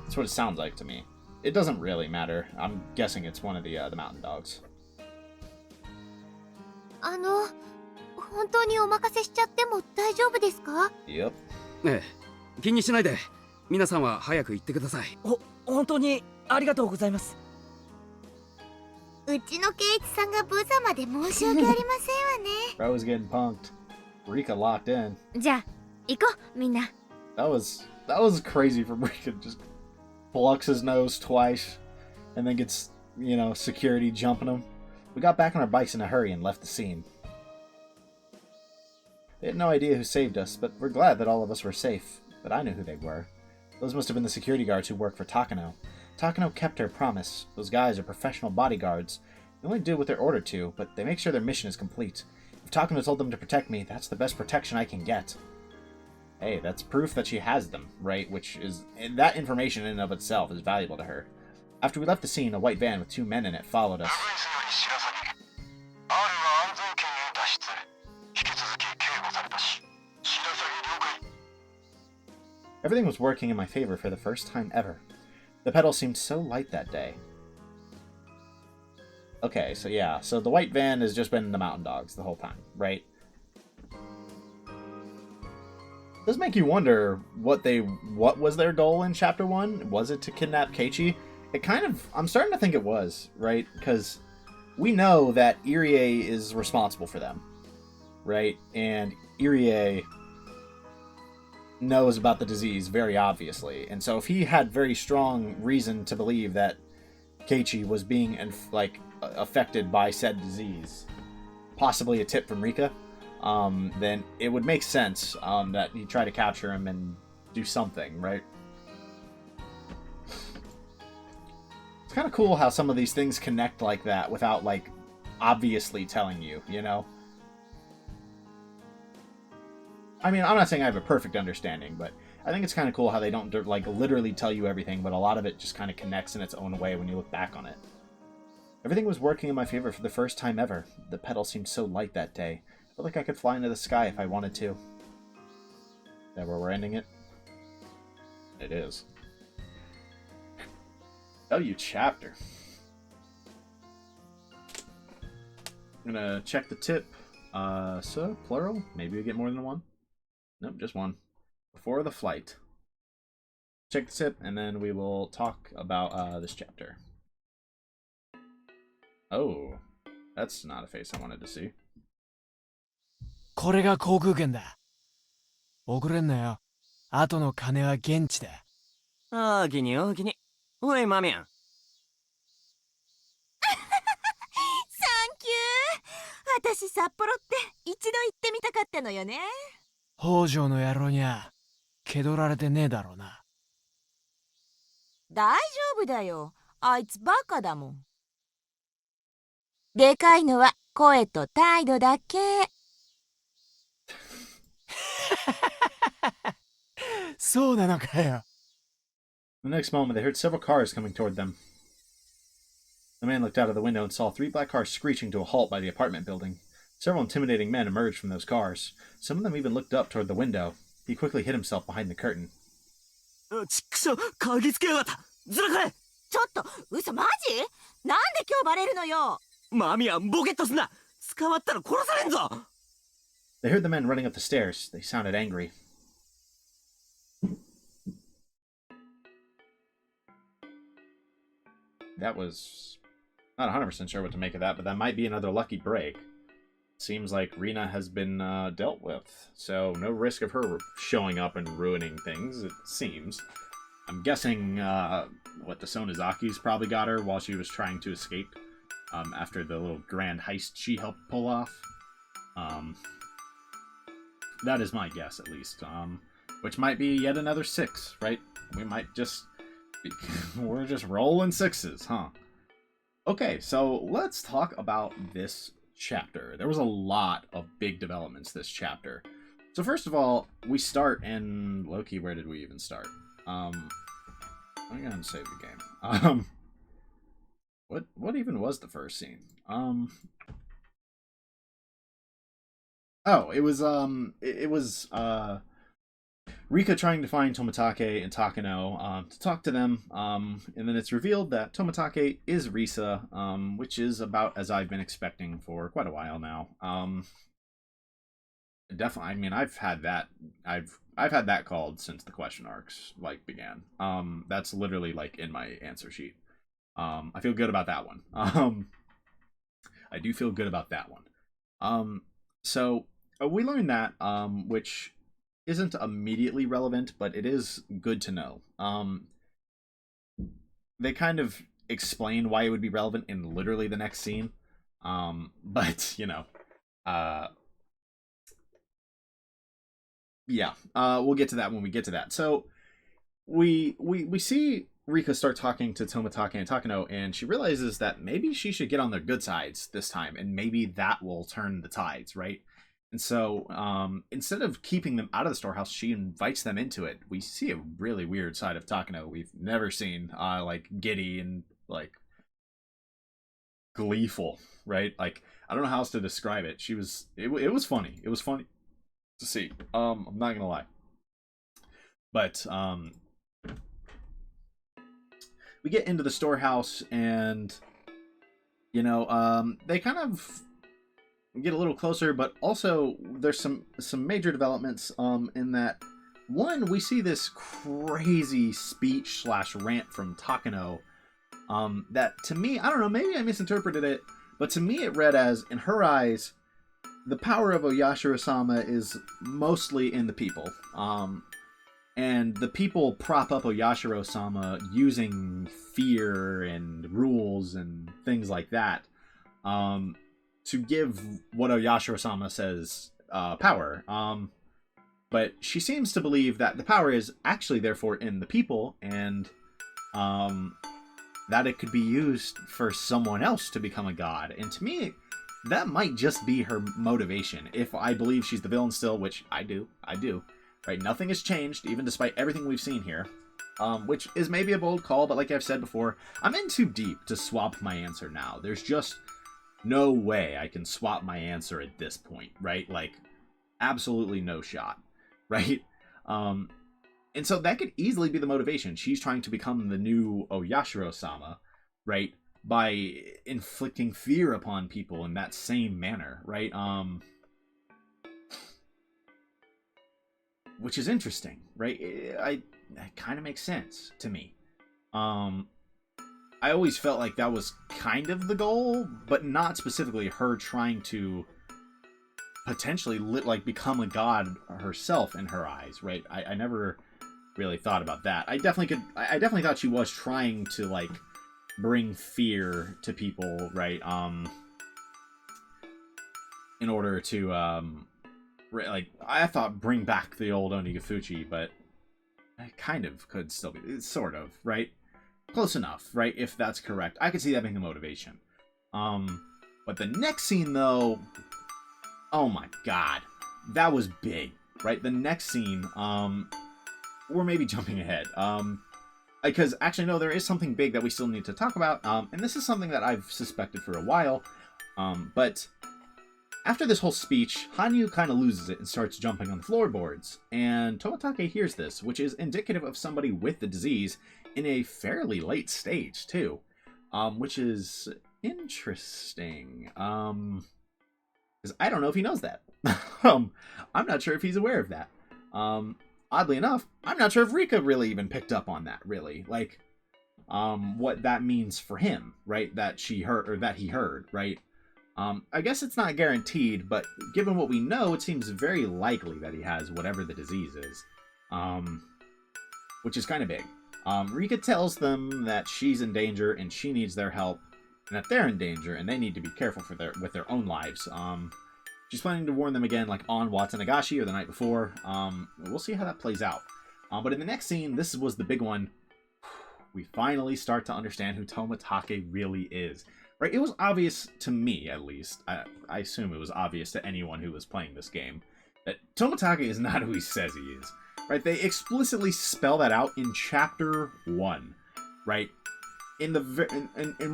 that's what it sounds like to me. It doesn't really matter. I'm guessing it's one of the mountain dogs. 本当にお任せしちゃっても大丈夫ですか？ Yep. ええ、気にしないで。皆さんは早く行ってください。本当にありがとうございます。うちの圭一さんが無様で申し訳ありませんわね。Bro was getting punked. Rika locked in. じゃあ行こうみんな。 That was crazy for Rika. Just plucks his nose twice, and then gets security jumping him. We got back on our bikes in a hurry and left the scene. They had no idea who saved us, but we're glad that all of us were safe. But I knew who they were. Those must have been the security guards who worked for Takano. Takano kept her promise. Those guys are professional bodyguards. They only do what they're ordered to, but they make sure their mission is complete. If Takano told them to protect me, that's the best protection I can get. Hey, that's proof that she has them, right? And that information in and of itself is valuable to her. After we left the scene, a white van with 2 men in it followed us. Everything was working in my favor for the first time ever. The pedal seemed so light that day. Okay, so the white van has just been the mountain dogs the whole time, right? It does make you wonder what was their goal in chapter 1? Was it to kidnap Keiichi? I'm starting to think it was, right? Because we know that Irie is responsible for them, right? And Irie knows about the disease very obviously. And so if he had very strong reason to believe that Keiichi was being affected by said disease, possibly a tip from Rika, then it would make sense that he try to capture him and do something, right? It's kind of cool how some of these things connect like that without obviously telling you, I mean, I'm not saying I have a perfect understanding, but I think it's kind of cool how they don't literally tell you everything, but a lot of it just kind of connects in its own way when you look back on it. Everything was working in my favor for the first time ever. The pedal seemed so light that day. I felt like I could fly into the sky if I wanted to. Is that where we're ending it? It is. W chapter. I'm gonna check the tip. So, plural? Maybe we get more than one? Nope, just one. Before the flight. Check the tip, and then we will talk about this chapter. Oh, that's not a face I wanted to see. これが航空券だ。遅れんなよ。後の金は現地だ。ああ、気にお気に。おい、マミャン。サンキュー。私札幌って一度行ってみたかったのよね。北条の野郎にゃ気取られてねえだろうな。大丈夫だよ。あいつバカだもん。でかいのは声と態度だけ。そうなのかよ。 The next moment, they heard several cars coming toward them. The man looked out of the window and saw 3 black cars screeching to a halt by the apartment building. Several intimidating men emerged from those cars. Some of them even looked up toward the window. He quickly hid himself behind the curtain. ちくしょう、嗅ぎつけやがった。ずらかれ。ちょっと、嘘マジ？なんで今日バレるのよ。マミはボケっとすんな。捕まったら殺されんぞ。They heard the men running up the stairs. They sounded angry. That was... not 100% sure what to make of that, but that might be another lucky break. Seems like Rina has been dealt with, so no risk of her showing up and ruining things, it seems. I'm guessing what the Sonozakis probably got her while she was trying to escape after the little grand heist she helped pull off. That is my guess, at least. Which might be yet another 6, right? We might just... we're just rolling 6s, huh? Okay, so let's talk about this chapter. There was a lot of big developments this chapter. So first of all, we start in... Loki, where did we even start? I'm gonna save the game. What even was the first scene? Oh, it was Rika trying to find Tomitake and Takano to talk to them, and then it's revealed that Tomitake is Risa, which is about as I've been expecting for quite a while now. Definitely, I mean, I've had that called since the question arcs began. That's literally in my answer sheet. I feel good about that one. I do feel good about that one. So we learned that, which isn't immediately relevant, but it is good to know. They kind of explain why it would be relevant in literally the next scene. But, yeah, we'll get to that when we get to that. So we see Rika start talking to Tomitake and Takano, and she realizes that maybe she should get on their good sides this time, and maybe that will turn the tides, right? And so instead of keeping them out of the storehouse, she invites them into it. We see a really weird side of Takano we've never seen, giddy and gleeful, right? I don't know how else to describe it. It was funny. It was funny to see. I'm not gonna lie. But we get into the storehouse, and they kind of get a little closer, but also there's some major developments in that, one, we see this crazy speech / rant from Takano that, to me, I don't know, maybe I misinterpreted it, but to me it read as, in her eyes, the power of Oyashiro-sama is mostly in the people, and the people prop up Oyashiro-sama using fear and rules and things like that to give what Oyashiro-sama says power. But she seems to believe that the power is actually therefore in the people, and that it could be used for someone else to become a god. And to me, that might just be her motivation. If I believe she's the villain still, which I do. Right? Nothing has changed, even despite everything we've seen here. Which is maybe a bold call, but like I've said before, I'm in too deep to swap my answer now. There's just no way I can swap my answer at this point, right? Absolutely no shot, right? And so that could easily be the motivation. She's trying to become the new Oyashiro-sama, right? By inflicting fear upon people in that same manner, right? Which is interesting, right? It kind of makes sense to me. I always felt like that was kind of the goal, but not specifically her trying to potentially become a god herself in her eyes, right? I never really thought about that. I definitely thought she was trying to bring fear to people, right? In order to I thought bring back the old Onigafuchi, but it kind of could still be sort of, right? Close enough, right? If that's correct. I could see that being the motivation. But the next scene, though, oh my god. That was big, right? The next scene, we're maybe jumping ahead. Because actually, no, there is something big that we still need to talk about. And this is something that I've suspected for a while. But after this whole speech, Hanyu kind of loses it and starts jumping on the floorboards. And Tomatake hears this, which is indicative of somebody with the disease in a fairly late stage, too. Which is interesting. Because I don't know if he knows that. I'm not sure if he's aware of that. Oddly enough, I'm not sure if Rika really even picked up on that, really. Like, what that means for him, right? That she heard, or that he heard, right? I guess it's not guaranteed, but given what we know, it seems very likely that he has whatever the disease is. Which is kind of big. Rika tells them that she's in danger and she needs their help, and that they're in danger and they need to be careful with their own lives. She's planning to warn them again, like on Watanagashi or the night before. We'll see how that plays out. But in the next scene, this was the big one. We finally start to understand who Tomatake really is. Right? It was obvious to me, at least. I assume it was obvious to anyone who was playing this game that Tomatake is not who he says he is. Right? They explicitly spell that out in Chapter 1. Right? In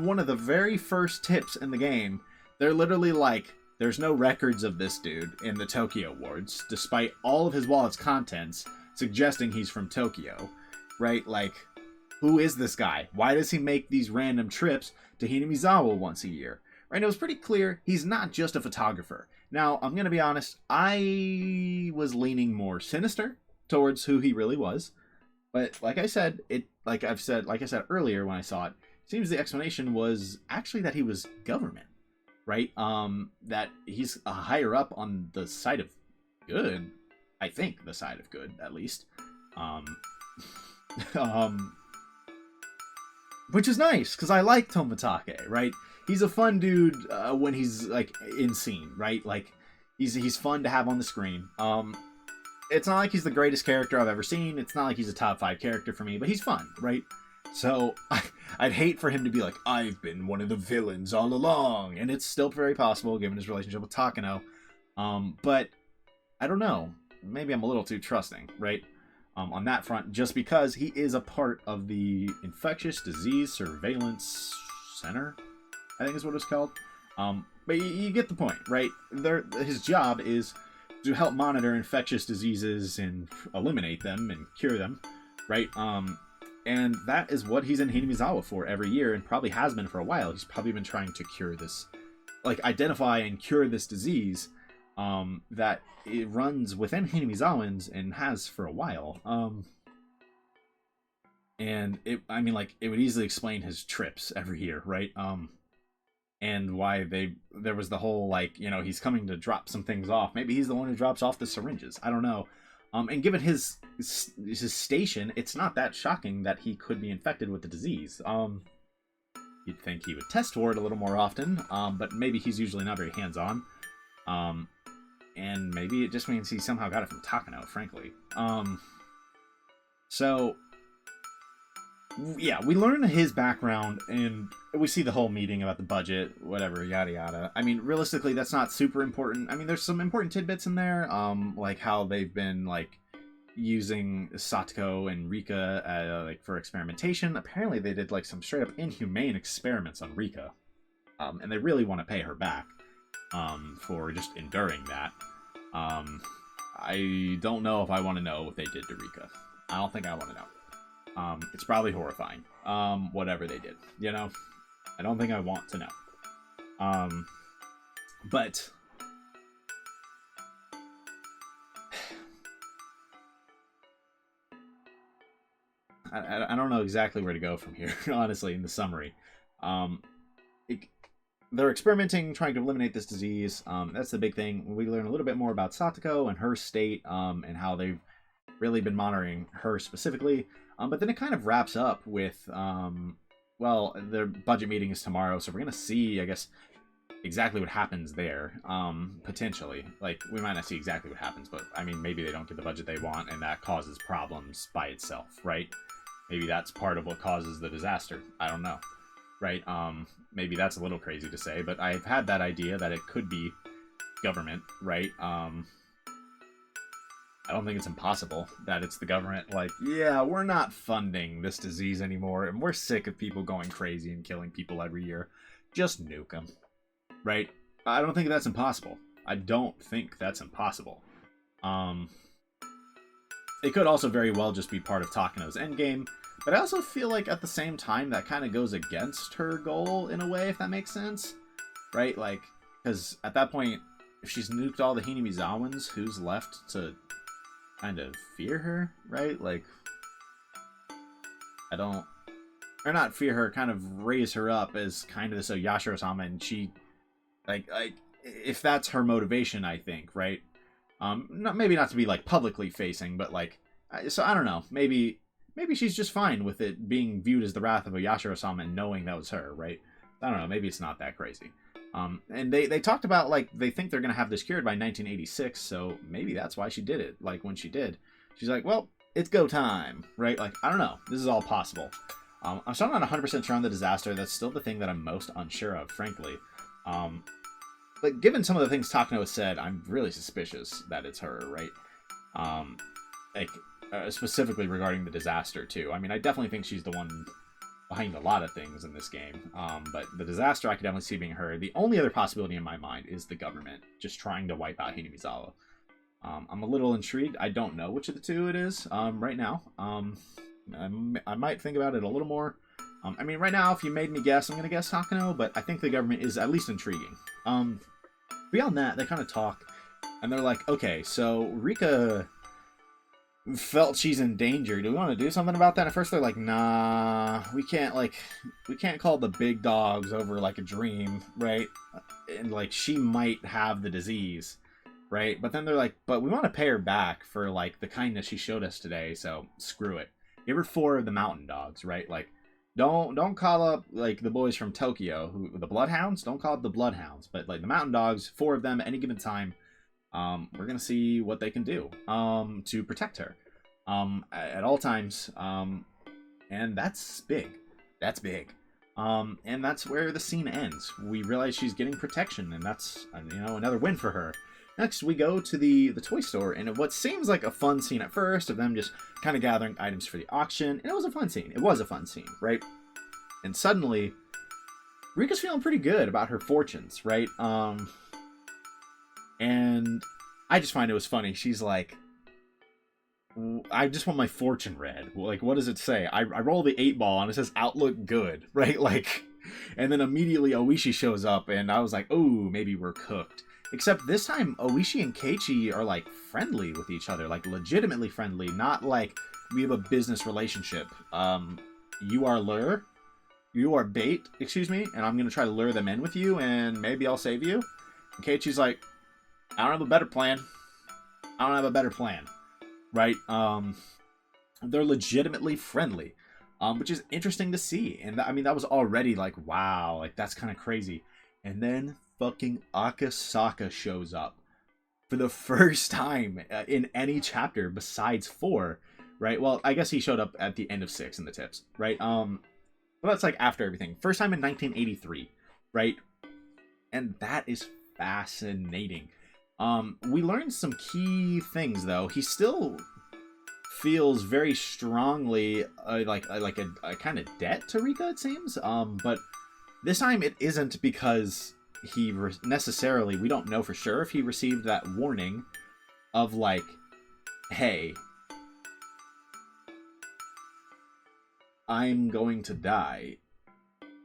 one of the very first tips in the game, they're literally like, there's no records of this dude in the Tokyo wards, despite all of his wallet's contents suggesting he's from Tokyo. Right? Like, who is this guy? Why does he make these random trips to Hinamizawa once a year? Right? It was pretty clear he's not just a photographer. Now, I'm going to be honest, I was leaning more sinister towards who he really was. But like I said, like I said earlier when I saw it, it seems the explanation was actually that he was government. Right? That he's a higher up on the side of good. I think the side of good, at least. Which is nice, because I like Tomatake, right? He's a fun dude when he's, like, in scene, right? Like, he's fun to have on the screen. It's not like he's the greatest character I've ever seen. It's not like he's a top 5 character for me, but he's fun, right? So, I'd hate for him to be like, I've been one of the villains all along. And it's still very possible, given his relationship with Takano. But, I don't know. Maybe I'm a little too trusting, right? On that front, just because he is a part of the Infectious Disease Surveillance Center, I think is what it's called. But you get the point, right? His job is to help monitor infectious diseases and eliminate them and cure them, right? And that is what he's in Hinamizawa for every year, and probably has been for a while. He's probably been trying to cure this, like, identify and cure this disease that it runs within Hinamizawans and has for a while. And it would easily explain his trips every year, right? And why there was the whole, like, you know, he's coming to drop some things off. Maybe he's the one who drops off the syringes. I don't know. And given his station, it's not that shocking that he could be infected with the disease. You'd think he would test for it a little more often, but maybe he's usually not very hands-on. And maybe it just means he somehow got it from Takano, frankly. So, yeah, we learn his background, and we see the whole meeting about the budget, whatever, yada yada. I mean, realistically, that's not super important. I mean, there's some important tidbits in there, like how they've been, like, using Satoko and Rika, like, for experimentation. Apparently, they did, like, some straight-up inhumane experiments on Rika. And they really want to pay her back, for just enduring that. I don't know if I want to know what they did to Rika. I don't think I want to know. It's probably horrifying. Whatever they did, you know? I don't think I want to know. But I don't know exactly where to go from here, honestly, in the summary. They're experimenting, trying to eliminate this disease. That's the big thing. We learn a little bit more about Satoko and her state, and how they've really been monitoring her specifically. But then it kind of wraps up with, well, their budget meeting is tomorrow, so we're going to see, I guess, exactly what happens there, potentially. Like, we might not see exactly what happens, but, I mean, maybe they don't get the budget they want, and that causes problems by itself, right? Maybe that's part of what causes the disaster. I don't know, right? Maybe that's a little crazy to say, but I've had that idea that it could be government, right? I don't think it's impossible that it's the government. Like, yeah, we're not funding this disease anymore, and we're sick of people going crazy and killing people every year. Just nuke them, right? I don't think that's impossible. I don't think that's impossible. It could also very well just be part of Takano's endgame, but I also feel like at the same time that kind of goes against her goal in a way, if that makes sense, right? Like, because at that point, if she's nuked all the Hinamizawans, who's left to kind of fear her, right? Like, I don't, or not fear her, kind of raise her up as kind of this Yashiro-sama, and she, like, if that's her motivation, I think, right? Maybe not to be like publicly facing, but like, so I don't know. Maybe she's just fine with it being viewed as the wrath of a Yashiro-sama and knowing that was her, right? I don't know. Maybe it's not that crazy. And they talked about like they think they're gonna have this cured by 1986, so maybe that's why she did it. Like when she did, she's like, well, it's go time, right? Like I don't know. This is all possible. I'm still not 100% sure on the disaster. That's still the thing that I'm most unsure of, frankly. But given some of the things Takano has said, I'm really suspicious that it's her, right? Specifically regarding the disaster, too. I mean, I definitely think she's the one behind a lot of things in this game. But the disaster, I could definitely see being her. The only other possibility in my mind is the government just trying to wipe out Hinamizawa. I'm a little intrigued. I don't know which of the two it is right now. I might think about it a little more. I mean, right now, if you made me guess, I'm going to guess Takano, but I think the government is at least intriguing. Beyond that, they kind of talk, and they're like, okay, so Rika felt she's in danger. Do we want to do something about that? At first, they're like, nah, we can't call the big dogs over like a dream, right? And like, she might have the disease, right? But then they're like, but we want to pay her back for like the kindness she showed us today, so screw it. Give her 4 of the mountain dogs, right? Like, don't call up like the boys from Tokyo, the Bloodhounds. Don't call up the Bloodhounds, but like the mountain dogs, 4 of them at any given time. We're gonna see what they can do to protect her at all times. And that's big. That's big. And that's where the scene ends. We realize she's getting protection, and that's another win for her. Next, we go to the toy store, and what seems like a fun scene at first of them just kind of gathering items for the auction, and it was a fun scene. It was a fun scene, right? And suddenly, Rika's feeling pretty good about her fortunes, right? And I just find it was funny. She's like, I just want my fortune read. Like, what does it say? I roll the 8-ball, and it says outlook good, right? Like, and then immediately Oishi shows up, and I was like, oh, maybe we're cooked. Except this time, Oishi and Keiichi are, like, friendly with each other. Like, legitimately friendly. Not like we have a business relationship. You are lure. You are bait, excuse me. And I'm going to try to lure them in with you, and maybe I'll save you. And Keiichi's like, I don't have a better plan. I don't have a better plan. Right? They're legitimately friendly. Which is interesting to see. And, I mean, that was already, like, wow. Like, that's kind of crazy. And then fucking Akasaka shows up for the first time in any chapter besides 4, right? Well, I guess he showed up at the end of 6 in the tips, right? But that's like after everything. First time in 1983, right? And that is fascinating. We learned some key things though. He still feels very strongly like a kind of debt to Rika, it seems. But this time it isn't because he necessarily, we don't know for sure if he received that warning of like, hey, I'm going to die.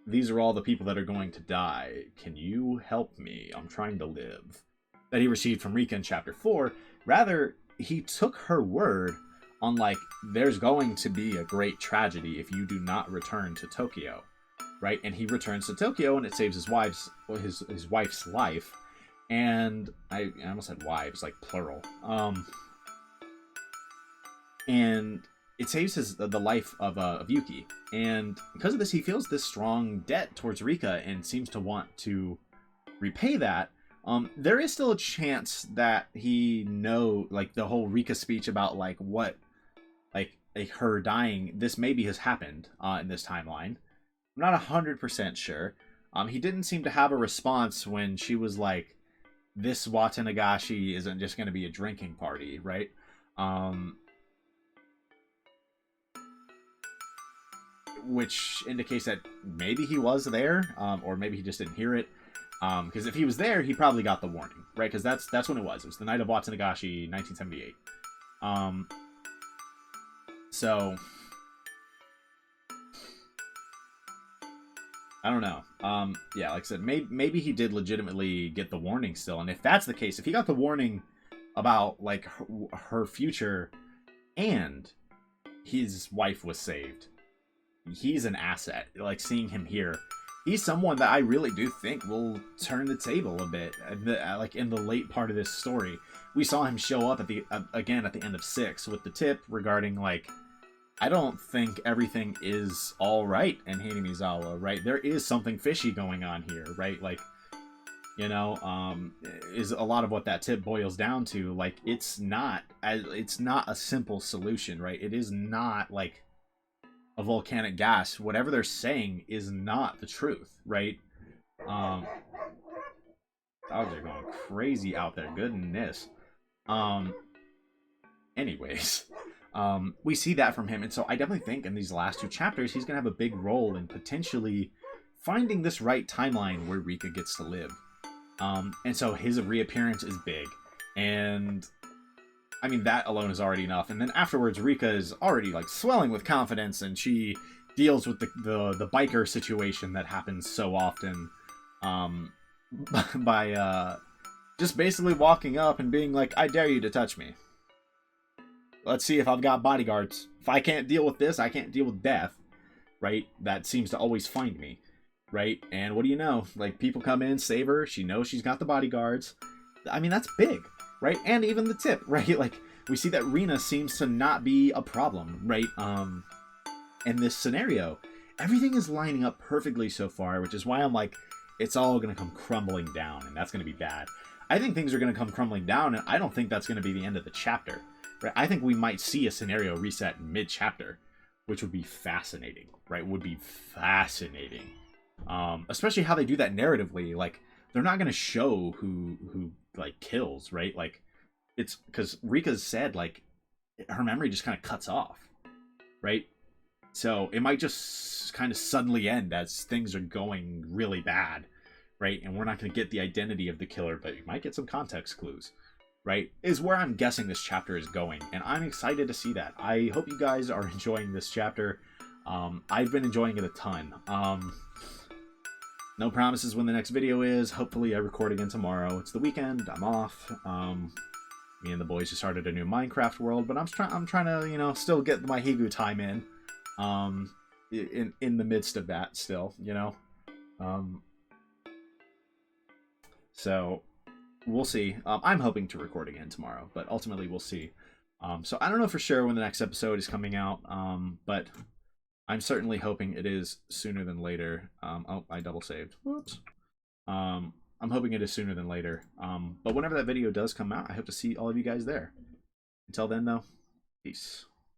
These are all the people that are going to die. Can you help me? I'm trying to live. That he received from Rika in chapter 4. Rather, he took her word on like, there's going to be a great tragedy if you do not return to Tokyo. Right, and he returns to Tokyo, and it saves his wife's life. And I almost said wives, like plural. And it saves the life of Yuki. And because of this, he feels this strong debt towards Rika and seems to want to repay that. There is still a chance that he like the whole Rika speech about like what, like her dying. This maybe has happened in this timeline. I'm not 100% sure. He didn't seem to have a response when she was like, this Watanagashi isn't just going to be a drinking party, right? Which indicates that maybe he was there, or maybe he just didn't hear it. Because if he was there, he probably got the warning, right? Because that's when it was. It was the night of Watsunagashi, 1978. So I don't know. Yeah, like I said, maybe he did legitimately get the warning still. And if that's the case, if he got the warning about like her future and his wife was saved, he's an asset. Like seeing him here, he's someone that I really do think will turn the table a bit. Like in the late part of this story, we saw him show up at the again at the end of 6 with the tip regarding like, I don't think everything is all right in Hanamizawa, right? There is something fishy going on here, right? Like, you know, is a lot of what that tip boils down to. Like, it's not a simple solution, right? It is not like a volcanic gas. Whatever they're saying is not the truth, right? Dogs are going crazy out there. Goodness. Anyways, we see that from him, and so I definitely think in these last 2 chapters he's gonna have a big role in potentially finding this right timeline where Rika gets to live. And so his reappearance is big, and I mean that alone is already enough. And then afterwards, Rika is already like swelling with confidence, and she deals with the biker situation that happens so often, by just basically walking up and being like, "I dare you to touch me. Let's see if I've got bodyguards. If I can't deal with this, I can't deal with death," right? That seems to always find me, right? And what do you know? Like, people come in, save her. She knows she's got the bodyguards. I mean, that's big, right? And even the tip, right? Like, we see that Rina seems to not be a problem, right? In this scenario, everything is lining up perfectly so far, which is why I'm like, it's all going to come crumbling down, and that's going to be bad. I think things are going to come crumbling down, and I don't think that's going to be the end of the chapter. Right? I think we might see a scenario reset mid-chapter, which would be fascinating, right? Would be fascinating. Especially how they do that narratively. Like, they're not going to show who like kills, right? Like, it's because Rika's said like her memory just kind of cuts off, right? So it might just kind of suddenly end as things are going really bad, right? And we're not going to get the identity of the killer, but you might get some context clues. Right, is where I'm guessing this chapter is going, and I'm excited to see that. I hope you guys are enjoying this chapter. I've been enjoying it a ton. No promises when the next video is. Hopefully I record again tomorrow. It's the weekend, I'm off. Me and the boys just started a new Minecraft world, but I'm trying to, you know, still get my Higu time in the midst of that still, you know. So we'll see. I'm hoping to record again tomorrow, but ultimately we'll see. So I don't know for sure when the next episode is coming out, but I'm certainly hoping it is sooner than later. Oh, I double saved. Whoops. I'm hoping it is sooner than later. But whenever that video does come out, I hope to see all of you guys there. Until then, though, peace.